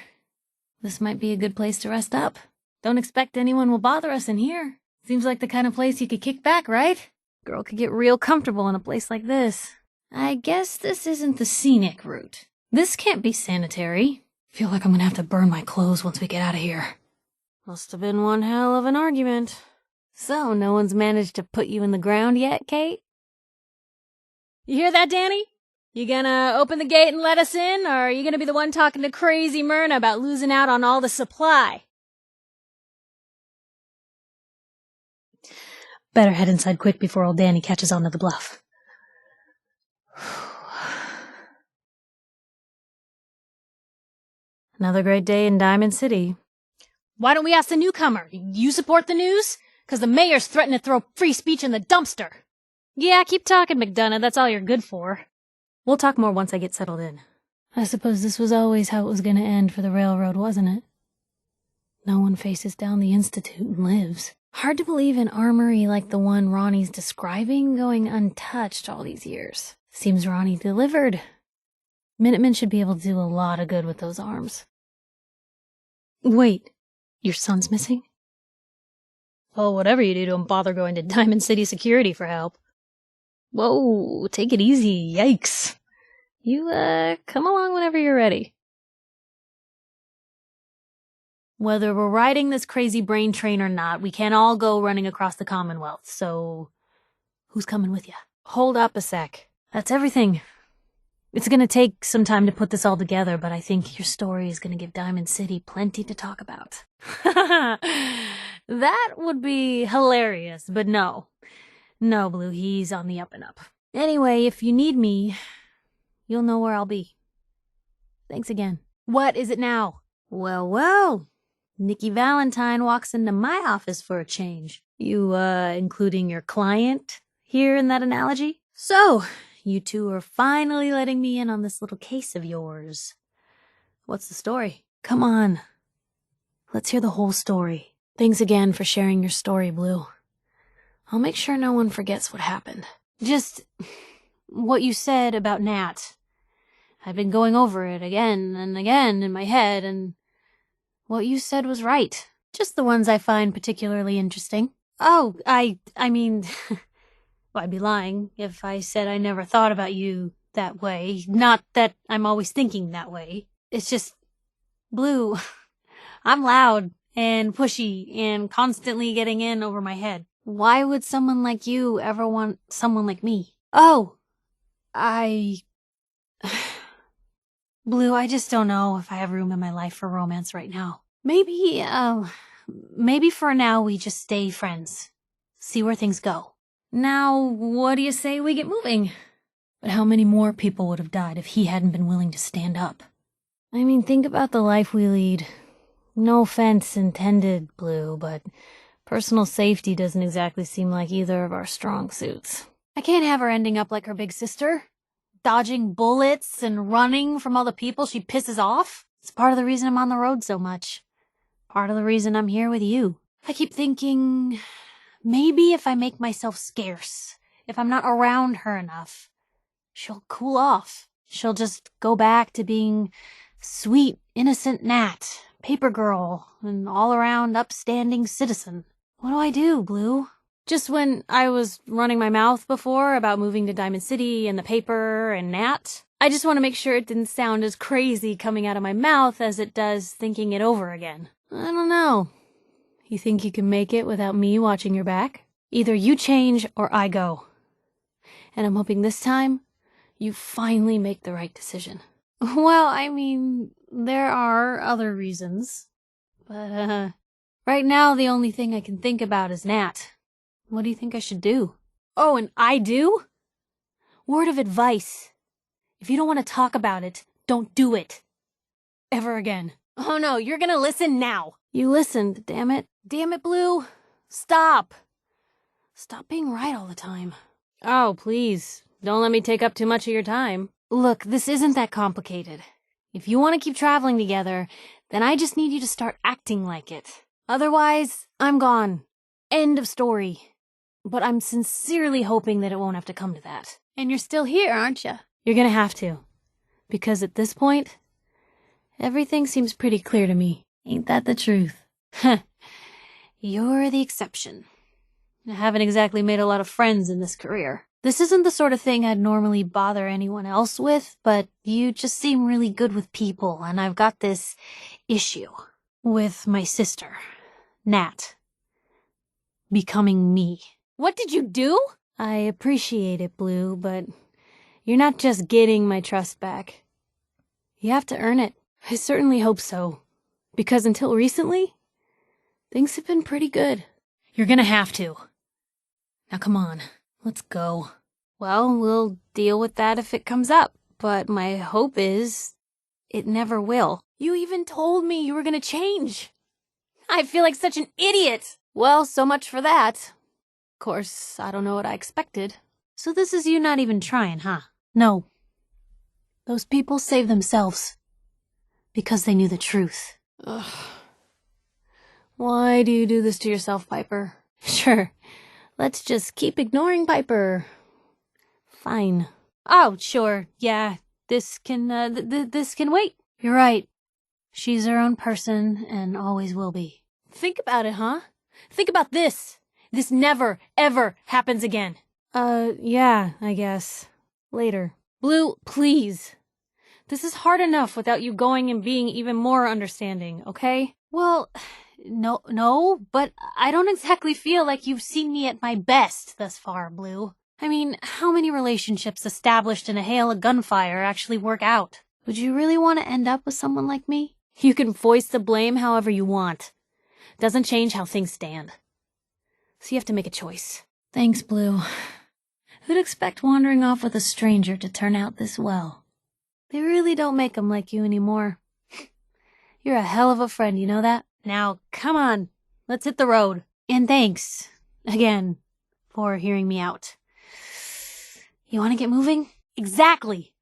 This might be a good place to rest up. Don't expect anyone will bother us in here. Seems like the kind of place you could kick back, right? Girl could get real comfortable in a place like this. I guess this isn't the scenic route. This can't be sanitary. Feel like I'm gonna have to burn my clothes once we get out of here. Must have been one hell of an argument. So, no one's managed to put you in the ground yet, Kate? You hear that, Danny? You gonna open the gate and let us in, or are you gonna be the one talking to crazy Myrna about losing out on all the supply? Better head inside quick before old Danny catches on to the bluff. Another great day in Diamond City. Why don't we ask the newcomer? You support the news? 'Cause the mayor's threatened to throw free speech in the dumpster. Yeah, keep talking, McDonough. That's all you're good for. We'll talk more once I get settled in. I suppose this was always how it was going to end for the railroad, wasn't it? No one faces down the Institute and lives. Hard to believe an armory like the one Ronnie's describing going untouched all these years. Seems Ronnie delivered. Minutemen should be able to do a lot of good with those arms. Wait, your son's missing? Well, whatever you do, don't bother going to Diamond City Security for help. Whoa, take it easy. Yikes. You, come along whenever you're ready. Whether we're riding this crazy brain train or not, we can't all go running across the Commonwealth, so who's coming with you? Hold up a sec. That's everything. It's gonna take some time to put this all together, but I think your story is gonna give Diamond City plenty to talk about. That would be hilarious, but no. No, Blue, he's on the up and up. Anyway, if you need me, you'll know where I'll be. Thanks again. What is it now? Well, Nikki Valentine walks into my office for a change. You, including your client here in that analogy? So, you two are finally letting me in on this little case of yours. What's the story? Come on. Let's hear the whole story. Thanks again for sharing your story, Blue. I'll make sure no one forgets what happened. Just what you said about Nat. I've been going over it again and again in my head, and what you said was right. Just the ones I find particularly interesting. Oh, I mean, well, I'd be lying if I said I never thought about you that way. Not that I'm always thinking that way. It's just, Blue, I'm loud and pushy and constantly getting in over my head. Why would someone like you ever want someone like me? Oh, Blue, I just don't know if I have room in my life for romance right now. Maybe for now we just stay friends. See where things go. Now, what do you say we get moving? But how many more people would have died if he hadn't been willing to stand up? I mean, think about the life we lead. No offense intended, Blue, but personal safety doesn't exactly seem like either of our strong suits. I can't have her ending up like her big sister, dodging bullets and running from all the people she pisses off. It's part of the reason I'm on the road so much. Part of the reason I'm here with you. I keep thinking, maybe if I make myself scarce, if I'm not around her enough, she'll cool off. She'll just go back to being sweet, innocent Nat, paper girl, an all-around upstanding citizen. What do I do, Blue? Just when I was running my mouth before about moving to Diamond City and the paper and Nat, I just want to make sure it didn't sound as crazy coming out of my mouth as it does thinking it over again. I don't know. You think you can make it without me watching your back? Either you change or I go. And I'm hoping this time you finally make the right decision. Well, I mean, there are other reasons. But, right now the only thing I can think about is Nat. What do you think I should do? Oh, and I do? Word of advice. If you don't want to talk about it, don't do it. Ever again. Oh no, you're gonna listen now. You listened, damn it. Damn it, Blue. Stop. Stop being right all the time. Oh, please. Don't let me take up too much of your time. Look, this isn't that complicated. If you want to keep traveling together, then I just need you to start acting like it. Otherwise, I'm gone. End of story. But I'm sincerely hoping that it won't have to come to that. And you're still here, aren't you? You're gonna have to. Because at this point, everything seems pretty clear to me. Ain't that the truth? Heh. You're the exception. I haven't exactly made a lot of friends in this career. This isn't the sort of thing I'd normally bother anyone else with, but you just seem really good with people, and I've got this issue with my sister, Nat, becoming me. What did you do? I appreciate it, Blue, but you're not just getting my trust back. You have to earn it. I certainly hope so. Because until recently, things have been pretty good. You're gonna have to. Now come on, let's go. Well, we'll deal with that if it comes up, but my hope is it never will. You even told me you were gonna change. I feel like such an idiot. Well, so much for that. Of course, I don't know what I expected. So this is you not even trying, huh? No. Those people saved themselves. Because they knew the truth. Ugh. Why do you do this to yourself, Piper? Sure. Let's just keep ignoring Piper. Fine. Oh, sure. Yeah. This can, this can wait. You're right. She's her own person and always will be. Think about it, huh? Think about this. This never, ever happens again. Yeah, I guess. Later. Blue, please. This is hard enough without you going and being even more understanding, okay? Well, no, but I don't exactly feel like you've seen me at my best thus far, Blue. I mean, how many relationships established in a hail of gunfire actually work out? Would you really want to end up with someone like me? You can voice the blame however you want. Doesn't change how things stand. So you have to make a choice. Thanks, Blue. Who'd expect wandering off with a stranger to turn out this well? They really don't make 'em like you anymore. You're a hell of a friend, you know that? Now, come on. Let's hit the road. And thanks, again, for hearing me out. You want to get moving? Exactly.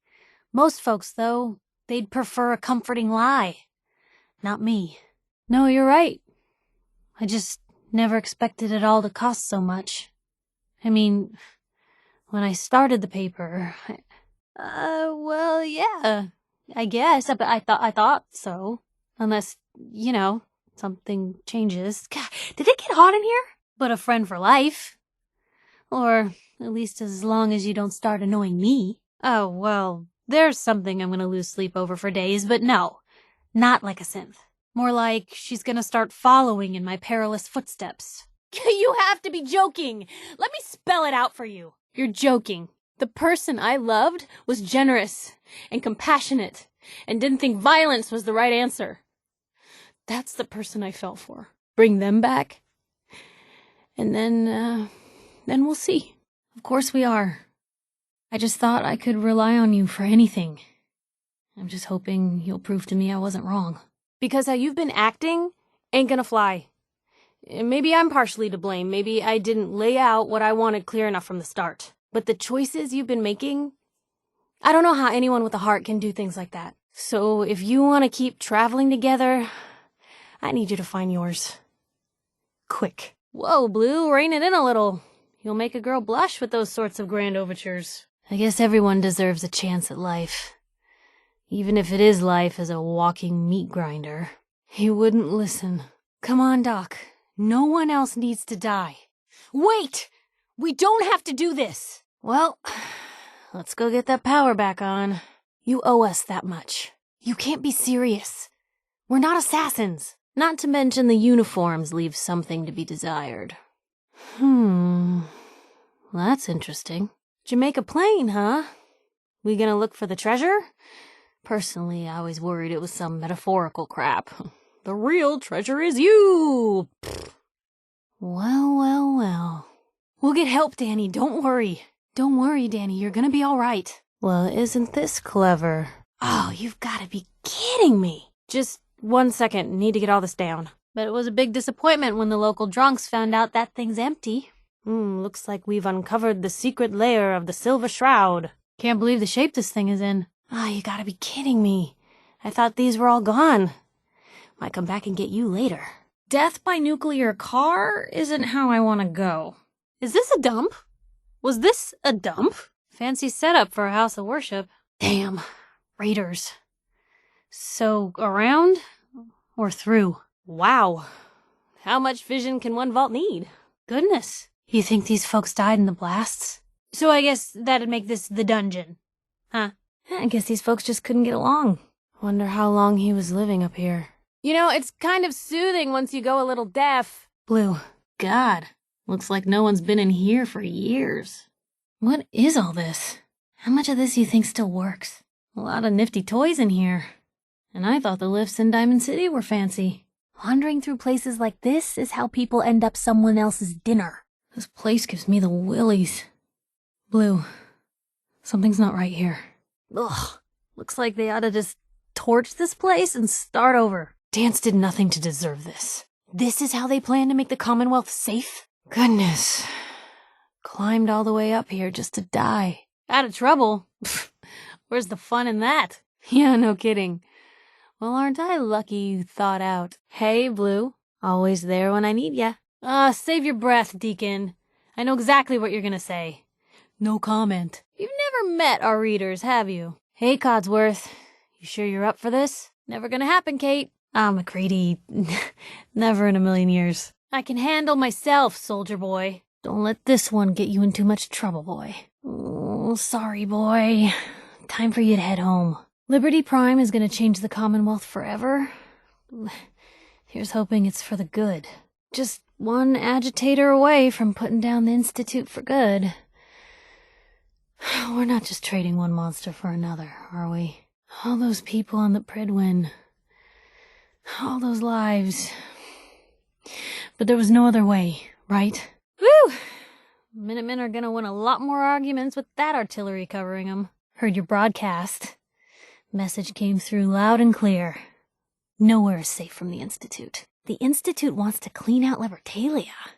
Most folks, though, they'd prefer a comforting lie. Not me. No, you're right. I just never expected it all to cost so much. I mean, when I started the paper, well, yeah, I guess. But I thought so. Unless, something changes. God, did it get hot in here? But a friend for life. Or at least as long as you don't start annoying me. Oh, well, there's something I'm gonna lose sleep over for days, but no. Not like a synth. More like she's gonna start following in my perilous footsteps. You have to be joking! Let me spell it out for you. You're joking. The person I loved was generous and compassionate and didn't think violence was the right answer. That's the person I fell for. Bring them back, and then we'll see. Of course we are. I just thought I could rely on you for anything. I'm just hoping you'll prove to me I wasn't wrong. Because how you've been acting ain't gonna fly. Maybe I'm partially to blame. Maybe I didn't lay out what I wanted clear enough from the start. But the choices you've been making, I don't know how anyone with a heart can do things like that. So if you want to keep traveling together, I need you to find yours. Quick. Whoa, Blue, rein it in a little. You'll make a girl blush with those sorts of grand overtures. I guess everyone deserves a chance at life. Even if it is life as a walking meat grinder. He wouldn't listen. Come on, Doc. No one else needs to die. Wait! We don't have to do this! Well, let's go get that power back on. You owe us that much. You can't be serious. We're not assassins. Not to mention the uniforms leave something to be desired. That's interesting. Jamaica Plain, huh? We gonna look for the treasure? Personally, I was worried it was some metaphorical crap. The real treasure is you! Well. We'll get help, Danny. Don't worry. Don't worry, Danny. You're gonna be all right. Well, isn't this clever? Oh, you've gotta be kidding me. Just 1 second. Need to get all this down. But it was a big disappointment when the local drunks found out that thing's empty. Looks like we've uncovered the secret layer of the Silver Shroud. Can't believe the shape this thing is in. You gotta be kidding me. I thought these were all gone. Might come back and get you later. Death by nuclear car isn't how I want to go. Is this a dump? Was this a dump? Fancy setup for a house of worship. Damn. Raiders. So, around or through? Wow. How much vision can one vault need? Goodness. You think these folks died in the blasts? So I guess that'd make this the dungeon. Huh? I guess these folks just couldn't get along. Wonder how long he was living up here. You know, it's kind of soothing once you go a little deaf. Blue. God. Looks like no one's been in here for years. What is all this? How much of this you think still works? A lot of nifty toys in here. And I thought the lifts in Diamond City were fancy. Wandering through places like this is how people end up someone else's dinner. This place gives me the willies. Blue. Something's not right here. Ugh. Looks like they ought to just torch this place and start over. Dance did nothing to deserve this. This is how they plan to make the Commonwealth safe? Goodness. Climbed all the way up here just to die. Out of trouble? Where's the fun in that? Yeah, no kidding. Well, aren't I lucky you thought out? Hey, Blue. Always there when I need ya. Save your breath, Deacon. I know exactly what you're gonna say. No comment. You've never met our readers, have you? Hey, Codsworth. You sure you're up for this? Never gonna happen, Kate. McCready. Never in a million years. I can handle myself, soldier boy. Don't let this one get you in too much trouble, boy. Oh, sorry, boy. Time for you to head home. Liberty Prime is gonna change the Commonwealth forever. Here's hoping it's for the good. Just one agitator away from putting down the Institute for good. We're not just trading one monster for another, are we? All those people on the Pridwin. All those lives. But there was no other way, right? Woo! Minutemen are gonna win a lot more arguments with that artillery covering them. Heard your broadcast. Message came through loud and clear. Nowhere is safe from the Institute. The Institute wants to clean out Libertalia.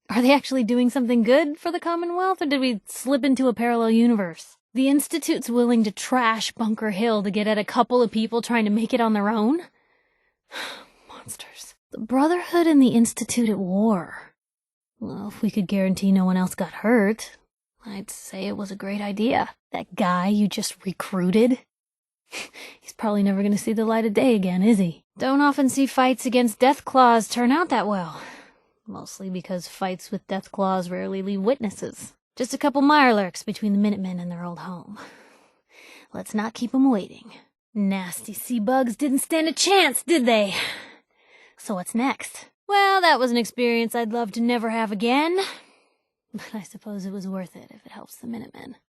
Are they actually doing something good for the Commonwealth, or did we slip into a parallel universe? The Institute's willing to trash Bunker Hill to get at a couple of people trying to make it on their own? Monsters. The Brotherhood and the Institute at war. Well, if we could guarantee no one else got hurt, I'd say it was a great idea. That guy you just recruited? He's probably never going to see the light of day again, is he? Don't often see fights against Deathclaws turn out that well. Mostly because fights with Deathclaws rarely leave witnesses. Just a couple mirelurks between the Minutemen and their old home. Let's not keep 'em waiting. Nasty sea bugs didn't stand a chance, did they? So what's next? Well, that was an experience I'd love to never have again. But I suppose it was worth it if it helps the Minutemen.